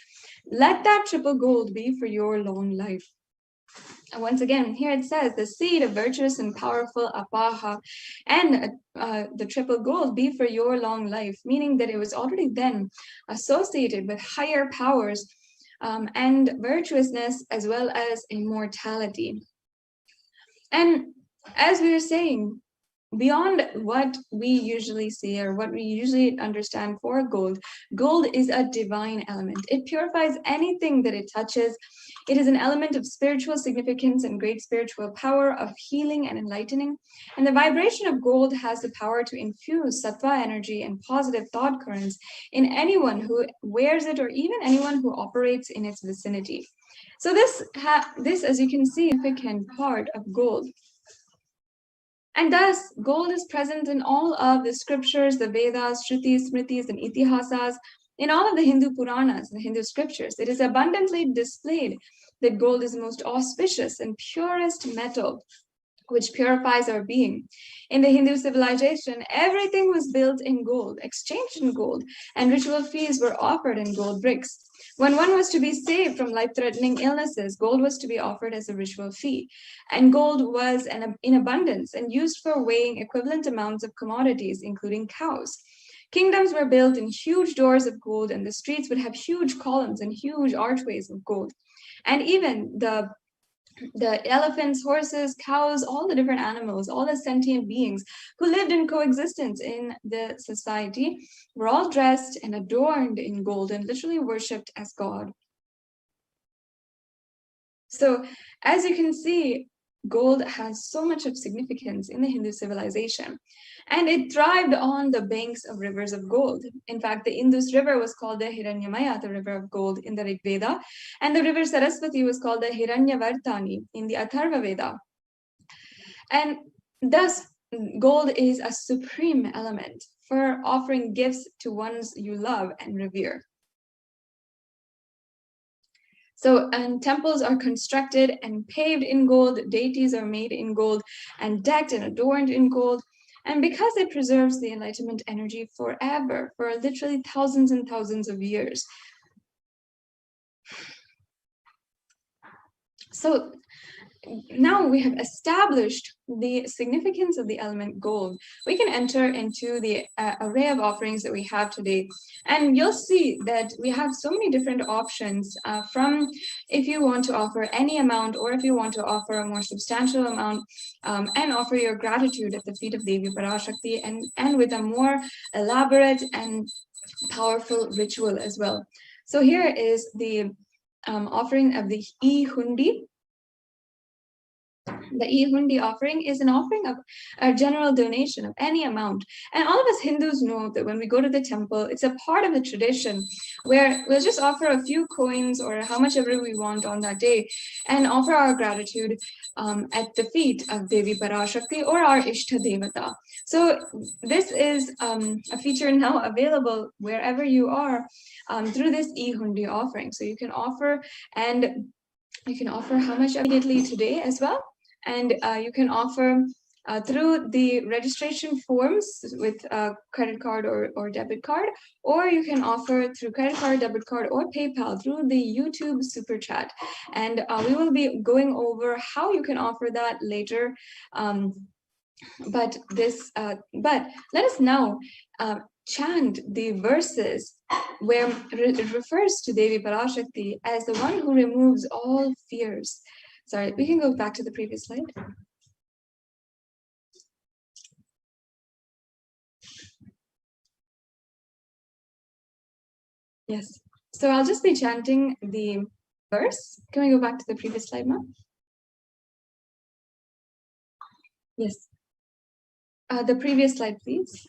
Speaker 4: Let that triple gold be for your long life. And once again, here it says, the seed of virtuous and powerful Apaha and the triple gold be for your long life, meaning that it was already then associated with higher powers and virtuousness as well as immortality. And as we were saying, beyond what we usually see or what we usually understand for gold, gold is a divine element. It purifies anything that it touches. It is an element of spiritual significance and great spiritual power of healing and enlightening. And the vibration of gold has the power to infuse sattva energy and positive thought currents in anyone who wears it or even anyone who operates in its vicinity. So this, as you can see, is a significant part of gold. And thus, gold is present in all of the scriptures, the Vedas, Shrutis, Smritis, and Itihasas, in all of the Hindu Puranas, the Hindu scriptures. It is abundantly displayed that gold is the most auspicious and purest metal, which purifies our being. In the Hindu civilization, everything was built in gold, exchanged in gold, and ritual feasts were offered in gold bricks. When one was to be saved from life-threatening illnesses, gold was to be offered as a ritual fee. And gold was in abundance and used for weighing equivalent amounts of commodities, including cows. Kingdoms were built in huge doors of gold, and the streets would have huge columns and huge archways of gold. And even the the elephants, horses, cows, all the different animals, all the sentient beings who lived in coexistence in the society were all dressed and adorned in gold and literally worshipped as God. So as you can see, gold has so much of significance in the Hindu civilization, and it thrived on the banks of rivers of gold. In fact, the Indus River was called the Hiranyamaya, the river of gold in the Rig Veda, and the river Saraswati was called the Hiranyavartani in the Atharva Veda. And thus, gold is a supreme element for offering gifts to ones you love and revere. So, and temples are constructed and paved in gold, deities are made in gold and decked and adorned in gold. And because it preserves the enlightenment energy forever, for literally thousands and thousands of years. So now we have established the significance of the element gold, we can enter into the array of offerings that we have today. And you'll see that we have so many different options from if you want to offer any amount, or if you want to offer a more substantial amount and offer your gratitude at the feet of Devi Parashakti, and with a more elaborate and powerful ritual as well. So here is the offering of the e-hundi. The e-hundi offering is an offering of a general donation of any amount. And all of us Hindus know that when we go to the temple, it's a part of the tradition where we'll just offer a few coins or how much ever we want on that day and offer our gratitude at the feet of Devi Parashakti or our Ishta Devata. So this is a feature now available wherever you are through this e-hundi offering. So you can offer, and you can offer how much immediately today as well. And you can offer through the registration forms with credit card or debit card, or you can offer through credit card, debit card, or PayPal through the YouTube Super Chat. And we will be going over how you can offer that later. But let us now chant the verses where it refers to Devi Parashakti as the one who removes all fears. Sorry, we can go back to the previous slide. Yes, so I'll just be chanting the verse. Can we go back to the previous slide now? Yes. The previous slide, please.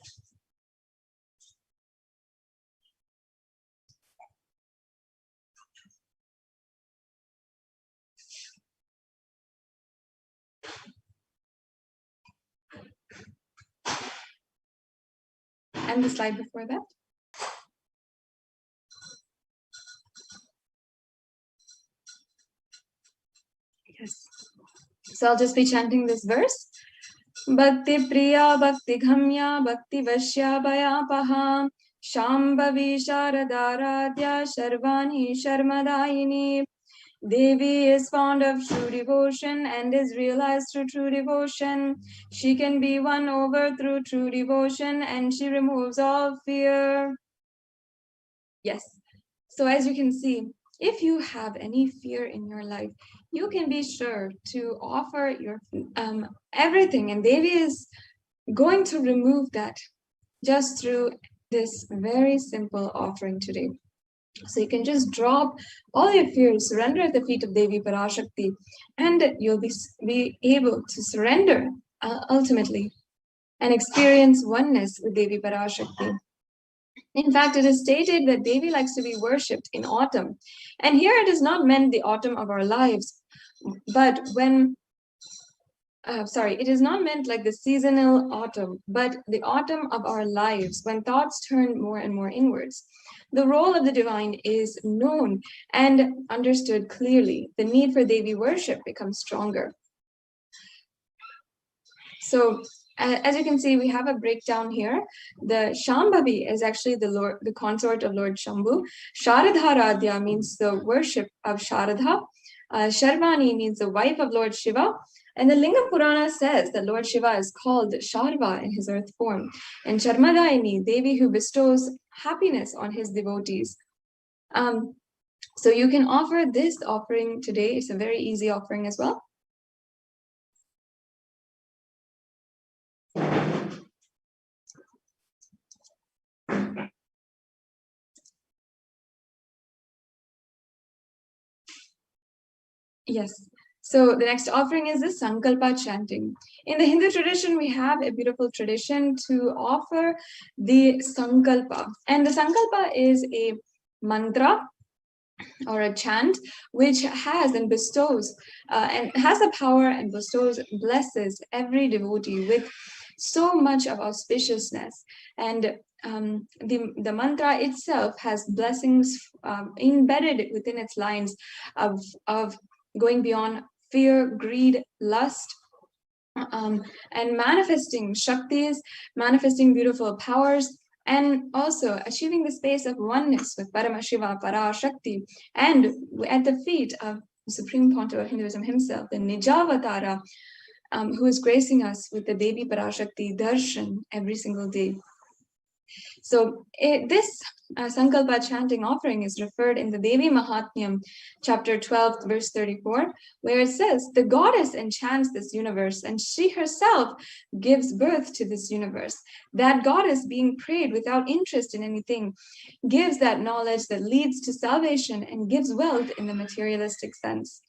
Speaker 4: And the slide before that. Yes. So I'll just be chanting this verse. Bhakti Priya Bhakti Ghamya Bhakti Vashya Bhayapaha Shambhavi Sharadaradhya Sharvani Sharmadayini. Devi is fond of true devotion and is realized through true devotion. She can be won over through true devotion, and she removes all fear. Yes. So as you can see, if you have any fear in your life, you can be sure to offer your everything, and Devi is going to remove that just through this very simple offering today. So you can just drop all your fears, surrender at the feet of Devi Parashakti, and you'll be able to surrender ultimately and experience oneness with Devi Parashakti. In fact, it is stated that Devi likes to be worshipped in autumn. And here it is not meant the autumn of our lives, but when it is not meant like the seasonal autumn, but the autumn of our lives, when thoughts turn more and more inwards. The role of the divine is known and understood clearly. The need for Devi worship becomes stronger. So, as you can see, we have a breakdown here. The Shambhavi is actually the consort of Lord Shambhu. Sharadharadhya means the worship of Sharadha. Sharvani means the wife of Lord Shiva. And the Linga Purana says that Lord Shiva is called Sharva in his earth form. And Sharmadayini, Devi who bestows happiness on his devotees. So you can offer this offering today. It's a very easy offering as well. Yes. So the next offering is the Sankalpa chanting. In the Hindu tradition, we have a beautiful tradition to offer the Sankalpa. And the Sankalpa is a mantra or a chant which has and bestows and has the power and bestows, blesses every devotee with so much of auspiciousness. And the mantra itself has blessings embedded within its lines of going beyond fear, greed, lust, and manifesting Shaktis, manifesting beautiful powers, and also achieving the space of oneness with Paramashiva, Parashakti, and at the feet of the Supreme Pontiff of Hinduism himself, the Nijavatara, who is gracing us with the Devi Parashakti darshan every single day. So this Sankalpa chanting offering is referred in the Devi Mahatmyam, chapter 12, verse 34, where it says, the goddess enchants this universe and she herself gives birth to this universe. That goddess, being prayed without interest in anything, gives that knowledge that leads to salvation and gives wealth in the materialistic sense.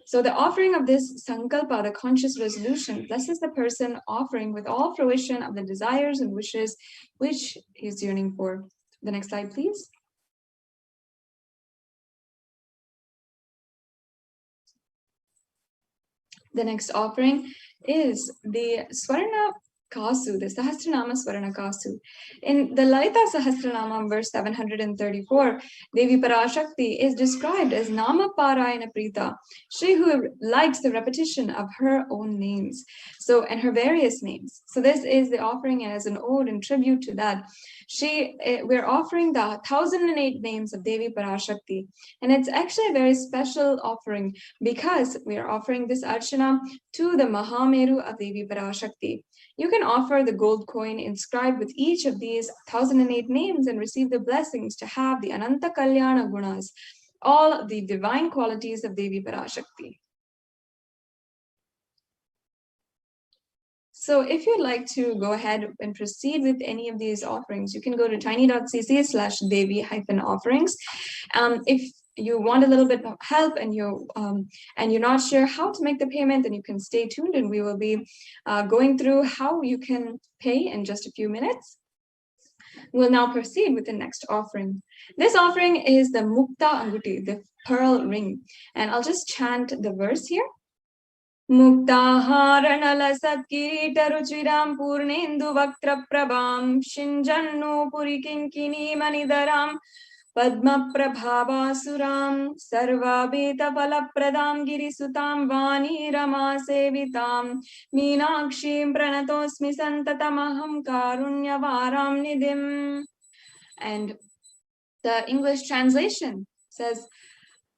Speaker 4: So the offering of this Sankalpa, the conscious resolution, blesses the person offering with all fruition of the desires and wishes which he is yearning for. The next slide, please. The next offering is the Swarna Kasu, the Sahasranama Swarna Kasu. In the Lalita Sahasranama, verse 734, Devi Parashakti is described as Nama Parayana Prita, she who likes the repetition of her own names, so and her various names. So this is the offering as an ode and tribute to that. We're offering the 1008 names of Devi Parashakti, and it's actually a very special offering because we are offering this Archana to the Mahameru of Devi Parashakti. You can offer the gold coin inscribed with each of these 1008 names and receive the blessings to have the Ananta Kalyana Gunas, all of the divine qualities of Devi Parashakti. So if you'd like to go ahead and proceed with any of these offerings, you can go to tiny.cc/Devi-offerings. If you want a little bit of help and you're not sure how to make the payment, then you can stay tuned and we will be going through how you can pay in just a few minutes. We'll now proceed with the next offering. This offering is the Mukta Anguti, the pearl ring. And I'll just chant the verse here. Muktaharanala satkirita ruchiram purnendu vaktra prabham shinjannu purikinkini manidaram Padma Prabhavasuram Sarvabeta Palapradam Girisutam Vani Rama Sevitam Meenakshim Pranatosmi Santatamaham Karunyavaram Nidim. And the English translation says,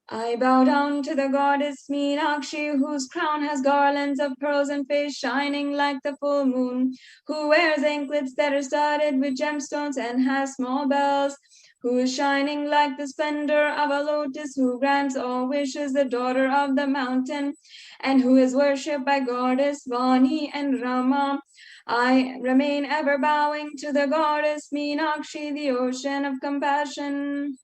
Speaker 4: I bow down to the goddess Meenakshi, whose crown has garlands of pearls and face shining like the full moon, who wears anklets that are studded with gemstones and has small bells, who is shining like the splendor of a lotus, who grants all wishes, the daughter of the mountain, and who is worshipped by goddess Vani and Rama. I remain ever bowing to the goddess Meenakshi, the ocean of compassion.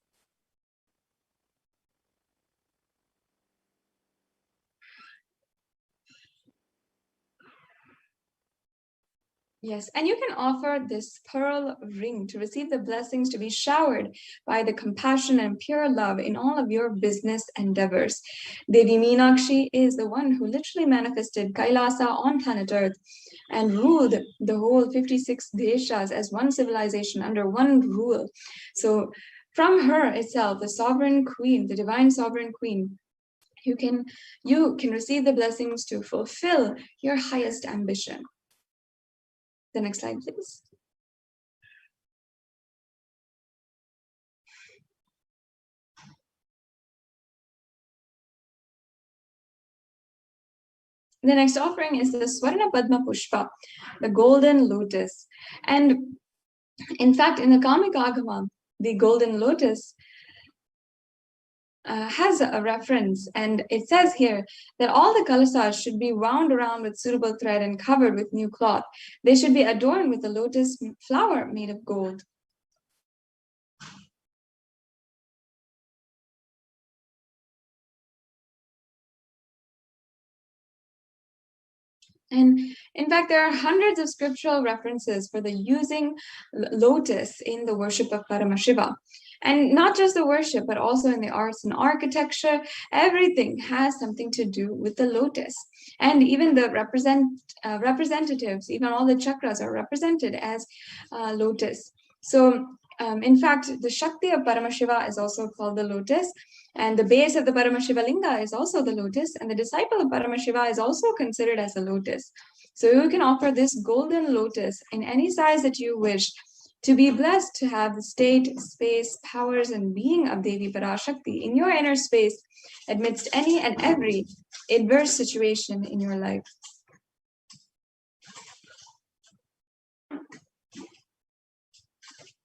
Speaker 4: Yes, and you can offer this pearl ring to receive the blessings to be showered by the compassion and pure love in all of your business endeavors. Devi Meenakshi is the one who literally manifested Kailasa on planet Earth and ruled the whole 56 deshas as one civilization under one rule. So from her itself, the sovereign queen, the divine sovereign queen, you can receive the blessings to fulfill your highest ambition. The next slide, please. The next offering is the Swarna Padma Pushpa, the golden lotus. And in fact, in the Kamika Agama, the golden lotus has a reference, and it says here that all the kalasas should be wound around with suitable thread and covered with new cloth. They should be adorned with a lotus flower made of gold. And in fact, there are hundreds of scriptural references for the using lotus in the worship of Paramashiva. And not just the worship, but also in the arts and architecture, everything has something to do with the lotus. And even the representatives, even all the chakras are represented as lotus. So in fact, the Shakti of Paramashiva is also called the lotus. And the base of the Paramashiva Linga is also the lotus. And the disciple of Paramashiva is also considered as a lotus. So you can offer this golden lotus in any size that you wish, to be blessed to have the state, space, powers, and being of Devi Parashakti in your inner space amidst any and every adverse situation in your life.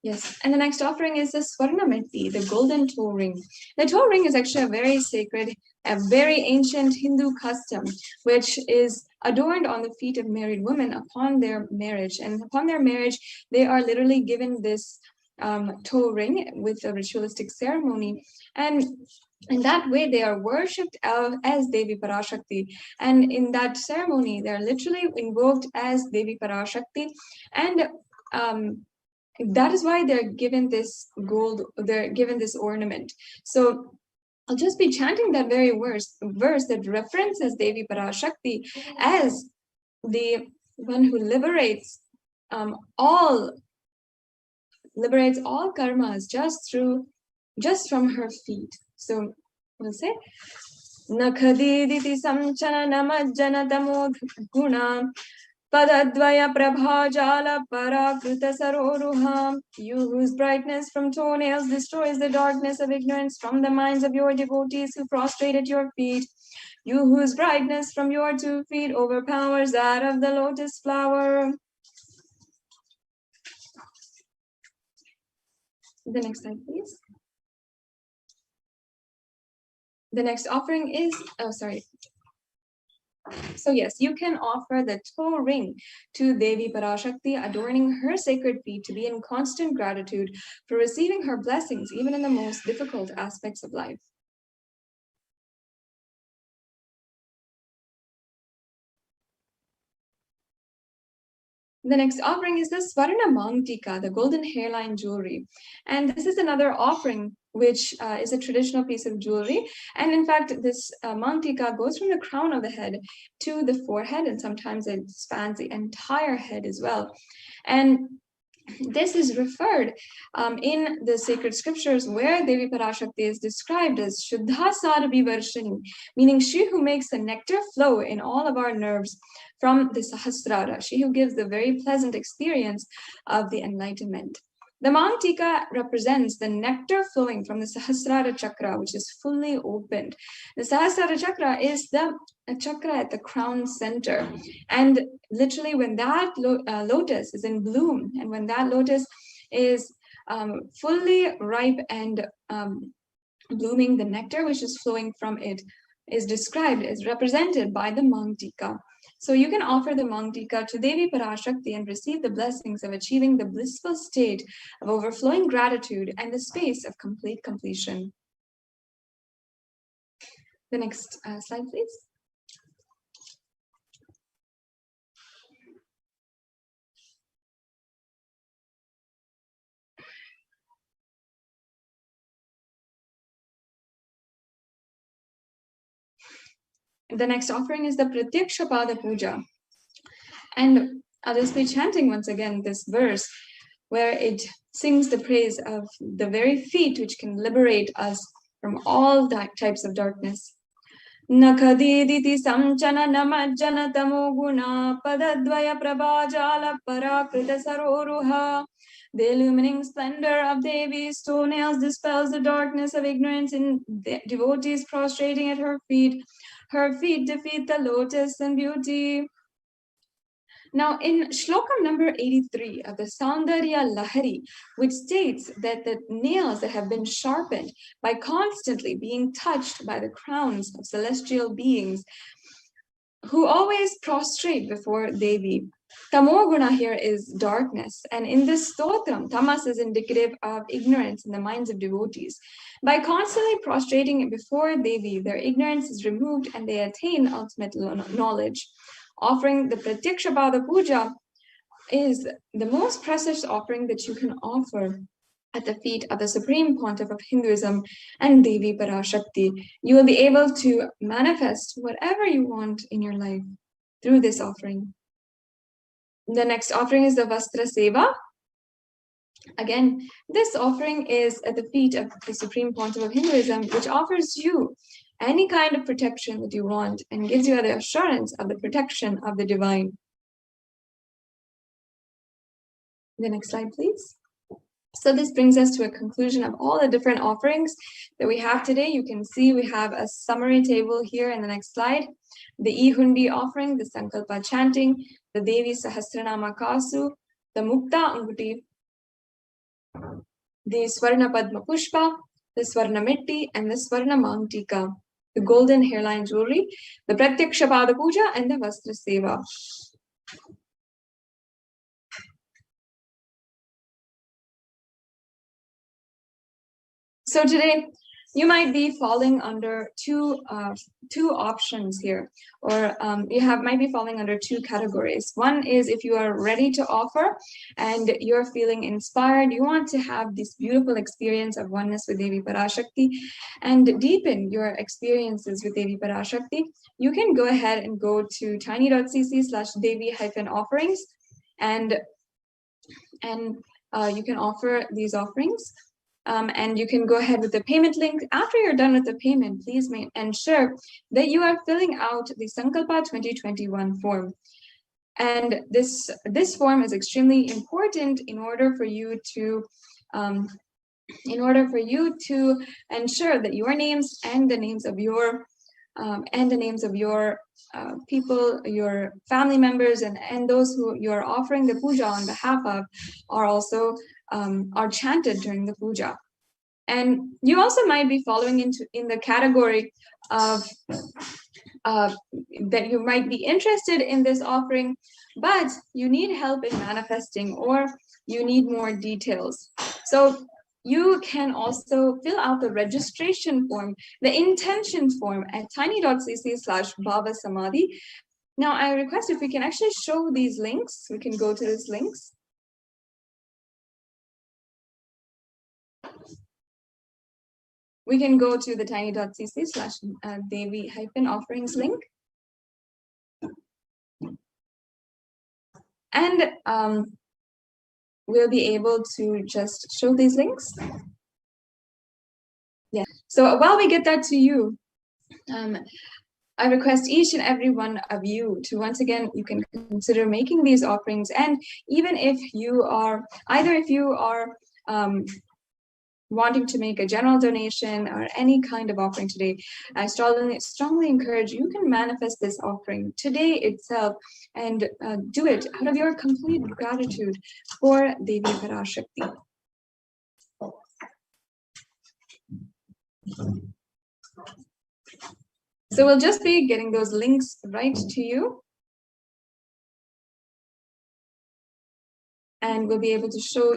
Speaker 4: Yes, and the next offering is the Swarnameti, the golden toe ring. The toe ring is actually a very sacred, a very ancient Hindu custom, which is adorned on the feet of married women upon their marriage. And upon their marriage, they are literally given this toe ring with a ritualistic ceremony. And in that way, they are worshipped as Devi Parashakti. And in that ceremony, they are literally invoked as Devi Parashakti. And that is why they're given this gold, they're given this ornament. So I'll just be chanting that very verse that references Devi Parashakti as the one who liberates all karmas just from her feet. So we'll say Nakhadiditi samchana namajjana tamod guna Padadvaya prabhajala parakrita saroruham. You whose brightness from toenails destroys the darkness of ignorance from the minds of your devotees who prostrate at your feet. You whose brightness from your 2 feet overpowers that of the lotus flower. The next slide, please. The next offering is, So yes, you can offer the toe ring to Devi Parashakti, adorning her sacred feet to be in constant gratitude for receiving her blessings, even in the most difficult aspects of life. The next offering is the Swarna Mangtika, the golden hairline jewelry. And this is another offering which is a traditional piece of jewelry. And in fact, this Mangtika goes from the crown of the head to the forehead, and sometimes it spans the entire head as well. And this is referred in the sacred scriptures where Devi Parashakti is described as Shuddha Sarabhi Varshini, meaning she who makes the nectar flow in all of our nerves from the Sahasrara, she who gives the very pleasant experience of the enlightenment. The Mangtika represents the nectar flowing from the Sahasrara chakra, which is fully opened. The Sahasrara chakra is the chakra at the crown center. And literally when that lotus is in bloom, and when that lotus is fully ripe and blooming, the nectar which is flowing from it is described as represented by the Mangtika. So you can offer the Mangtika to Devi Parashakti and receive the blessings of achieving the blissful state of overflowing gratitude and the space of complete completion. The next slide, please. The next offering is the Pratyaksha Pada Puja. And I'll just be chanting once again this verse where it sings the praise of the very feet which can liberate us from all types of darkness. Nakhadiditi samchana namajjana tamoguna padadvaya prabhajala parakrita saroruha. The illumining splendor of Devi's toenails dispels the darkness of ignorance in devotees prostrating at her feet. Her feet defeat the lotus in beauty. Now, in Shlokam number 83 of the Saundarya Lahari, which states that the nails that have been sharpened by constantly being touched by the crowns of celestial beings who always prostrate before Devi. Tamoguna here is darkness, and in this stotram, tamas is indicative of ignorance in the minds of devotees. By constantly prostrating before Devi, their ignorance is removed and they attain ultimate knowledge. Offering the Pratyakshapada Puja is the most precious offering that you can offer at the feet of the Supreme Pontiff of Hinduism and Devi Parashakti. You will be able to manifest whatever you want in your life through this offering. The next offering is the Vastra Seva. Again, this offering is at the feet of the Supreme Pontiff of Hinduism, which offers you any kind of protection that you want and gives you the assurance of the protection of the divine. The next slide, please. So this brings us to a conclusion of all the different offerings that we have today. You can see we have a summary table here in the next slide. The E-Hundi offering, the Sankalpa chanting, the Devi Sahasranama Kasu, the Mukta Anguti, the Swarna Padma Pushpa, the Swarna Mitti, and the Swarna Mangtika, the golden hairline jewelry, the Pratyakshapada Puja, and the Vastra Seva. So today, you might be falling under two options here, or might be falling under two categories. One is if you are ready to offer and you're feeling inspired, you want to have this beautiful experience of oneness with Devi Parashakti and deepen your experiences with Devi Parashakti, you can go ahead and go to tiny.cc/Devi-offerings and you can offer these offerings. And you can go ahead with the payment link. After you're done with the payment, please ensure that you are filling out the Sankalpa 2021 form. And this form is extremely important in order for you to ensure that your names and the names of your people, your family members, and those who you're offering the puja on behalf of are also are chanted during the puja. And you also might be falling in the category of that you might be interested in this offering, but you need help in manifesting, or you need more details. So you can also fill out the registration form, the intention form at tiny.cc/Bhava Samadhi. Now I request if we can actually show these links, we can go to these links. We can go to the tiny.cc/Devi-offerings link. And we'll be able to just show these links. Yeah, so while we get that to you, I request each and every one of you to, once again, you can consider making these offerings. And even if you are, wanting to make a general donation or any kind of offering today, I strongly encourage you can manifest this offering today itself and do it out of your complete gratitude for Devi Parashakti. So we'll just be getting those links right to you. And we'll be able to show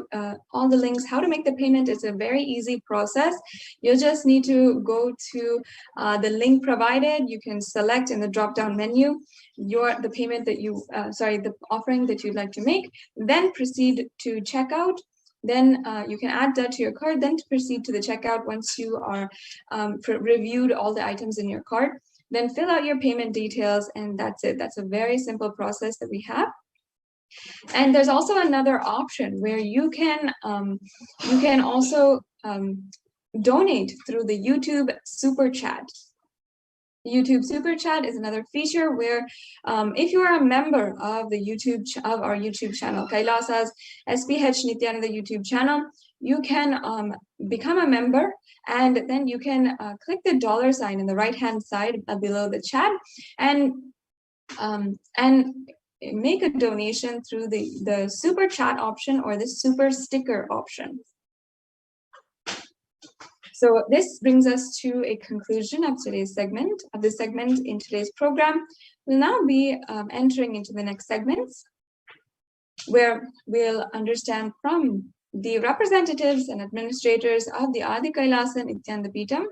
Speaker 4: all the links, how to make the payment. It's a very easy process. You'll just need to go to the link provided. You can select in the drop-down menu the payment that the offering that you'd like to make, then proceed to checkout. Then you can add that to your cart, then to proceed to the checkout once you are reviewed all the items in your cart. Then fill out your payment details, and that's it. That's a very simple process that we have. And there's also another option where you can also donate through the YouTube Super Chat. YouTube Super Chat is another feature where if you are a member of the our YouTube channel, Kailasa's HDH Nithyananda YouTube channel, you can become a member, and then you can click the $sign in the right-hand side below the chat, and make a donation through the super chat option or the super sticker option. So this brings us to a conclusion of today's segment, in today's program. We'll now be entering into the next segments, where we'll understand from the representatives and administrators of the Adi Kailasa Nithyananda Peetham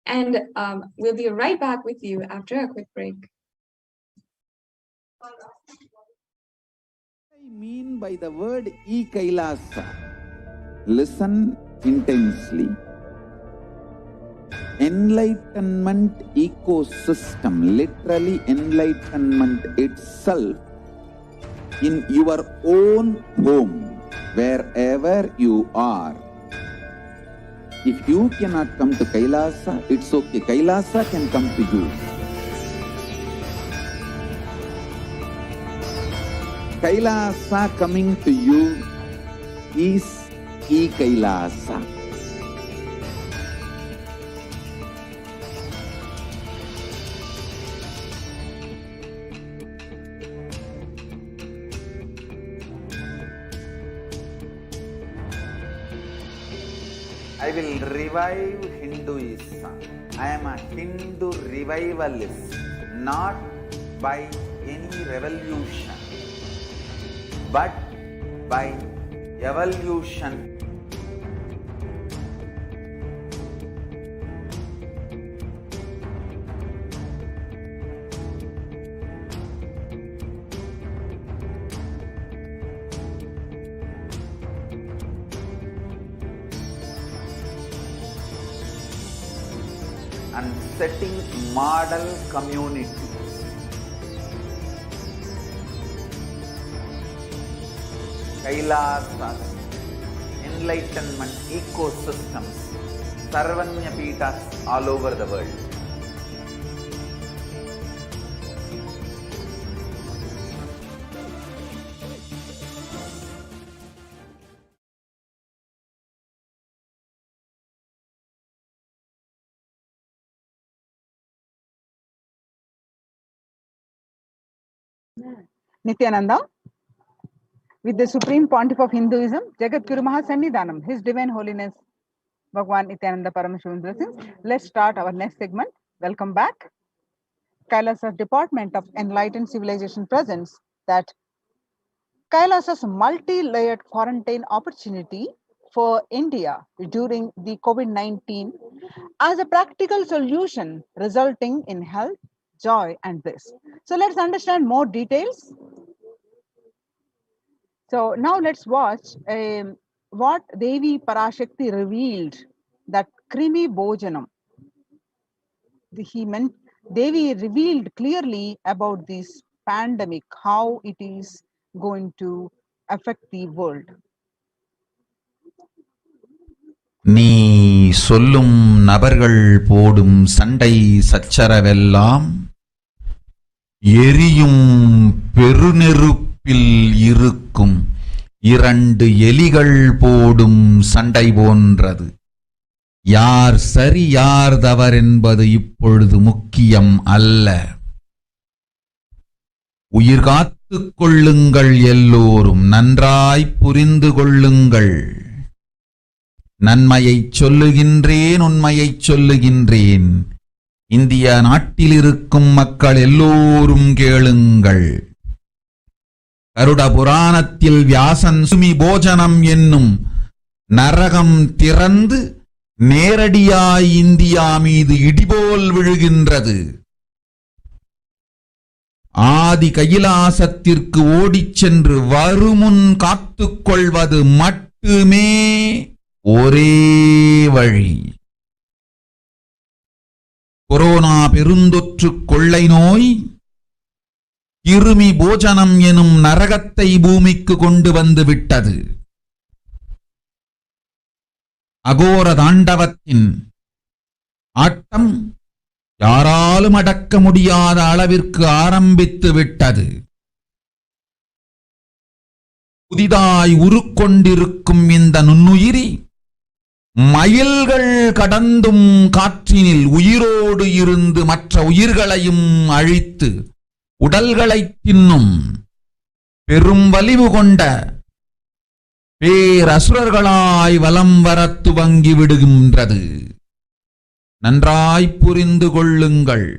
Speaker 4: and we'll be right back with you after a quick break.
Speaker 3: What I mean by the word e-Kailasa, listen intensely. Enlightenment ecosystem, literally enlightenment itself, in your own home, wherever you are. If you cannot come to Kailasa, it's okay. Kailasa can come to you. Kailasa coming to you is e-Kailasa.
Speaker 1: I will revive Hinduism. I am a Hindu revivalist, not by any revolution, but by evolution. And setting model communities. Kailasas, enlightenment ecosystems, Sarvanya Peethas all over the world.
Speaker 9: Nithyananda, with the Supreme Pontiff of Hinduism, Jagat Guru Mahasannidhanam, His Divine Holiness Bhagwan Nithyananda Paramashivam blessings. Let's start our next segment. Welcome back. Kailasa's Department of Enlightened Civilization presents that Kailasa's multi-layered quarantine opportunity for India during the COVID-19 as a practical solution resulting in health, joy, and bliss. So let's understand more details. So now let's watch what Devi Parashakti revealed, that Krimi Bhojanam. Devi revealed clearly about this pandemic, how it is going to affect the world.
Speaker 2: நீ சொல்லும் நபர்கள் போடும் சண்டை சச்சரவெல்லாம் எரியும் பெருநெருப்பில் இருக்கும் இரண்டு எலிகள் போடும் சண்டை போன்றது. யார் சரி யார் தவறென்பது இப்பொழுது முக்கியம் அல்ல. உயிர் காத்துக் கொள்ளுங்கள், எல்லோரும் நன்றாய் புரிந்து கொள்ளுங்கள். நன்மையைச் சொல்லுகின்றேன், உண்மையைச் சொல்லுகின்றேன். இந்திய நாட்டில் இருக்கும் மக்கள் எல்லோரும் கேளுங்கள். கருட புராணத்தில் வியாசன் சுமி போஜனம் என்னும் நரகம் திறந்து நேரடியாய் இந்தியா மீது இடிபோல் விழுகின்றது. ஆதி கைலாசத்திற்கு ஓடிச் சென்று வருமுன் காத்துக்கொள்வது மட்டுமே ஒரே வழி. கொரோனா பெருந்தொற்று கொள்ளை நோய் கிருமி போஜனம் எனும் நரகத்தை பூமிக்கு கொண்டு வந்து விட்டது. அகோர தாண்டவத்தின் ஆட்டம் யாராலும் அடக்க முடியாத அளவிற்கு ஆரம்பித்து விட்டது. புதிதாய் உருக்கொண்டிருக்கும் இந்த நுண்ணுயிரி மயில்கள் கடந்தும் காற்றினில் உயிரோடு இருந்து மற்ற உயிர்களையும் அழித்து உடல்களைத் தின்னும் பெரும் வலிவு கொண்ட பேரசுரர்களாய் வலம் வரத் துவங்கி விடுகின்றது. நன்றாய் புரிந்து கொள்ளுங்கள்.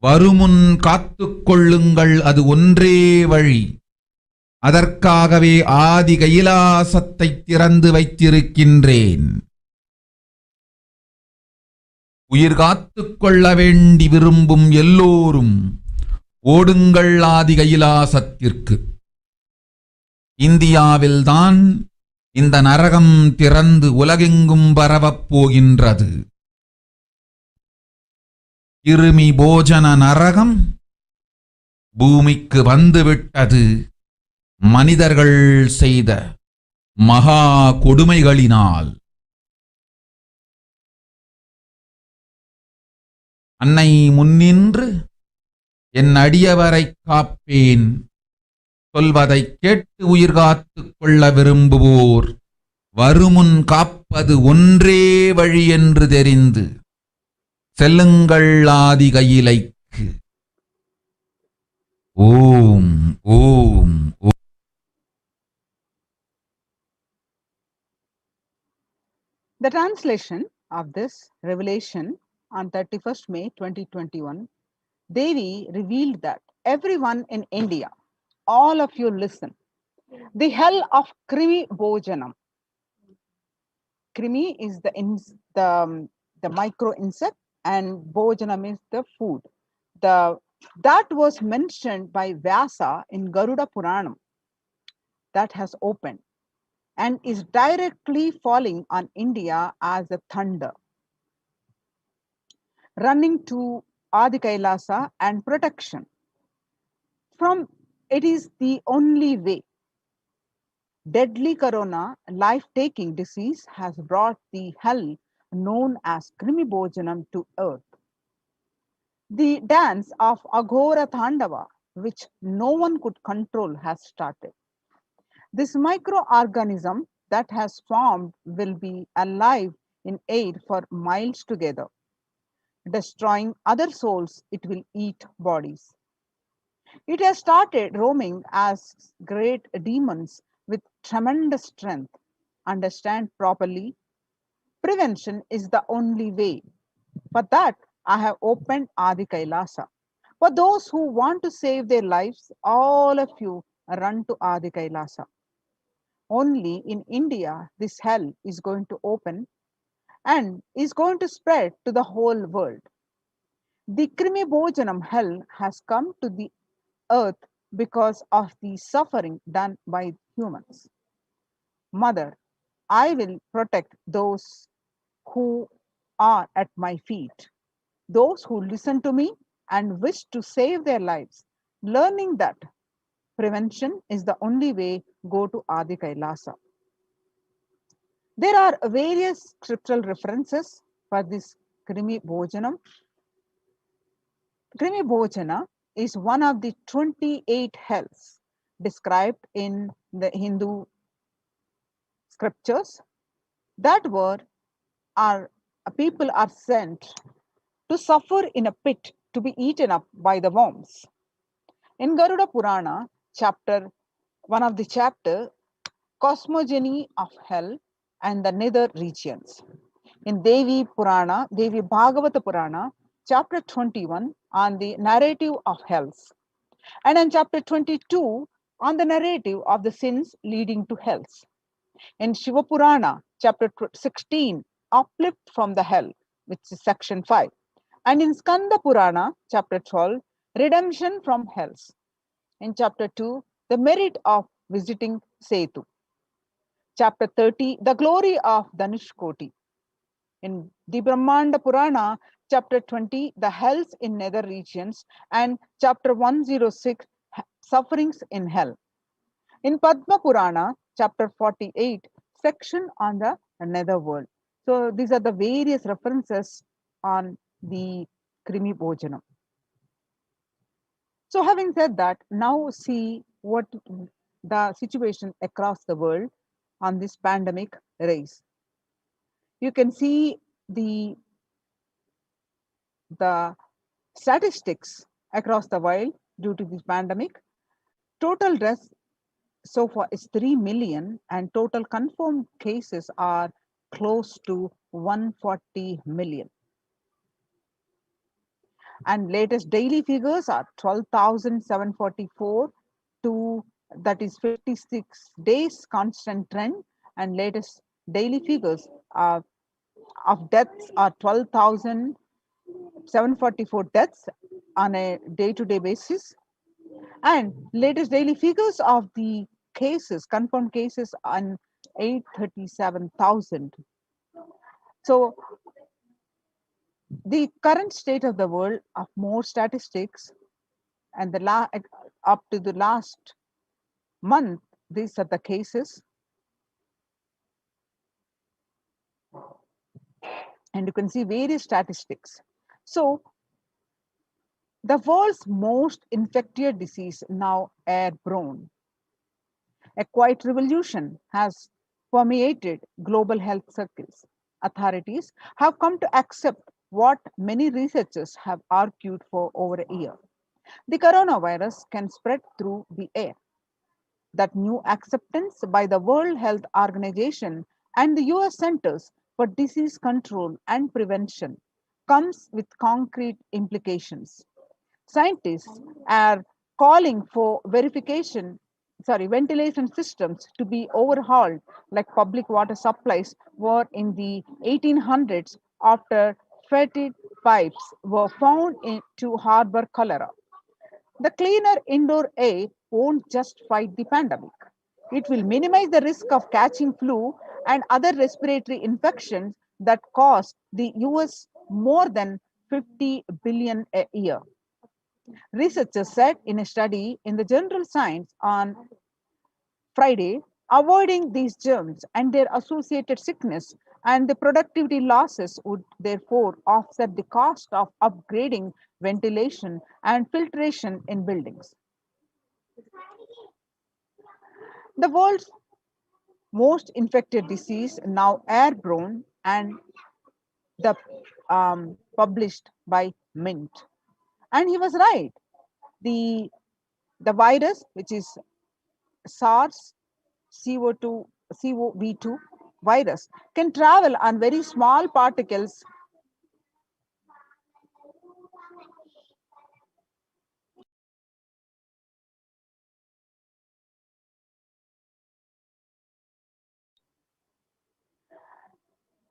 Speaker 2: வருமுன் காத்துக் கொள்ளுங்கள், அது ஒன்றே வழி. அதற்காகவே ஆதி கைலாசத்தை திறந்து வைத்திருக்கின்றேன். உயிர் காத்துக் கொள்ள வேண்டி விரும்பும் எல்லோரும் ஓடுங்கள் ஆதி கைலாசத்திற்கு. இந்தியாவில்தான் இந்த நரகம் திறந்து உலகெங்கும் பரவப் போகின்றது. கிருமி போஜன நரகம் பூமிக்கு வந்துவிட்டது. மனிதர்கள் செய்த மகா கொடுமைகளினால். அன்னை முன்னின்று என் அடியவரை காப்பேன் சொல்வதை கேட்டு உயிர் காத்துக் கொள்ள விரும்புவோர் வருமுன் காப்பது ஒன்றே வழி என்று தெரிந்து செல்லுங்கள் ஆதி கையிலைக்கு. ஓம் ஓம் ஓம்.
Speaker 9: The translation of this revelation on 31st May 2021, Devi revealed that everyone in India, all of you listen. The hell of Krimi Bojanam. Krimi is the micro insect and Bojanam is the food. That was mentioned by Vyasa in Garuda Puranam. That has opened and is directly falling on India as a thunder, running to Adi Kailasa and protection. From it is the only way. Deadly corona, life-taking disease has brought the hell known as Krimi Bojanam to earth. The dance of Aghora Thandava, which no one could control, has started. This microorganism that has formed will be alive in air for miles together. Destroying other souls, it will eat bodies. It has started roaming as great demons with tremendous strength. Understand properly. Prevention is the only way. For that, I have opened Adi Kailasa. For those who want to save their lives, all of you run to Adi Kailasa. Only in India, this hell is going to open and is going to spread to the whole world. The Krimi Bojanam hell has come to the earth because of the suffering done by humans. Mother, I will protect those who are at my feet, those who listen to me and wish to save their lives, learning that prevention is the only way. Go to Adi Kailasa. There are various scriptural references for this Krimi Bojanam. Krimi Bojana is one of the 28 hells described in the Hindu scriptures. That were people are sent to suffer in a pit to be eaten up by the worms. In Garuda Purana, one of the chapter, cosmogony of hell and the nether regions. In Devi Purana, Devi Bhagavata Purana, chapter 21 on the narrative of hells. And in chapter 22 on the narrative of the sins leading to hells. In Shiva Purana, chapter 16, uplift from the hell, which is section 5. And in Skanda Purana, chapter 12, redemption from hells. In chapter 2, the merit of visiting Setu. Chapter 30, the glory of Dhanushkoti. In the Brahmanda Purana, chapter 20, the hells in nether regions, and chapter 106, sufferings in hell. In Padma Purana, chapter 48, section on the nether world. So these are the various references on the Krimi Bojanam. So having said that, now see what the situation across the world on this pandemic race. You can see the statistics across the world due to this pandemic. Total deaths so far is 3 million and total confirmed cases are close to 140 million. And latest daily figures are 12,744 to, that is 56 days constant trend, and latest daily figures are of deaths are 12,744 deaths on a day-to-day basis, and latest daily figures of the cases, confirmed cases, on 837,000. So the current state of the world of more statistics, and up to the last month, these are the cases, and you can see various statistics. So the world's most infectious disease now airborne. A quiet revolution has permeated global health circles. Authorities have come to accept what many researchers have argued for over a year. The coronavirus can spread through the air. That new acceptance by the World Health Organization and the US Centers for Disease Control and Prevention comes with concrete implications. Scientists are calling for ventilation systems to be overhauled like public water supplies were in the 1800s after fetid pipes were found to harbor cholera. The cleaner indoor air won't just fight the pandemic. It will minimize the risk of catching flu and other respiratory infections that cost the US more than 50 billion a year. Researchers said in a study in the Journal Science on Friday, avoiding these germs and their associated sickness and the productivity losses would therefore offset the cost of upgrading ventilation and filtration in buildings. The world's most infected disease, now airborne, and the published by Mint. And he was right. The virus, which is SARS CoV2 virus, can travel on very small particles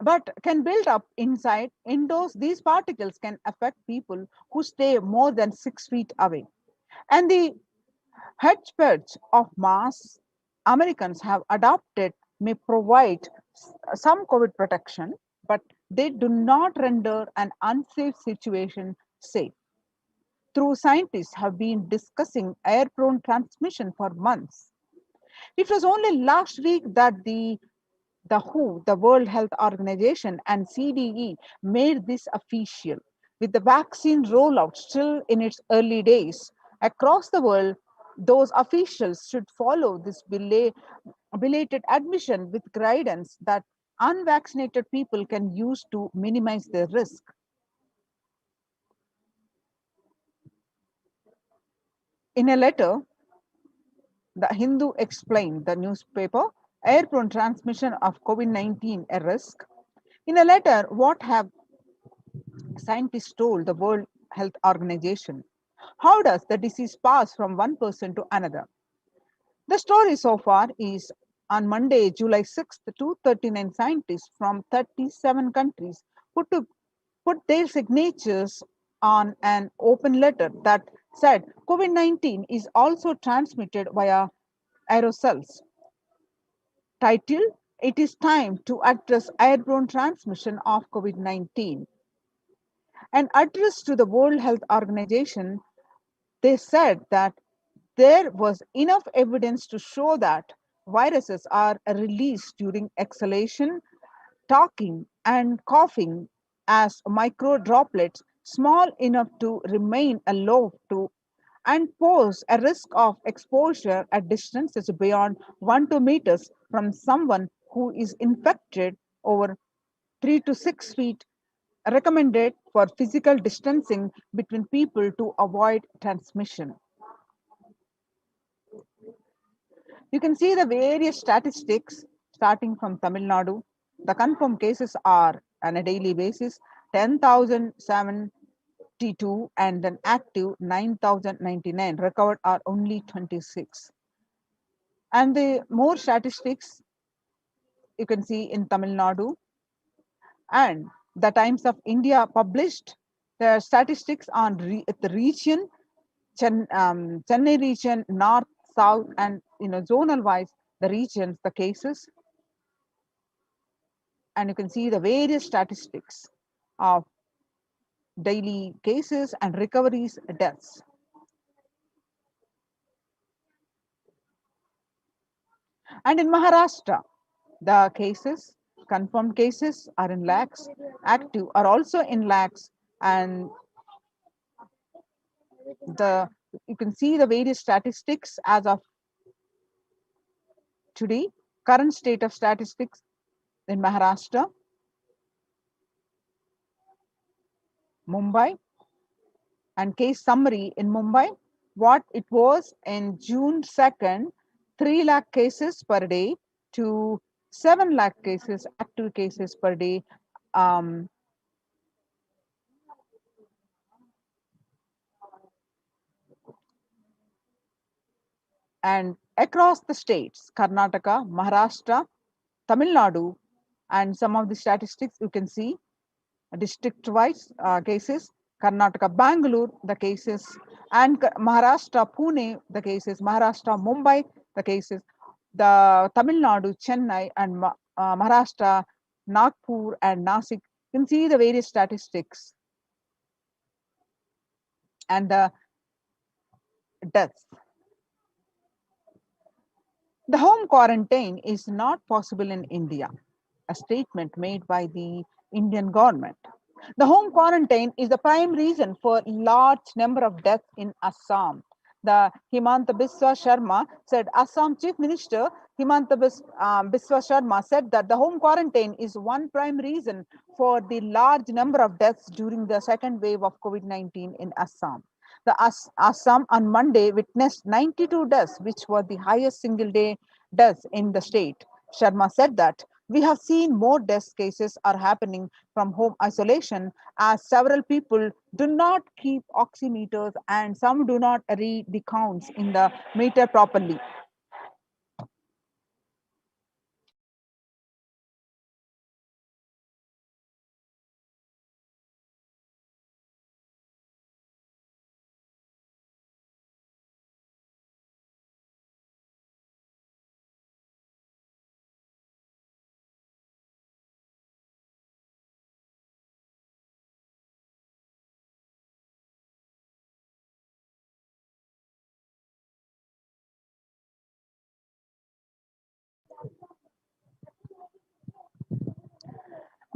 Speaker 9: but can build up inside. Indoors, these particles can affect people who stay more than 6 feet away. And the hodgepodge of mass Americans have adopted may provide some COVID protection, but they do not render an unsafe situation safe. Through scientists have been discussing airborne transmission for months. It was only last week that the WHO, the World Health Organization, and CDE made this official. With the vaccine rollout still in its early days across the world, those officials should follow this belated admission with guidance that unvaccinated people can use to minimize their risk. In a letter, the Hindu explained, the newspaper, airborne transmission of COVID-19 a risk. In a letter, what have scientists told the World Health Organization? How does the disease pass from one person to another? The story so far is on Monday, July 6th, 239 scientists from 37 countries put their signatures on an open letter that said COVID-19 is also transmitted via aerosols. Titled, "It is time to address airborne transmission of COVID-19." An address to the World Health Organization, they said that there was enough evidence to show that viruses are released during exhalation, talking, and coughing as micro droplets small enough to remain aloft to and pose a risk of exposure at distances beyond 1 to 2 meters from someone who is infected. Over 3 to 6 feet recommended for physical distancing between people to avoid transmission. You can see the various statistics starting from Tamil Nadu. The confirmed cases are on a daily basis 10,072 and then active 9,099. Recovered are only 26. And the more statistics you can see in Tamil Nadu, and the Times of India published the statistics on the region, Chennai region, north, south, and zonal wise the regions, the cases, and you can see the various statistics of daily cases and recoveries, deaths. And in Maharashtra, the cases, confirmed cases are in lakhs, active are also in lakhs, and you can see the various statistics as of today. Current state of statistics in Maharashtra, Mumbai, and case summary in Mumbai, what it was in June 2nd, 3 lakh cases per day to 7 lakh cases, active cases per day. And across the states, Karnataka, Maharashtra, Tamil Nadu, and some of the statistics you can see district-wise cases, Karnataka, Bangalore, the cases, and Maharashtra, Pune, the cases, Maharashtra, Mumbai, the cases, the Tamil Nadu, Chennai, and Maharashtra, Nagpur, and Nasik. You can see the various statistics and the deaths. The home quarantine is not possible in India, a statement made by the Indian government. The home quarantine is the prime reason for large number of deaths in Assam. The Himanta Biswa Sharma said, Assam Chief Minister Himanta Biswa Sharma said that the home quarantine is one prime reason for the large number of deaths during the second wave of COVID-19 in Assam. The Assam on Monday witnessed 92 deaths, which were the highest single day deaths in the state. Sharma said that we have seen more death cases are happening from home isolation as several people do not keep oximeters and some do not read the counts in the meter properly.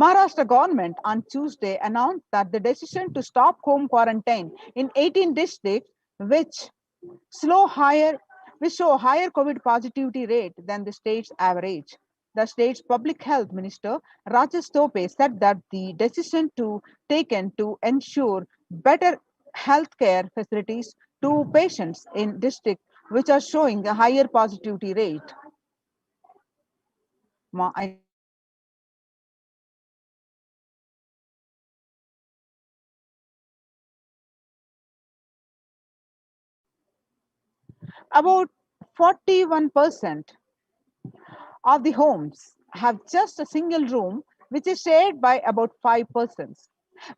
Speaker 9: Maharashtra government on Tuesday announced that the decision to stop home quarantine in 18 districts, which show higher COVID positivity rate than the state's average. The state's public health minister Rajesh Tope said that the decision taken to ensure better healthcare facilities to patients in districts which are showing a higher positivity rate. About 41% of the homes have just a single room, which is shared by about 5 persons.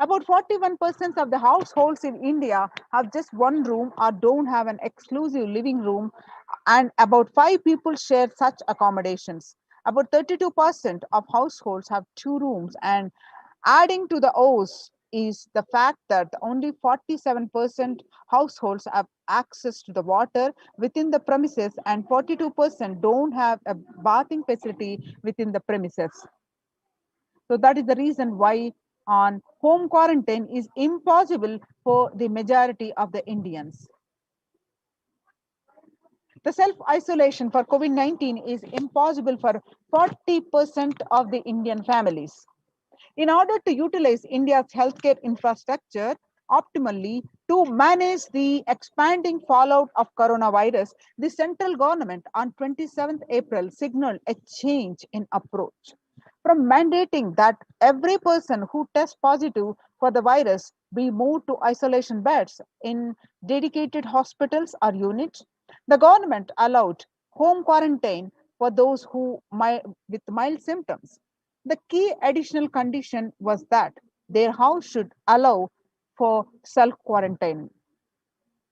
Speaker 9: About 41% of the households in India have just one room or don't have an exclusive living room, and about 5 people share such accommodations. About 32% of households have 2 rooms, and adding to the O's is the fact that only 47% households have access to the water within the premises and 42% don't have a bathing facility within the premises. So that is the reason why on home quarantine is impossible for the majority of the Indians. The self-isolation for COVID-19 is impossible for 40% of the Indian families. In order to utilize India's healthcare infrastructure optimally to manage the expanding fallout of coronavirus, the central government on 27th April signaled a change in approach from mandating that every person who tests positive for the virus be moved to isolation beds in dedicated hospitals or units. The government allowed home quarantine for those with mild symptoms. The key additional condition was that their house should allow for self quarantine.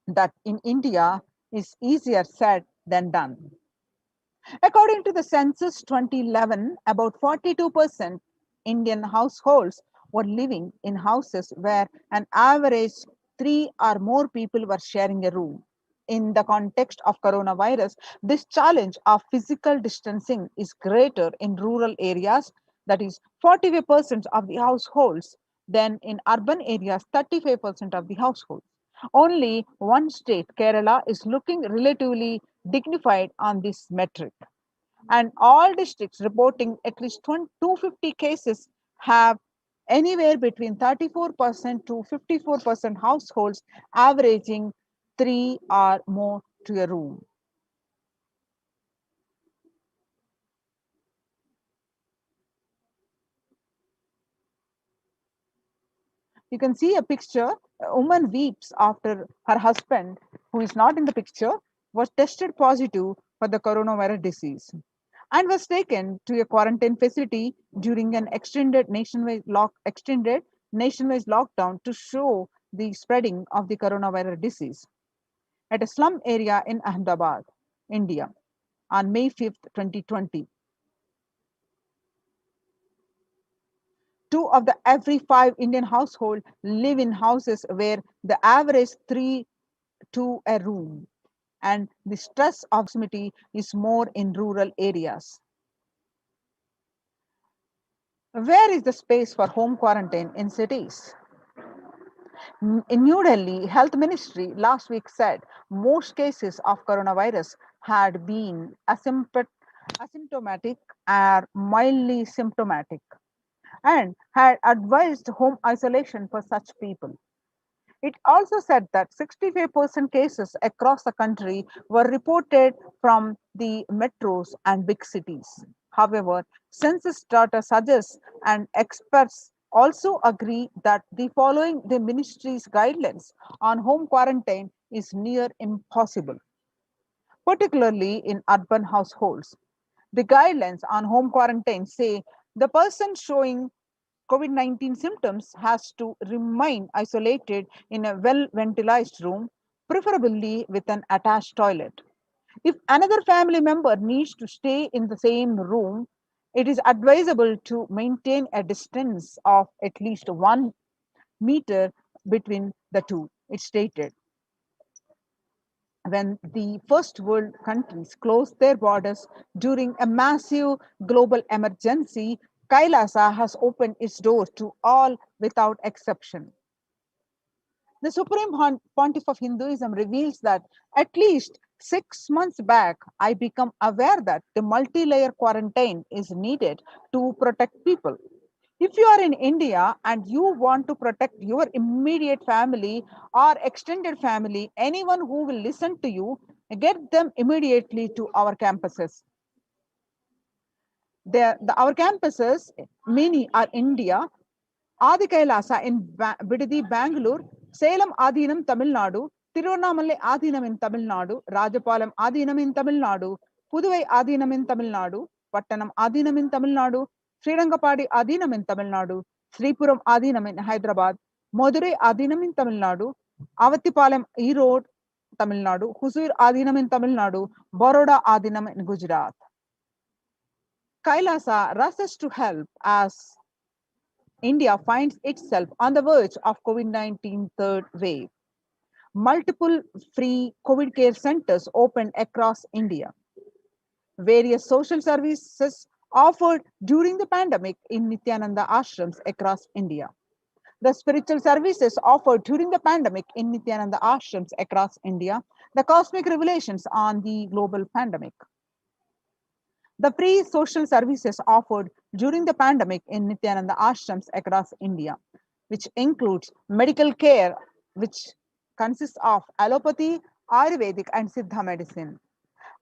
Speaker 9: That in India is easier said than done. According to the census 2011, about 42% Indian households were living in houses where an average three or more people were sharing a room. In the context of coronavirus, this challenge of physical distancing is greater in rural areas, that is 45% of the households, than in urban areas, 35% of the households. Only one state, Kerala, is looking relatively dignified on this metric. And all districts reporting at least 250 cases have anywhere between 34% to 54% households averaging three or more to a room. You can see a picture. A woman weeps after her husband, who is not in the picture, was tested positive for the coronavirus disease and was taken to a quarantine facility during an extended nationwide lockdown to show the spreading of the coronavirus disease at a slum area in Ahmedabad, India, on May 5th, 2020. Two of the every five Indian households live in houses where the average three to a room, and the stress of proximity is more in rural areas. Where is the space for home quarantine in cities? In New Delhi, Health Ministry last week said most cases of coronavirus had been asymptomatic or mildly symptomatic and had advised home isolation for such people. It also said that 65% cases across the country were reported from the metros and big cities. However, census data suggests and experts also agree that the following the ministry's guidelines on home quarantine is near impossible, particularly in urban households. The guidelines on home quarantine say the person showing COVID-19 symptoms has to remain isolated in a well ventilated room, preferably with an attached toilet. If another family member needs to stay in the same room, it is advisable to maintain a distance of at least 1 meter between the two, it stated. When the first world countries closed their borders during a massive global emergency, Kailasa has opened its doors to all without exception. The Supreme Pontiff of Hinduism reveals that at least 6 months back, I become aware that the multi-layer quarantine is needed to protect people. If you are in India and you want to protect your immediate family or extended family, anyone who will listen to you, get them immediately to our campuses. Our campuses, many are India, Adi Kailasa in Bidadi, Bangalore, Salem Adinam, Tamil Nadu, Tiruvannamalai Adinam in Tamil Nadu, Rajapalam Adinam in Tamil Nadu, Puduvai Adinam in Tamil Nadu, Pattanam Adinam in Tamil Nadu, Srirangapadi Adinam in Tamil Nadu, Sripuram Adinam in Hyderabad, Madurai Adinam in Tamil Nadu, Avattipalam Erode, Tamil Nadu, Husur Adinam in Tamil Nadu, Baroda Adinam in Gujarat. Kailasa rushes to help as India finds itself on the verge of COVID-19 third wave. Multiple free COVID care centers opened across India. Various social services offered during the pandemic in Nithyananda ashrams across India. The spiritual services offered during the pandemic in Nithyananda ashrams across India, the cosmic revelations on the global pandemic. The free social services offered during the pandemic in Nithyananda ashrams across India, which includes medical care, which consists of allopathy, Ayurvedic, and Siddha medicine,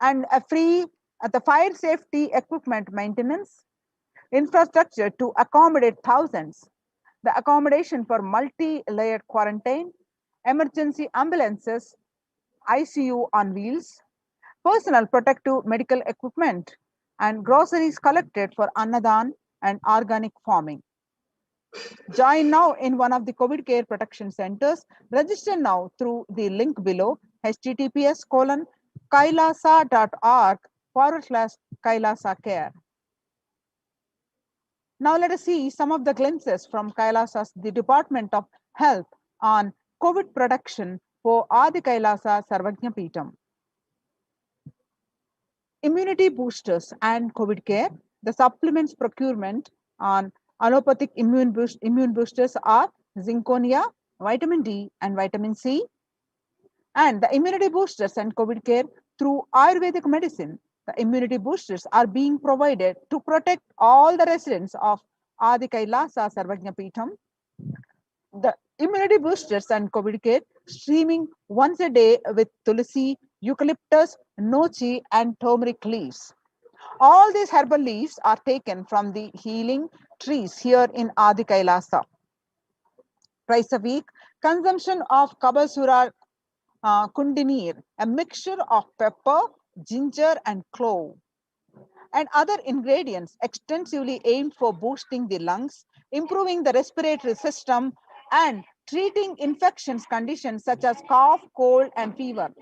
Speaker 9: and a free the fire safety equipment maintenance, infrastructure to accommodate thousands, the accommodation for multi-layered quarantine, emergency ambulances, ICU on wheels, personal protective medical equipment, and groceries collected for Annadan and organic farming. Join now in one of the COVID care protection centers. Register now through the link below, https://kailasa.org/Kailasa care. Now let us see some of the glimpses from Kailasa's the Department of Health on COVID protection for Adi Kailasa Sarvajna Peetham. Immunity boosters and COVID care. The supplements procurement on allopathic immune boosters are zinconia, vitamin D, and vitamin C. And the immunity boosters and COVID care through Ayurvedic medicine. The immunity boosters are being provided to protect all the residents of Adi Kailasa Sarvajna Peetham. The immunity boosters and COVID care streaming once a day with tulsi, eucalyptus, nochi, and turmeric leaves. All these herbal leaves are taken from the healing trees here in Adi Kailasa. Twice a week, consumption of Kabasura Kundinir, a mixture of pepper, ginger, and clove, and other ingredients extensively aimed for boosting the lungs, improving the respiratory system, and treating infections conditions such as cough, cold, and fever.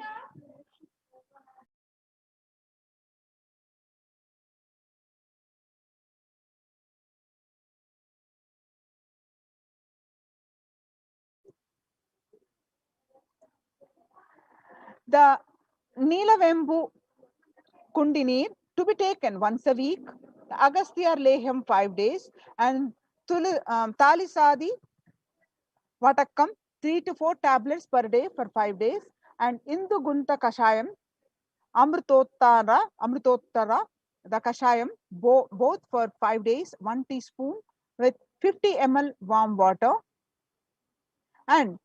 Speaker 9: The Neelavembu Kundinir to be taken once a week, the Agastya Leham 5 days, and Talisadi Vatakam 3 to 4 tablets per day for 5 days, and Indu Gunta Kashayam, Amritottara, the Kashayam, both for 5 days, 1 teaspoon with 50 ml warm water, and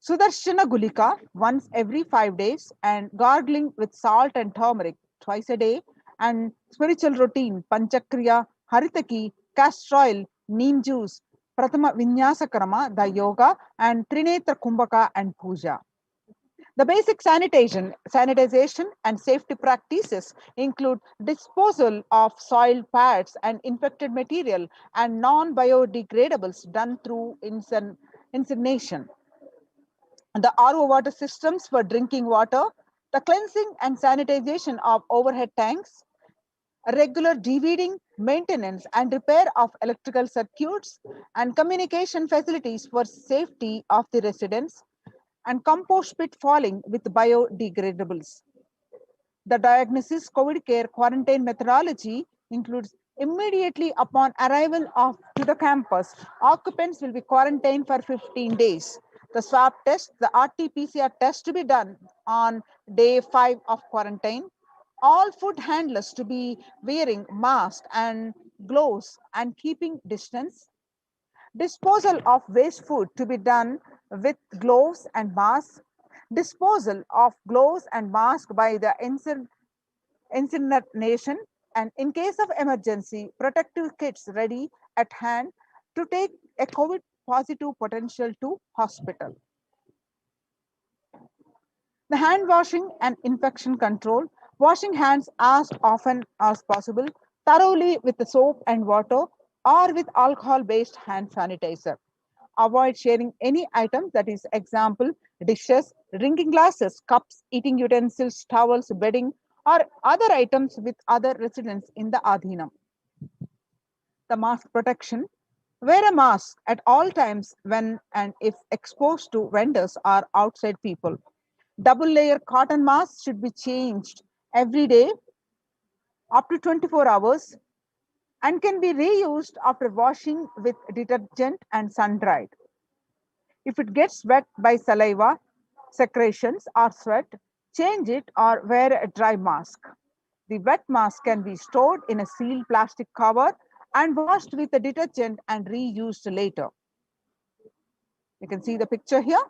Speaker 9: Sudarshana Gulika once every 5 days, and gargling with salt and turmeric twice a day, and spiritual routine Panchakriya, Haritaki, castor oil, neem juice, Pratama Vinyasa Krama, the yoga, and Trinetra Kumbhaka and Puja. The basic sanitization and safety practices include disposal of soil pads and infected material and non-biodegradables done through incineration. The RO water systems for drinking water, the cleansing and sanitization of overhead tanks, regular deweeding, maintenance and repair of electrical circuits, and communication facilities for safety of the residents, and compost pit falling with biodegradables. The diagnosis COVID care quarantine methodology includes immediately upon arrival to the campus, occupants will be quarantined for 15 days. The swab test, the RT-PCR test to be done on day 5 of quarantine. All food handlers to be wearing masks and gloves and keeping distance. Disposal of waste food to be done with gloves and masks. Disposal of gloves and masks by the incineration, and in case of emergency, protective kits ready at hand to take a COVID positive potential to hospital. The hand washing and infection control, washing hands as often as possible, thoroughly with the soap and water or with alcohol-based hand sanitizer. Avoid sharing any item, that is example, dishes, drinking glasses, cups, eating utensils, towels, bedding, or other items with other residents in the Adhinam. The mask protection. Wear a mask at all times when and if exposed to vendors or outside people. Double layer cotton masks should be changed every day up to 24 hours. and can be reused after washing with detergent and sun-dried. If it gets wet by saliva, secretions, or sweat, change it or wear a dry mask. The wet mask can be stored in a sealed plastic cover and washed with a detergent and reused later. You can see the picture here.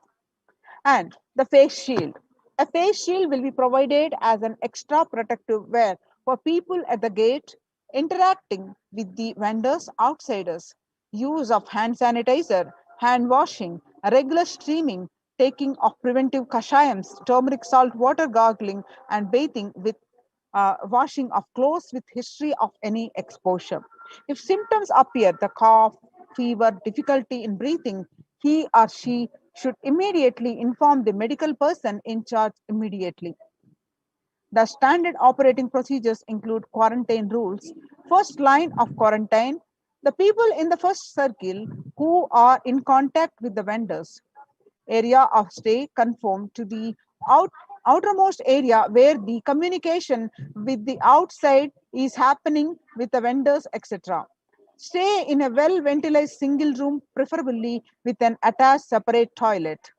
Speaker 9: And the face shield. A face shield will be provided as an extra protective wear for people at the gate, interacting with the vendors, outsiders. Use of hand sanitizer, hand washing, regular steaming, taking of preventive kashayams, turmeric salt water gargling, and bathing with washing of clothes with history of any exposure. If symptoms appear, the cough, fever, difficulty in breathing, he or she should immediately inform the medical person in charge immediately. The standard operating procedures include quarantine rules. First line of quarantine, the people in the first circle who are in contact with the vendors. Area of stay conform to the outermost area where the communication with the outside is happening with the vendors, etc. Stay in a well ventilated single room, preferably with an attached separate toilet.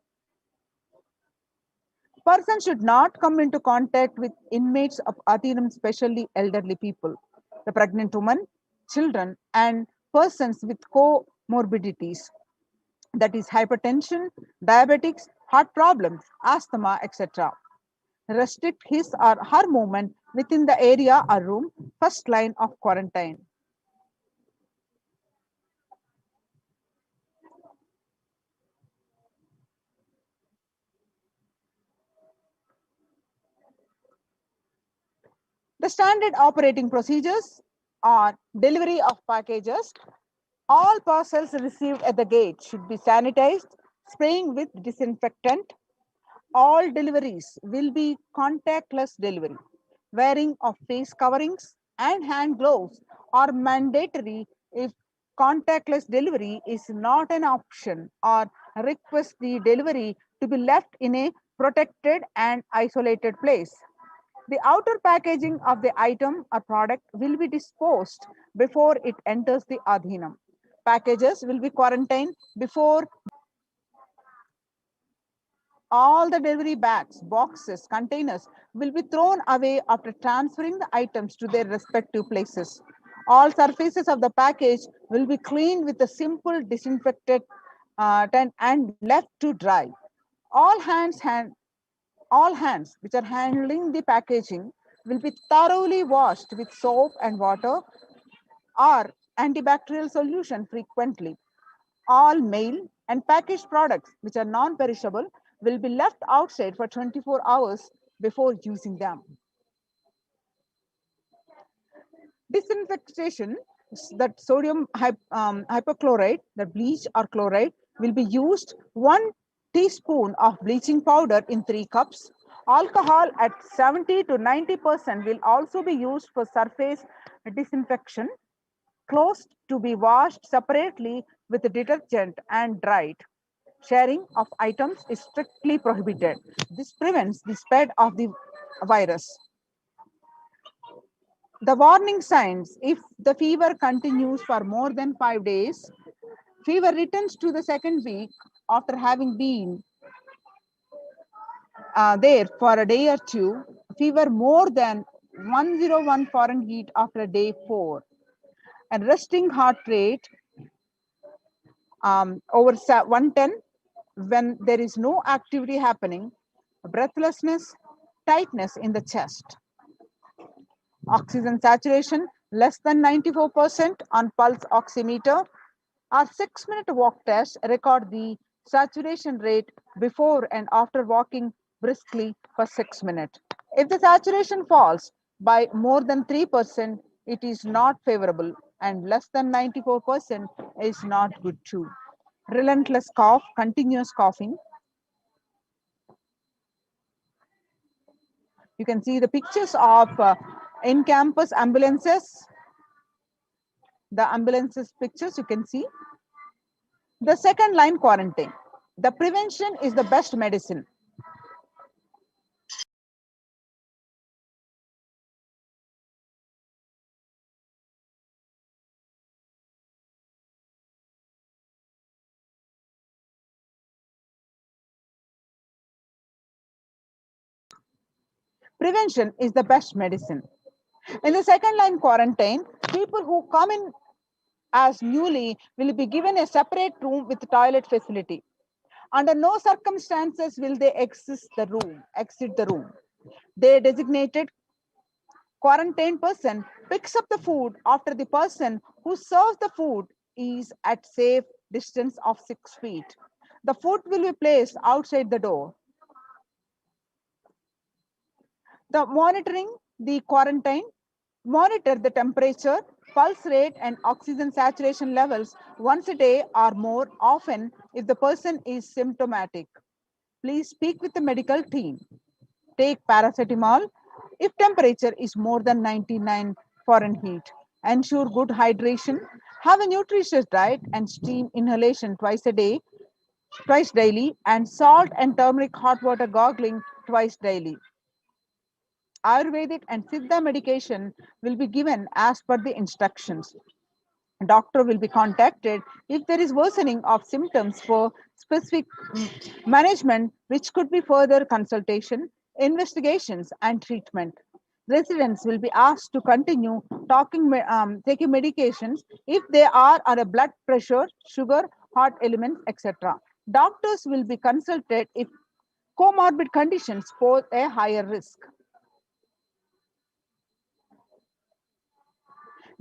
Speaker 9: Person should not come into contact with inmates of Adhinam, especially elderly people, the pregnant woman, children, and persons with comorbidities, that is hypertension, diabetics, heart problems, asthma, etc. Restrict his or her movement within the area or room, first line of quarantine. The standard operating procedures are delivery of packages. All parcels received at the gate should be sanitized, spraying with disinfectant. All deliveries will be contactless delivery. Wearing of face coverings and hand gloves are mandatory if contactless delivery is not an option, or request the delivery to be left in a protected and isolated place. The outer packaging of the item or product will be disposed before it enters the Adhinam. Packages will be quarantined before all the delivery bags, boxes, containers will be thrown away after transferring the items to their respective places. All surfaces of the package will be cleaned with a simple disinfectant and left to dry. All hands which are handling the packaging will be thoroughly washed with soap and water or antibacterial solution frequently. All mail and packaged products which are non-perishable will be left outside for 24 hours before using them. Disinfection, that sodium hypochlorite, the bleach or chloride, will be used 1 teaspoon of bleaching powder in 3 cups. Alcohol at 70 to 90% will also be used for surface disinfection. Clothes to be washed separately with detergent and dried. Sharing of items is strictly prohibited. This prevents the spread of the virus. The warning signs: if the fever continues for more than 5 days, fever returns to the second week after having been there for a day or two, fever more than 101 Fahrenheit after day 4, and resting heart rate over 110 when there is no activity happening, breathlessness, tightness in the chest. Oxygen saturation less than 94% on pulse oximeter. Our 6-minute walk test record the saturation rate before and after walking briskly for 6 minutes. If the saturation falls by more than 3%, it is not favorable, and less than 94% is not good too. Relentless cough, continuous coughing. You can see the pictures of in-campus ambulances. The ambulances pictures you can see. The second line quarantine. The prevention is the best medicine. Prevention is the best medicine. In the second line quarantine, people who come in as newly will be given a separate room with toilet facility. Under no circumstances will they exit the room. Their designated quarantine person picks up the food after the person who serves the food is at safe distance of 6 feet. The food will be placed outside the door. The monitoring the quarantine, monitor the temperature, pulse rate and oxygen saturation levels once a day or more often if the person is symptomatic. Please speak with the medical team. Take paracetamol if temperature is more than 99 Fahrenheit. Ensure good hydration. Have a nutritious diet and steam inhalation twice daily, and salt and turmeric hot water gargling twice daily. Ayurvedic and Siddha medication will be given as per the instructions. Doctor will be contacted if there is worsening of symptoms for specific management, which could be further consultation, investigations, and treatment. Residents will be asked to continue taking medications if they are on a blood pressure, sugar, heart elements, etc. Doctors will be consulted if comorbid conditions pose a higher risk.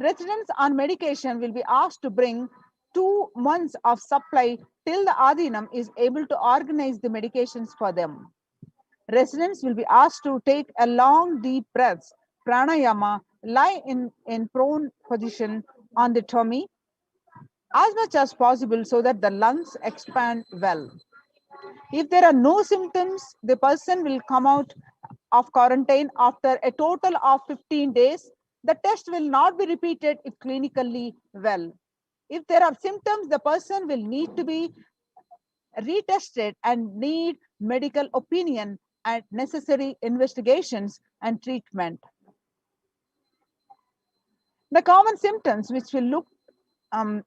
Speaker 9: Residents on medication will be asked to bring 2 months of supply till the Adhinam is able to organize the medications for them. Residents will be asked to take a long deep breaths, pranayama, lie in prone position on the tummy as much as possible so that the lungs expand well. If there are no symptoms, the person will come out of quarantine after a total of 15 days. The test will not be repeated if clinically well. If there are symptoms, the person will need to be retested and need medical opinion and necessary investigations and treatment. The common symptoms which will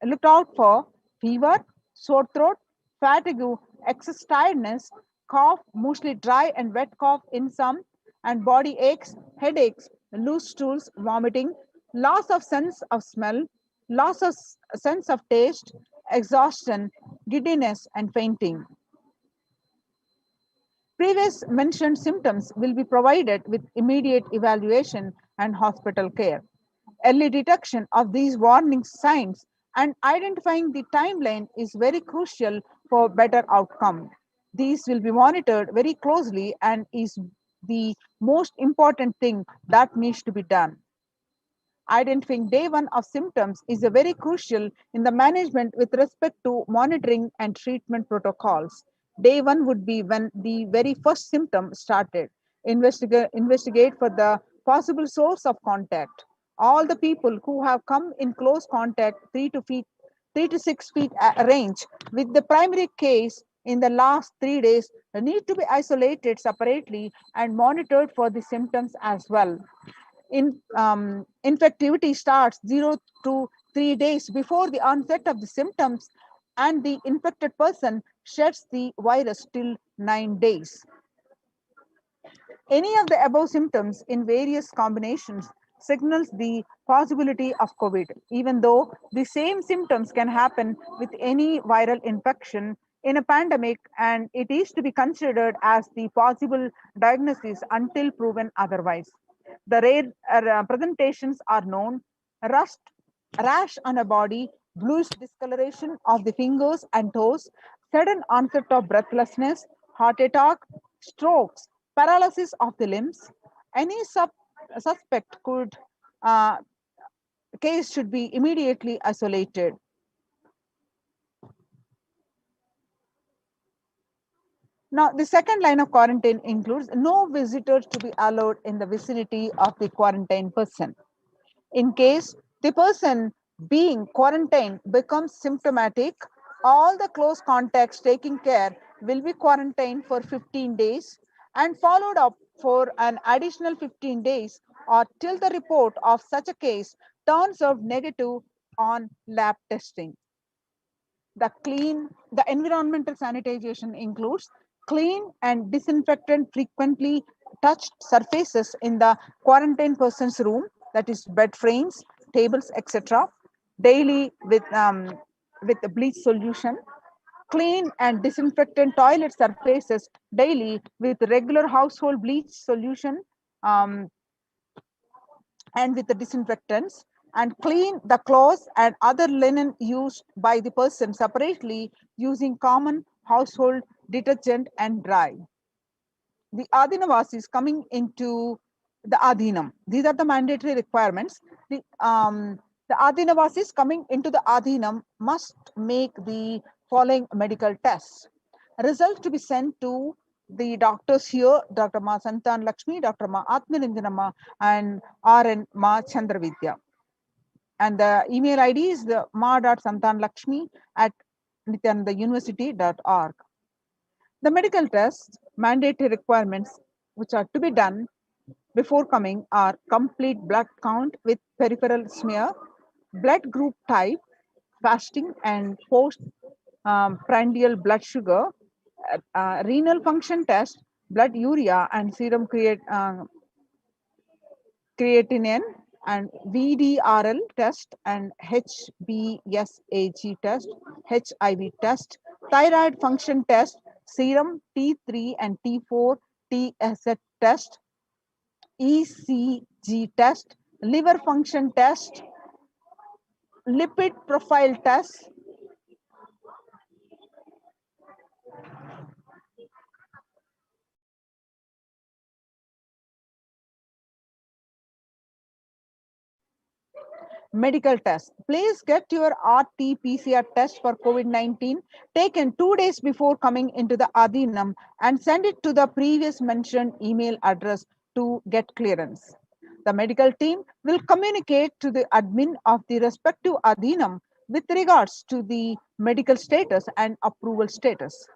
Speaker 9: looked out for: fever, sore throat, fatigue, excess tiredness, cough, mostly dry and wet cough in some, and body aches, headaches, loose stools, vomiting, loss of sense of smell, loss of sense of taste, exhaustion, giddiness, and fainting. Previous mentioned symptoms will be provided with immediate evaluation and hospital care. Early detection of these warning signs and identifying the timeline is very crucial for better outcome. These will be monitored very closely and is the most important thing that needs to be done. Identifying day one of symptoms is a very crucial in the management with respect to monitoring and treatment protocols. Day one would be when the very first symptom started. Investigate for the possible source of contact. All the people who have come in close contact 3 to 6 feet range with the primary case in the last 3 days need to be isolated separately and monitored for the symptoms as well. Infectivity starts 0 to 3 days before the onset of the symptoms, and the infected person sheds the virus till 9 days. Any of the above symptoms in various combinations signals the possibility of COVID, even though the same symptoms can happen with any viral infection in a pandemic, and it is to be considered as the possible diagnosis until proven otherwise. The rare presentations are known: rust, rash on a body, bluish discoloration of the fingers and toes, sudden onset of breathlessness, heart attack, strokes, paralysis of the limbs. Any suspect case should be immediately isolated. Now, the second line of quarantine includes no visitors to be allowed in the vicinity of the quarantined person. In case the person being quarantined becomes symptomatic, all the close contacts taking care will be quarantined for 15 days and followed up for an additional 15 days or till the report of such a case turns out negative on lab testing. The environmental sanitization includes clean and disinfectant frequently touched surfaces in the quarantine person's room, that is bed frames, tables, etc., daily with the bleach solution. Clean and disinfectant toilet surfaces daily with regular household bleach solution, um, and with the disinfectants, and clean the clothes and other linen used by the person separately using common household detergent and dry. The Adhinavasis coming into the Adhinam. These are the mandatory requirements. The Adhinavasis coming into the Adhinam must make the following medical tests. Results to be sent to the doctors here, Dr. Ma Santan Lakshmi, Dr. Ma Atmanindanamma, and RN Ma Chandravidya. And the email ID is the ma.santanlakshmi at nithyanandauniversity.org. The medical tests, mandatory requirements which are to be done before coming are complete blood count with peripheral smear, blood group type, fasting and post prandial blood sugar, renal function test, blood urea and serum creatinine, and VDRL test and HBsAg test, HIV test, thyroid function test, serum T3 and T4 TSH test, ECG test, liver function test, lipid profile test, medical test. Please get your RT-PCR test for COVID-19 taken 2 days before coming into the Adhinam and send it to the previous mentioned email address to get clearance. The medical team will communicate to the admin of the respective Adhinam with regards to the medical status and approval status.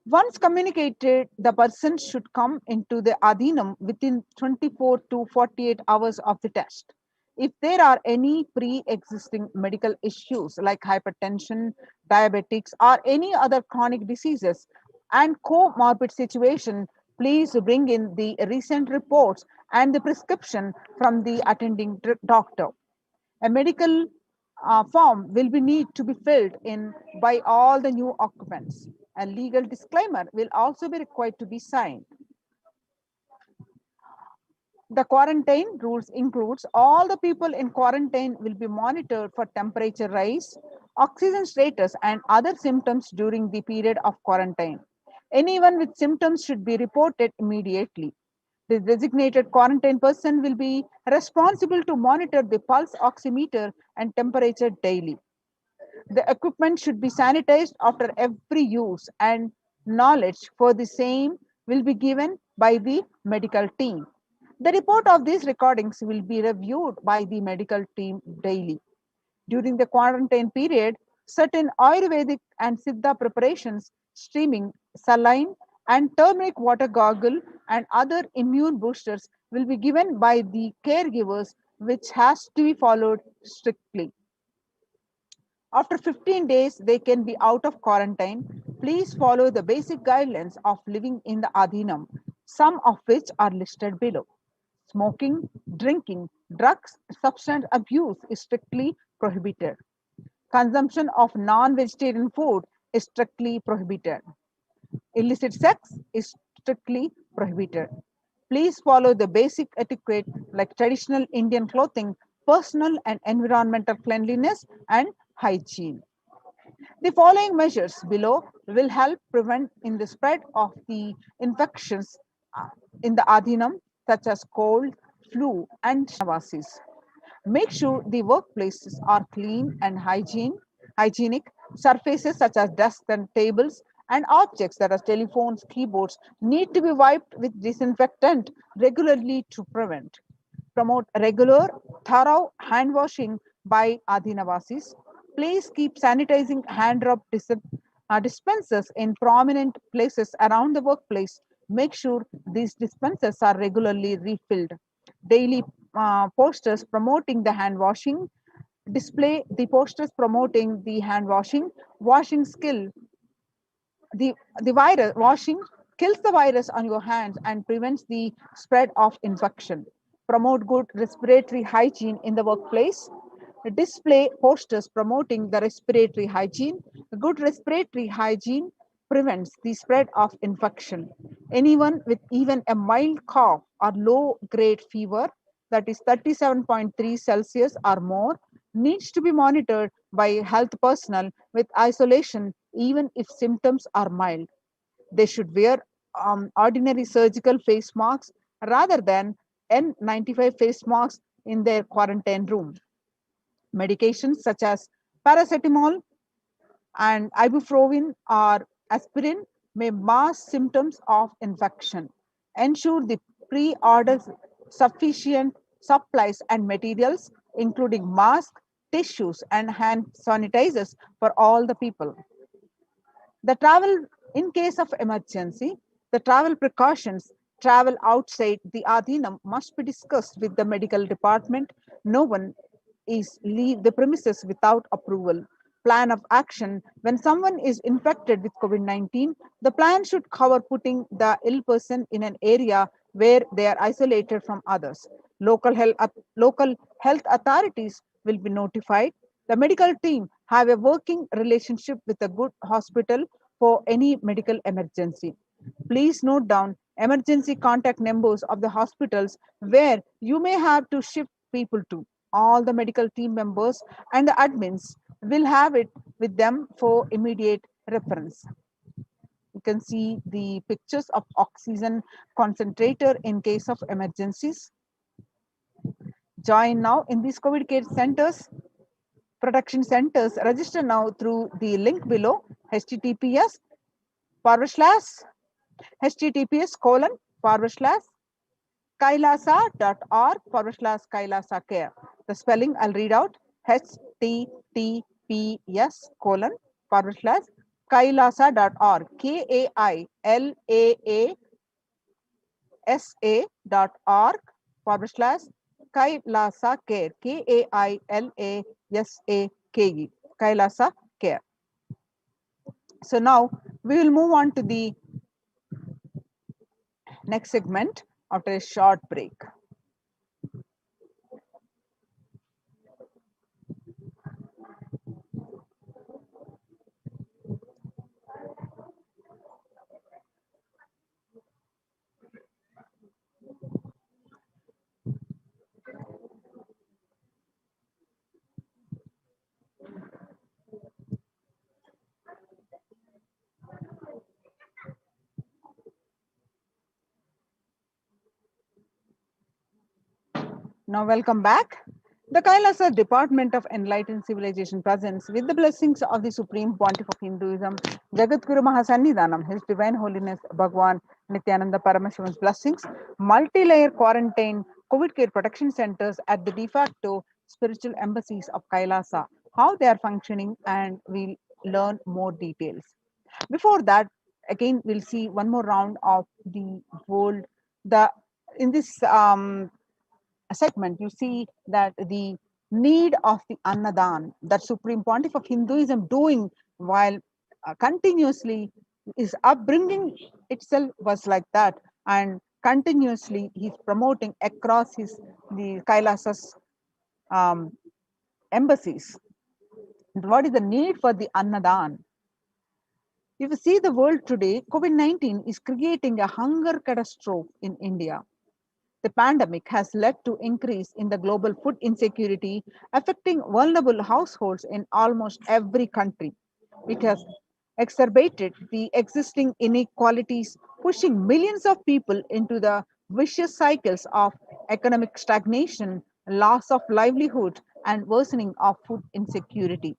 Speaker 9: Once communicated, the person should come into the Adhinam within 24 to 48 hours of the test. If there are any pre-existing medical issues like hypertension, diabetics, or any other chronic diseases and comorbid situation, please bring in the recent reports and the prescription from the attending doctor. A medical form will be need to be filled in by all the new occupants. A legal disclaimer will also be required to be signed. The quarantine rules includes all the people in quarantine will be monitored for temperature rise, oxygen status, and other symptoms during the period of quarantine. Anyone with symptoms should be reported immediately. The designated quarantine person will be responsible to monitor the pulse oximeter and temperature daily. The equipment should be sanitized after every use, and knowledge for the same will be given by the medical team. The report of these recordings will be reviewed by the medical team daily. During the quarantine period, certain Ayurvedic and Siddha preparations, steaming, saline, and turmeric water gargle, and other immune boosters will be given by the caregivers, which has to be followed strictly. After 15 days, they can be out of quarantine. Please follow the basic guidelines of living in the Adhinam, some of which are listed below. Smoking, drinking, drugs, substance abuse is strictly prohibited. Consumption of non-vegetarian food is strictly prohibited. Illicit sex is strictly prohibited. Please follow the basic etiquette like traditional Indian clothing, personal and environmental cleanliness, and hygiene. The following measures below will help prevent in the spread of the infections in the Adhinam, such as cold, flu, and Navasis. Make sure the workplaces are clean and hygienic. Surfaces such as desks and tables and objects that are telephones, keyboards need to be wiped with disinfectant regularly to promote regular, thorough hand washing by Adhinavasis. Please keep sanitizing hand rub dispensers in prominent places around the workplace. Make sure these dispensers are regularly refilled. Daily posters promoting the hand washing. Display the posters promoting the hand washing skill, the virus washing kills the virus on your hands and prevents the spread of infection. Promote good respiratory hygiene in the workplace. Display posters promoting the respiratory hygiene. Good respiratory hygiene prevents the spread of infection. Anyone with even a mild cough or low grade fever, that is 37.3 Celsius or more, needs to be monitored by health personnel with isolation even if symptoms are mild. They should wear ordinary surgical face masks rather than N95 face masks in their quarantine room. Medications such as paracetamol and ibuprofen or aspirin may mask symptoms of infection. Ensure the pre-order sufficient supplies and materials, including masks, tissues, and hand sanitizers for all the people. The travel in case of emergency, the travel precautions, travel outside the Adhinam must be discussed with the medical department. No one is leave the premises without approval. Plan of action: when someone is infected with COVID-19, the plan should cover putting the ill person in an area where they are isolated from others. Local health authorities will be notified. The medical team have a working relationship with a good hospital for any medical emergency. Please note down emergency contact numbers of the hospitals where you may have to shift people to. All the medical team members and the admins will have it with them for immediate reference. You can see the pictures of oxygen concentrator in case of emergencies. Join now in these COVID care centers, protection centers. Register now through the link below, https https://kailasa.org/kailasa care. The spelling I'll read out: https://kailasa.org, kailasa.org/kailasa care, KAILASAKE, Kailasa care. So now we will move on to the next segment after a short break. Now, welcome back. The Kailasa Department of Enlightened Civilization presents, with the blessings of the Supreme Pontiff of Hinduism, Jagadguru Mahasannidhanam, His Divine Holiness Bhagwan Nithyananda Paramashivan's blessings, multi-layer quarantine COVID care protection centers at the de facto spiritual embassies of Kailasa, how they are functioning, and we'll learn more details. Before that, again, we'll see one more round of the world. In this segment, you see that the need of the Annadan, that Supreme Pontiff of Hinduism doing while continuously his upbringing itself was like that, and continuously he's promoting across the Kailasas embassies. What is the need for the Annadan? If you see the world today, COVID-19 is creating a hunger catastrophe in India. The pandemic has led to increase in the global food insecurity, affecting vulnerable households in almost every country. It has exacerbated the existing inequalities, pushing millions of people into the vicious cycles of economic stagnation, loss of livelihood, and worsening of food insecurity.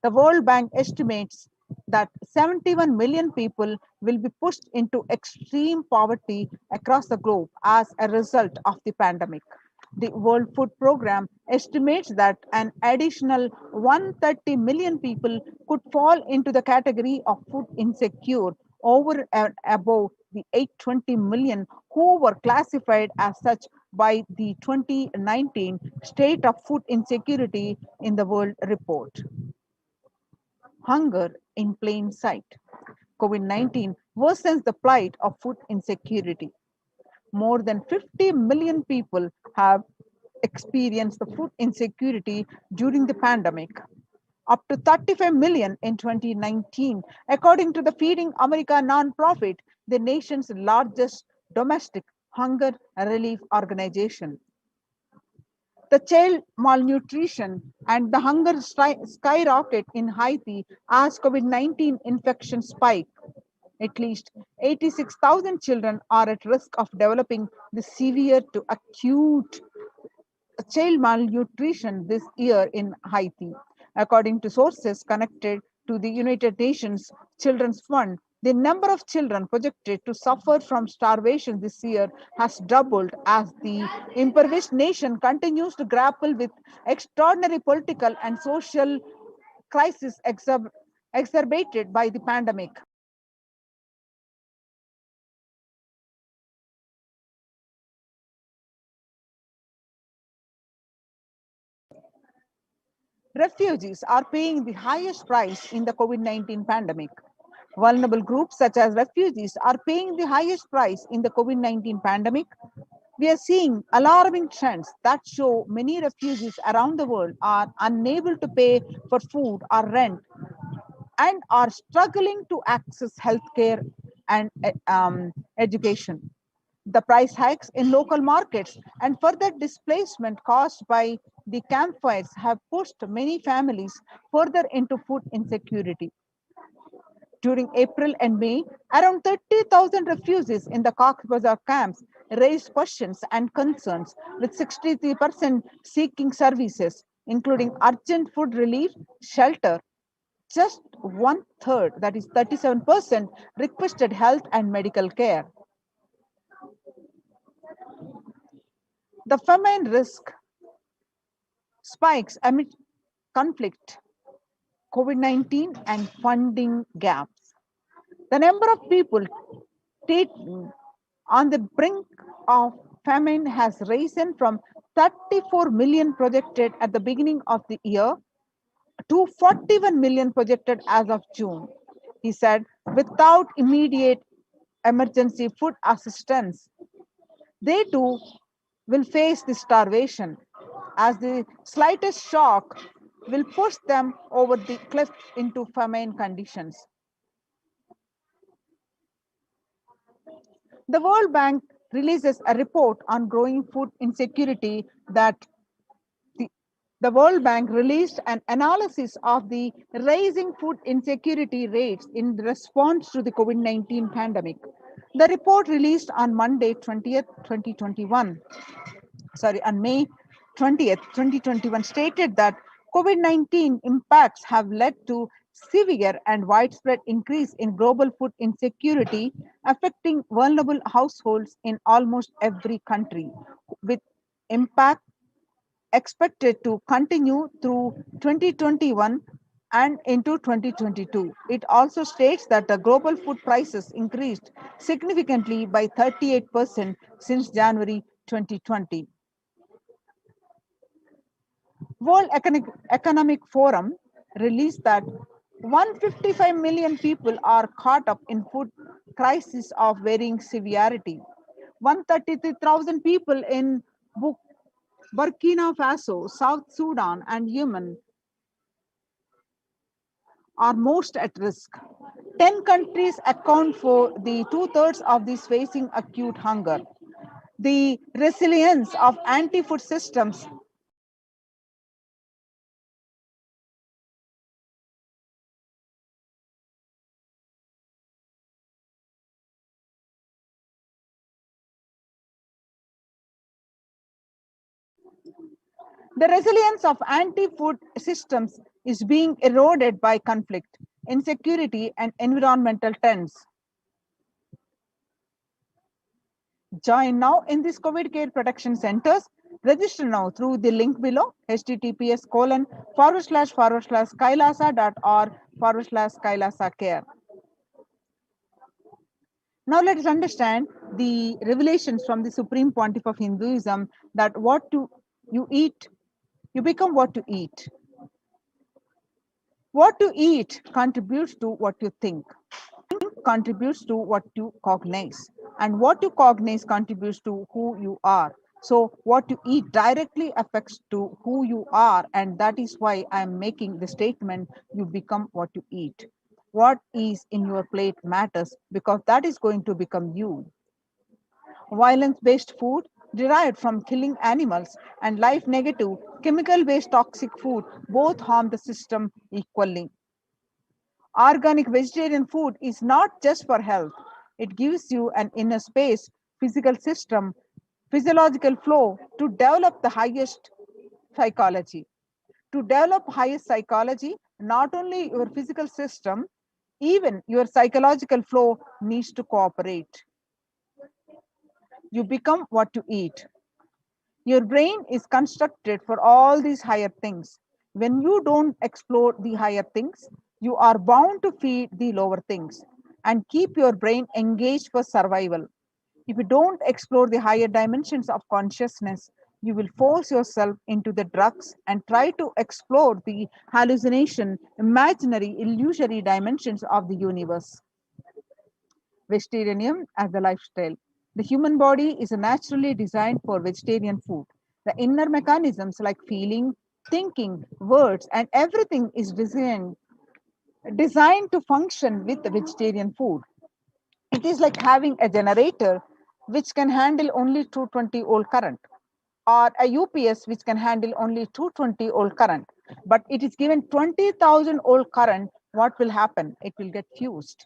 Speaker 9: The World Bank estimates that 71 million people will be pushed into extreme poverty across the globe as a result of the pandemic. The World Food Programme estimates that an additional 130 million people could fall into the category of food insecure, over and above the 820 million who were classified as such by the 2019 State of Food Insecurity in the World report. Hunger in plain sight. COVID-19 worsens the plight of food insecurity. More than 50 million people have experienced the food insecurity during the pandemic, up to 35 million in 2019, according to the Feeding America nonprofit, the nation's largest domestic hunger relief organization. The child malnutrition and the hunger skyrocket in Haiti as COVID-19 infection spike. At least 86,000 children are at risk of developing the severe to acute child malnutrition this year in Haiti. According to sources connected to the United Nations Children's Fund, the number of children projected to suffer from starvation this year has doubled as the impoverished nation continues to grapple with extraordinary political and social crisis exacerbated by the pandemic. Refugees are paying the highest price in the COVID-19 pandemic. Vulnerable groups such as refugees are paying the highest price in the COVID-19 pandemic. We are seeing alarming trends that show many refugees around the world are unable to pay for food or rent and are struggling to access healthcare and education. The price hikes in local markets and further displacement caused by the campfires have pushed many families further into food insecurity. During April and May, around 30,000 refugees in the Cox's Bazar camps raised questions and concerns, with 63% seeking services, including urgent food relief, shelter. Just one third, that is 37%, requested health and medical care. The famine risk spikes amid conflict, COVID-19, and funding gaps. The number of people on the brink of famine has risen from 34 million projected at the beginning of the year to 41 million projected as of June. He said, without immediate emergency food assistance, they too will face the starvation, as the slightest shock will push them over the cliff into famine conditions. The World Bank releases a report on growing food insecurity that the World Bank released an analysis of the rising food insecurity rates in response to the COVID-19 pandemic. The report released on Monday, 20th, 2021, on May 20th, 2021, stated that COVID-19 impacts have led to severe and widespread increase in global food insecurity, affecting vulnerable households in almost every country, with impact expected to continue through 2021 and into 2022. It also states that the global food prices increased significantly by 38% since January 2020. World Economic Forum released that 155 million people are caught up in food crisis of varying severity. 133,000 people in Burkina Faso, South Sudan, and Yemen are most at risk. 10 countries account for the 2/3 of these facing acute hunger. The resilience of anti-food systems The resilience of anti-food systems is being eroded by conflict, insecurity, and environmental trends. Join now in these COVID care protection centers. Register now through the link below, https://kailasa.org/kailasa care. Now let us understand the revelations from the Supreme Pontiff of Hinduism, that what you eat, you become what you eat. What you eat contributes to what you think. contributes to what you cognize, and what you cognize contributes to who you are. So what you eat directly affects to who you are, and that is why I am making the statement, you become what you eat. What is in your plate matters, because that is going to become you. Violence-based food derived from killing animals and life-negative, chemical-based toxic food both harm the system equally. Organic vegetarian food is not just for health. It gives you an inner space, physical system, physiological flow to develop the highest psychology. To develop highest psychology, not only your physical system, even your psychological flow needs to cooperate. You become what you eat. Your brain is constructed for all these higher things. When you don't explore the higher things, you are bound to feed the lower things and keep your brain engaged for survival. If you don't explore the higher dimensions of consciousness, you will force yourself into the drugs and try to explore the hallucination, imaginary, illusory dimensions of the universe. Vegetarianism as a lifestyle. The human body is naturally designed for vegetarian food. The inner mechanisms like feeling, thinking, words, and everything is designed to function with the vegetarian food. It is like having a generator which can handle only 220 volt current, or a UPS which can handle only 220 volt current. But it is given 20,000 volt current, what will happen? It will get fused.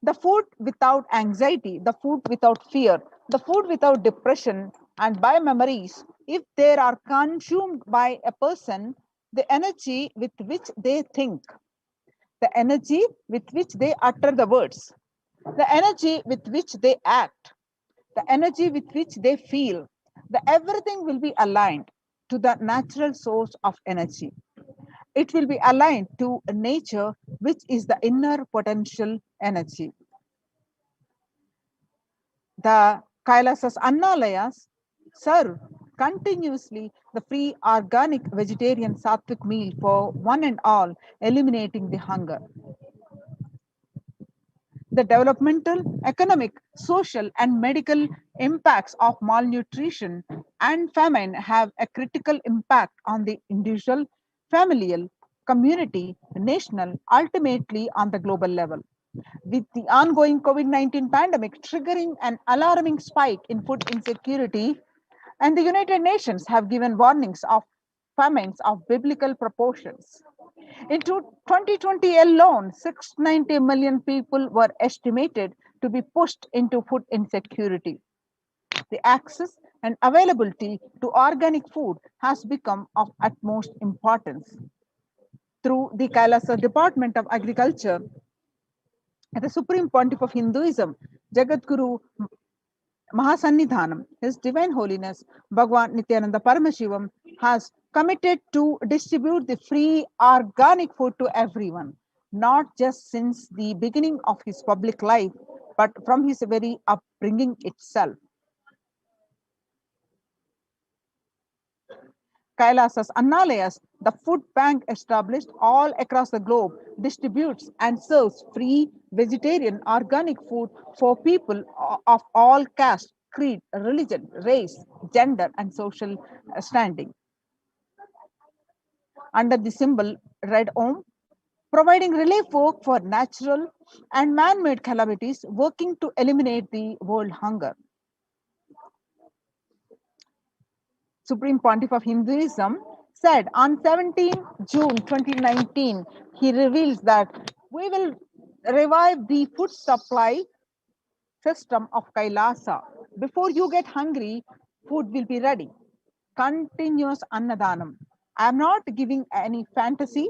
Speaker 9: The food without anxiety, the food without fear, the food without depression and by memories, if they are consumed by a person, the energy with which they think, the energy with which they utter the words, the energy with which they act, the energy with which they feel, everything will be aligned to the natural source of energy. It will be aligned to nature, which is the inner potential energy. The Kailasas Annalayas serve continuously the free organic vegetarian sattvic meal for one and all, eliminating the hunger. The developmental, economic, social, and medical impacts of malnutrition and famine have a critical impact on the individual, familial, community, national, ultimately on the global level. With the ongoing COVID-19 pandemic triggering an alarming spike in food insecurity, and the United Nations have given warnings of famines of biblical proportions. In 2020 alone, 690 million people were estimated to be pushed into food insecurity. The access and availability to organic food has become of utmost importance. Through the Kailasa Department of Agriculture, the Supreme Pontiff of Hinduism, Jagadguru Mahasannidhanam, His Divine Holiness Bhagwan Nithyananda Paramashivam, has committed to distribute the free organic food to everyone, not just since the beginning of his public life, but from his very upbringing itself. Kailasas Annalayas, the food bank established all across the globe, distributes and serves free vegetarian organic food for people of all caste, creed, religion, race, gender, and social standing. Under the symbol Red Om, providing relief work for natural and man-made calamities, working to eliminate the world hunger. Supreme Pontiff of Hinduism said on 17 June 2019, he reveals that we will revive the food supply system of Kailasa. Before you get hungry, food will be ready. Continuous Annadanam. I am not giving any fantasy.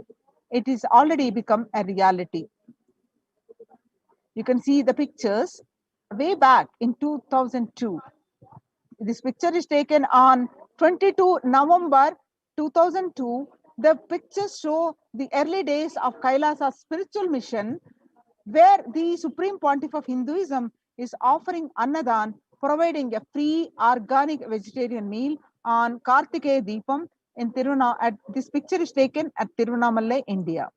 Speaker 9: It is already become a reality. You can see the pictures way back in 2002. This picture is taken on 22 November 2002. The pictures show the early days of Kailasa's spiritual mission, where the Supreme Pontiff of Hinduism is offering Annadan, providing a free organic vegetarian meal on Kartikeya Deepam in This picture is taken at Tiruvannamalai, India.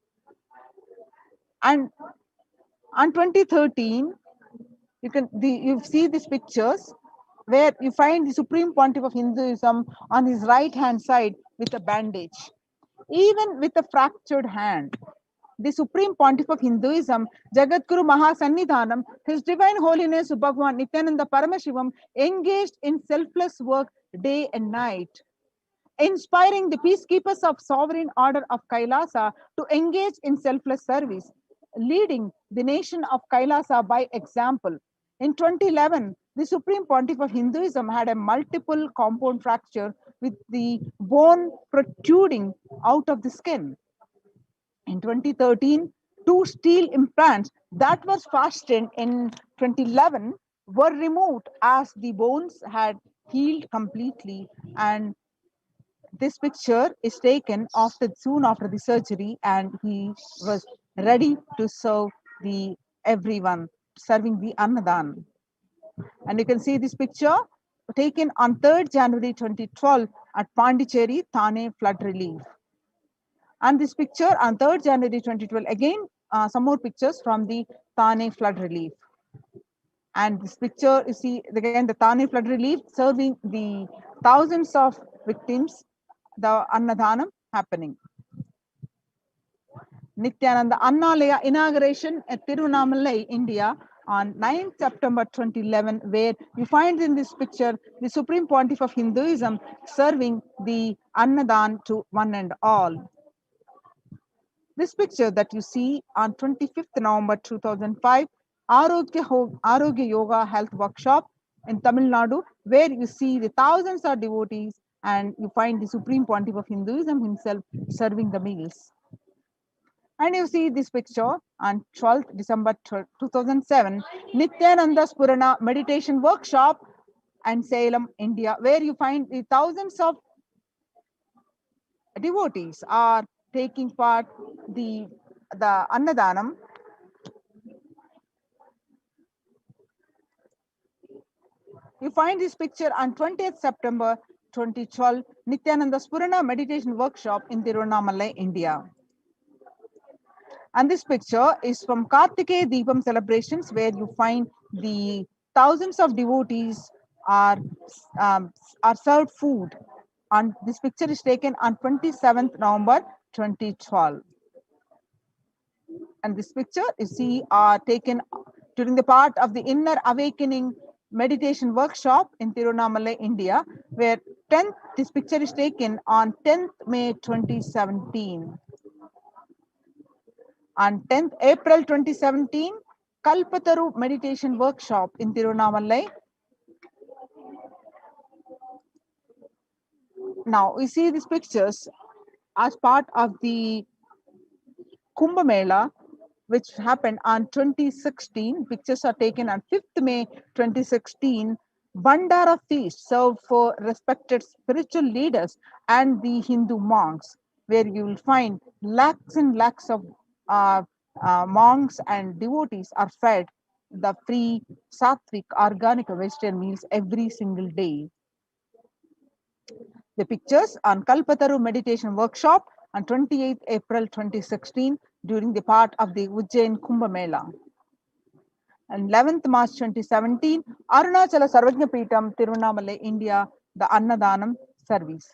Speaker 9: And on 2013, you see these pictures where you find the Supreme Pontiff of Hinduism on his right hand side with a bandage, even with a fractured hand. The Supreme Pontiff of Hinduism, Jagadguru Mahasannidhanam, His Divine Holiness Bhagwan Nithyananda Paramashivam, engaged in selfless work day and night, inspiring the peacekeepers of Sovereign Order of Kailasa to engage in selfless service, leading the nation of Kailasa by example. In 2011, the Supreme Pontiff of Hinduism had a multiple compound fracture with the bone protruding out of the skin. In 2013, 2 steel implants that were fastened in 2011 were removed as the bones had healed completely, and this picture is taken soon after the surgery, and he was ready to serve everyone, serving the Annadan. And you can see this picture taken on 3rd January 2012 at Pondicherry, Thane flood relief. And this picture on 3rd January 2012, again, some more pictures from the Thane flood relief. And this picture, you see, again, the Thane flood relief serving the thousands of victims, the Annadhanam happening. Nithyananda Annalaya inauguration at Tiruvannamalai, India on 9th September 2011, where you find in this picture the Supreme Pontiff of Hinduism serving the Annadan to one and all. This picture that you see on 25th November 2005, Arogya Yoga Health Workshop in Tamil Nadu, where you see the thousands of devotees and you find the Supreme Pontiff of Hinduism himself serving the meals. And you see this picture on 12th December 2007, Nithyananda Purana Meditation Workshop in Salem, India, where you find the thousands of devotees are taking part the Annadanam. You find this picture on 20th September 2012, Nithyananda Purana Meditation Workshop in Tiruvannamalai, India. And this picture is from Kartikeya Deepam celebrations, where you find the thousands of devotees are served food. And this picture is taken on 27th November 2012. And this picture you see are taken during the part of the Inner Awakening Meditation Workshop in Tiruvannamalai, India, where this picture is taken on 10th May 2017. On 10th April 2017, Kalpataru Meditation Workshop in Tiruvannamalai. Now, we see these pictures as part of the Kumbh Mela, which happened on 2016. Pictures are taken on 5th May 2016. Bandara feast served for respected spiritual leaders and the Hindu monks, where you will find lakhs and lakhs of monks and devotees are fed the free sattvic organic vegetarian meals every single day. The pictures on Kalpataru Meditation Workshop on 28th April 2016 during the part of the Ujjain Kumbh Mela. And 11th March 2017, Arunachala Sarvajna Peetham, Tiruvannamalai, India, the Annadanam service.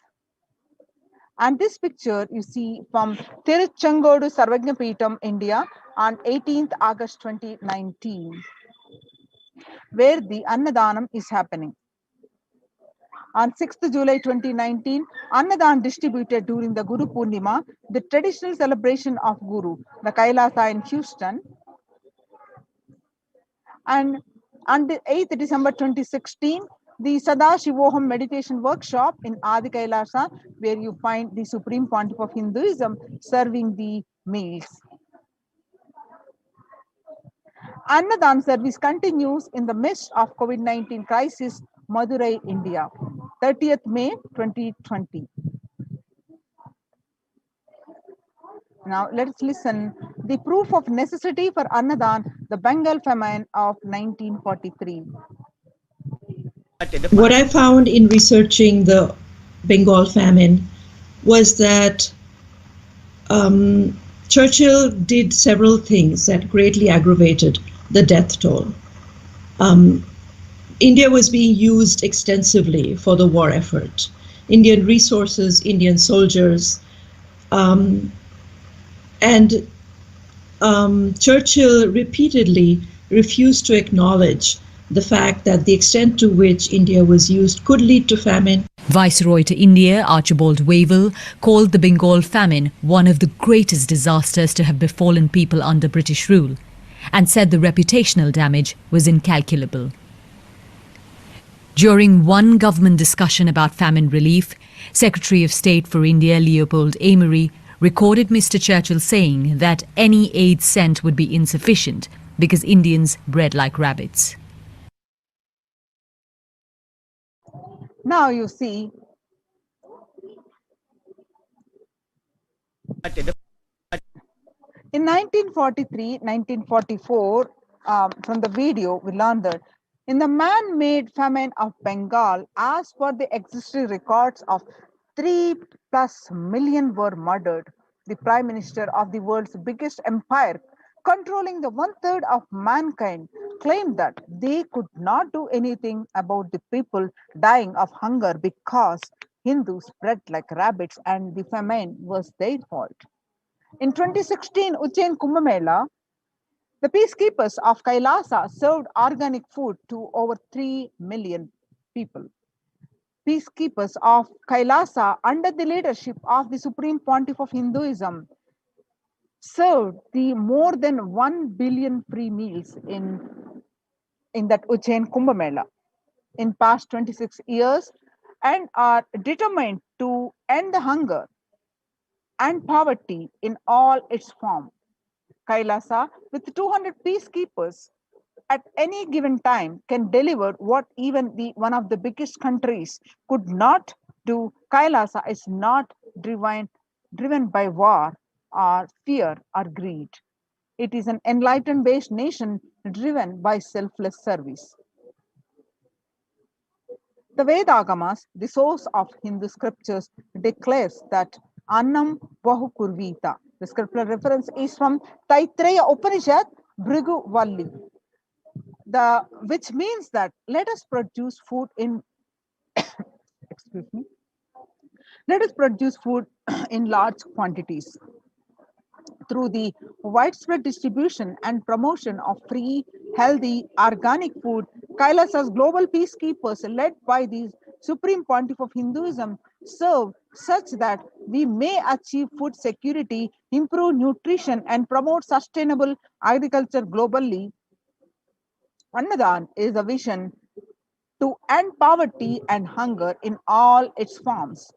Speaker 9: And this picture you see from Tiruchengodu Sarvajna Peetham, India on 18th August 2019, where the Annadanam is happening. On 6th July 2019, Annadan distributed during the Guru Purnima, the traditional celebration of Guru, the Kailasa in Houston. And on the 8th December 2016, the Sadashivoham Meditation Workshop in Adi Kailasa, where you find the Supreme Pontiff of Hinduism serving the meals. Annadan service continues in the midst of COVID-19 crisis, Madurai, India, 30th May 2020. Now let's listen the proof of necessity for Annadan, the Bengal famine of 1943.
Speaker 10: What I found in researching the Bengal famine was that Churchill did several things that greatly aggravated the death toll. India was being used extensively for the war effort. Indian resources, Indian soldiers, and Churchill repeatedly refused to acknowledge the fact that the extent to which India was used could lead to famine.
Speaker 11: Viceroy to India, Archibald Wavell, called the Bengal famine one of the greatest disasters to have befallen people under British rule, and said the reputational damage was incalculable. During one government discussion about famine relief, Secretary of State for India Leopold Amery recorded Mr. Churchill saying that any aid sent would be insufficient because Indians bred like rabbits.
Speaker 9: Now you see, in 1943-1944, from the video, we learned that in the man-made famine of Bengal, as per the existing records of 3+ million were murdered. The Prime Minister of the world's biggest empire, controlling the 1/3 of mankind, claimed that they could not do anything about the people dying of hunger because Hindus bred like rabbits and the famine was their fault. In 2016 Ujjain Kumbh Mela, the peacekeepers of Kailasa served organic food to over 3 million people. Peacekeepers of Kailasa, under the leadership of the Supreme Pontiff of Hinduism, served the more than 1 billion free meals in that Ujjain Kumbh Mela in past 26 years, and are determined to end the hunger and poverty in all its forms. Kailasa, with 200 peacekeepers at any given time, can deliver what even one of the biggest countries could not do. Kailasa is not driven by war or fear or greed. It is an enlightened based nation driven by selfless service. The Vedagamas, the source of Hindu scriptures, declares that Annam Vahu Kurvita. The scriptural reference is from Taittiriya Upanishad, Bhrigu Valli, which means that let us produce food in excuse me, let us produce food in large quantities. Through the widespread distribution and promotion of free, healthy, organic food, Kailasa's global peacekeepers, led by the Supreme Pontiff of Hinduism, serve such that we may achieve food security, improve nutrition, and promote sustainable agriculture globally. Annadan is a vision to end poverty and hunger in all its forms.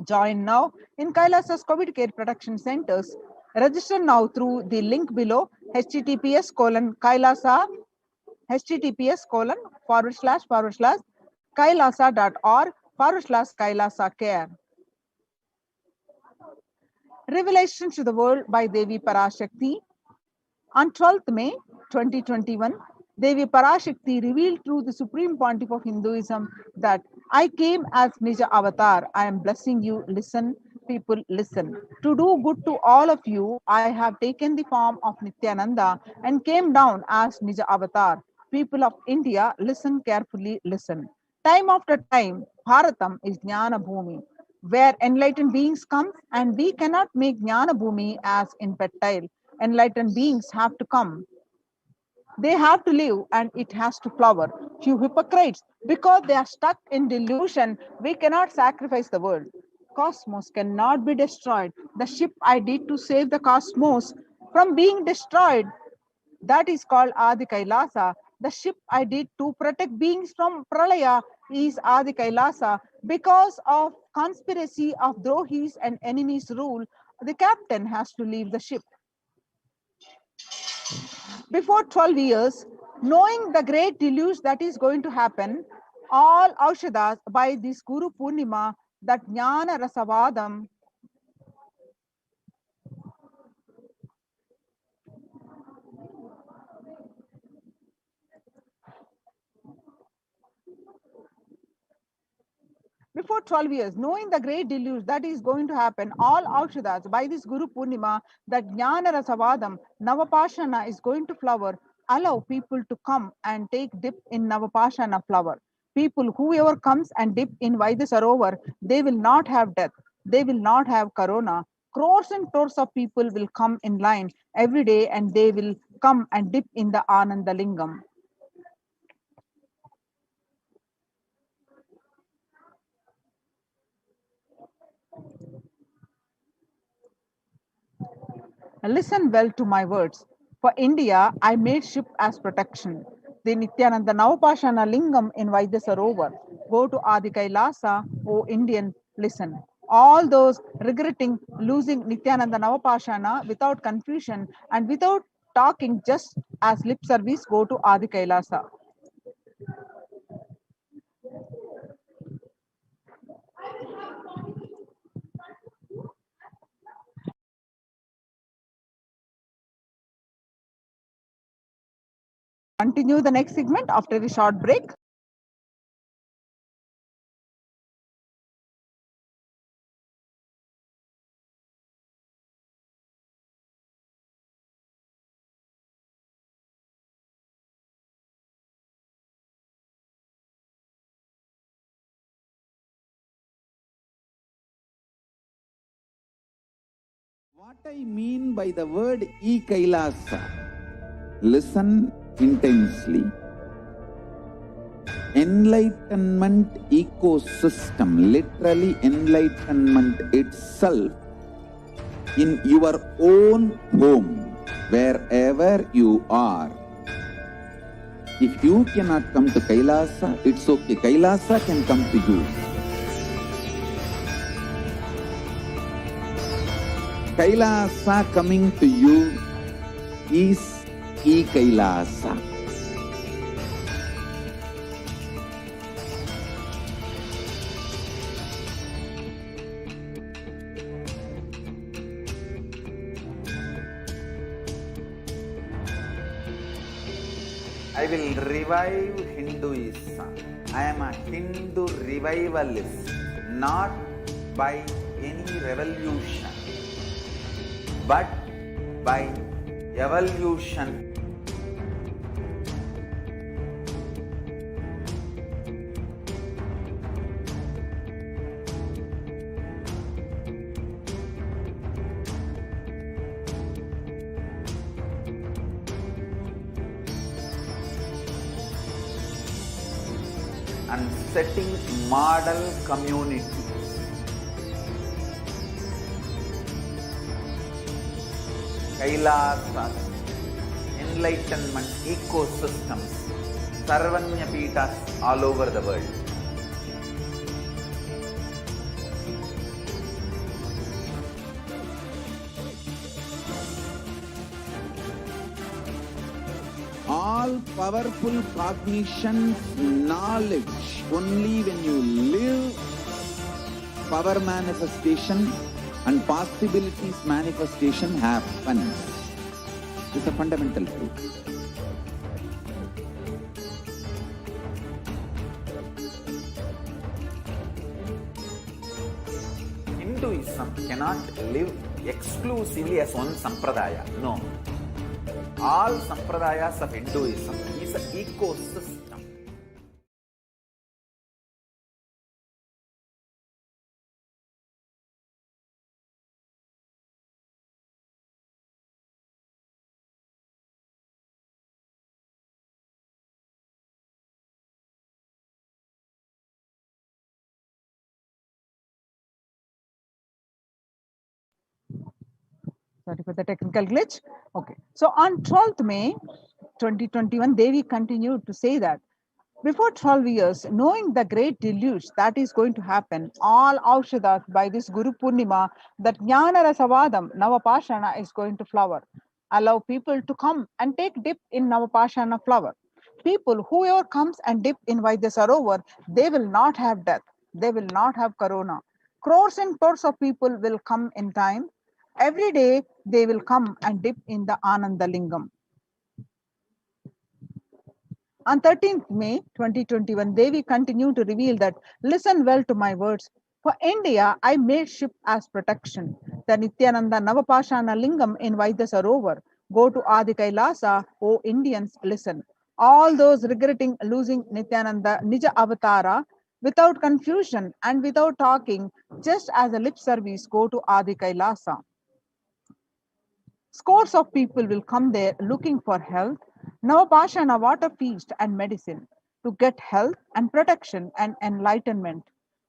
Speaker 9: Join now in Kailasa's COVID care production centers. Register now through the link below, https://kailasa, https://kailasa.org/kailasa care. Revelation to the world by Devi Parashakti. On 12th May 2021, Devi Parashakti revealed through the Supreme Pontiff of Hinduism that I came as Nija Avatar. I am blessing you. Listen, people, listen. To do good to all of you, I have taken the form of Nithyananda and came down as Nija Avatar. People of India, listen carefully, listen. Time after time, Bharatam is Jnana Bhumi, where enlightened beings come, and we cannot make Jnana Bhumi as infantile. Enlightened beings have to come. They have to live and it has to flower. Few hypocrites, because they are stuck in delusion, we cannot sacrifice the world. Cosmos cannot be destroyed. The ship I did to save the cosmos from being destroyed, that is called Adi Kailasa. The ship I did to protect beings from Pralaya is Adi Kailasa. Because of conspiracy of Drohis and enemies rule, the captain has to leave the ship. Before 12 years, knowing the great deluge that is going to happen, all Aushadas by this Guru Purnima, that Jnana Rasavadam, before 12 years, knowing the great deluge that is going to happen, all Aukshadas, by this Guru Purnima, that Jnana Rasavadam, Navapashana is going to flower, allow people to come and take dip in Navapashana flower. People, whoever comes and dip in Vaidya Sarovar, they will not have death, they will not have corona. Crores and crores of people will come in line every day and they will come and dip in the Ananda Lingam. Listen well to my words. For India, I made ship as protection. The Nithyananda Navapashana Lingam in Vaidya Sarovar. Go to Adi Kailasa, O Indian, listen. All those regretting losing Nithyananda Navapashana without confusion and without talking just as lip service, go to Adi Kailasa. Continue the next segment after a short break.
Speaker 3: What I mean by the word e-Kailasa, listen intensely. Enlightenment ecosystem, literally enlightenment itself, in your own home, wherever you are. If you cannot come to Kailasa, it's okay. Kailasa can come to you. Kailasa coming to you is e-Kailasa.
Speaker 1: I will revive Hinduism. I am a Hindu revivalist, not by any revolution, but by evolution. And setting model community. Kailasa, enlightenment ecosystems, Sarvanya Pitas all over the world.
Speaker 3: All powerful cognition, knowledge, only when you live, power manifestation and possibilities manifestation happens. It's a fundamental truth.
Speaker 1: Hinduism cannot live exclusively as one sampradaya. No. All sampradayas of Hinduism is an ecosystem.
Speaker 9: Sorry for the technical glitch. Okay. So on 12th May 2021, Devi continued to say that before 12 years, knowing the great deluge that is going to happen, all Aukshadas by this Guru Purnima, that Jnana Rasavadam, Navapashana is going to flower. Allow people to come and take dip in Navapashana flower. People, whoever comes and dip in Vaidya Sarovar, they will not have death. They will not have corona. Crores and crores of people will come in time. Every day, they will come and dip in the Ananda Lingam. On 13th May 2021, Devi continued to reveal that, listen well to my words. For India, I made ship as protection. The Nithyananda Navapashana Lingam in Vaidyasarovar. Go to Adi Kailasa, O Indians, listen. All those regretting losing Nithyananda Nija Avatara, without confusion and without talking, just as a lip service, go to Adi Kailasa. Scores of people will come there looking for health, Navapashana water feast and medicine, to get health and protection and enlightenment.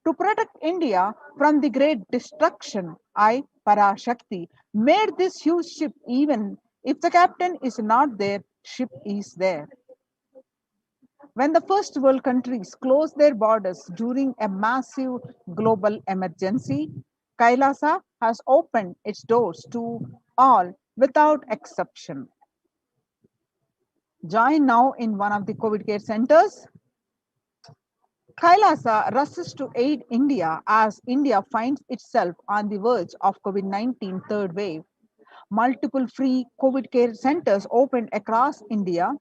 Speaker 9: To protect India from the great destruction, I, Parashakti, made this huge ship. Even if the captain is not there, ship is there. When the first world countries closed their borders during a massive global emergency, Kailasa has opened its doors to all without exception. Join now in one of the COVID care centers. Kailasa rushes to aid India as India finds itself on the verge of COVID-19 third wave. Multiple free COVID care centers opened across India.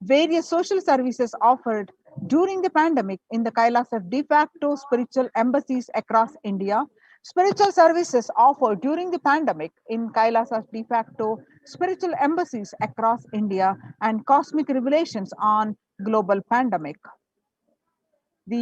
Speaker 9: Various social services offered during the pandemic in the Kailasa de facto spiritual embassies across India. Spiritual services offered during the pandemic in Kailasa de facto spiritual embassies across India, and cosmic revelations on global pandemic.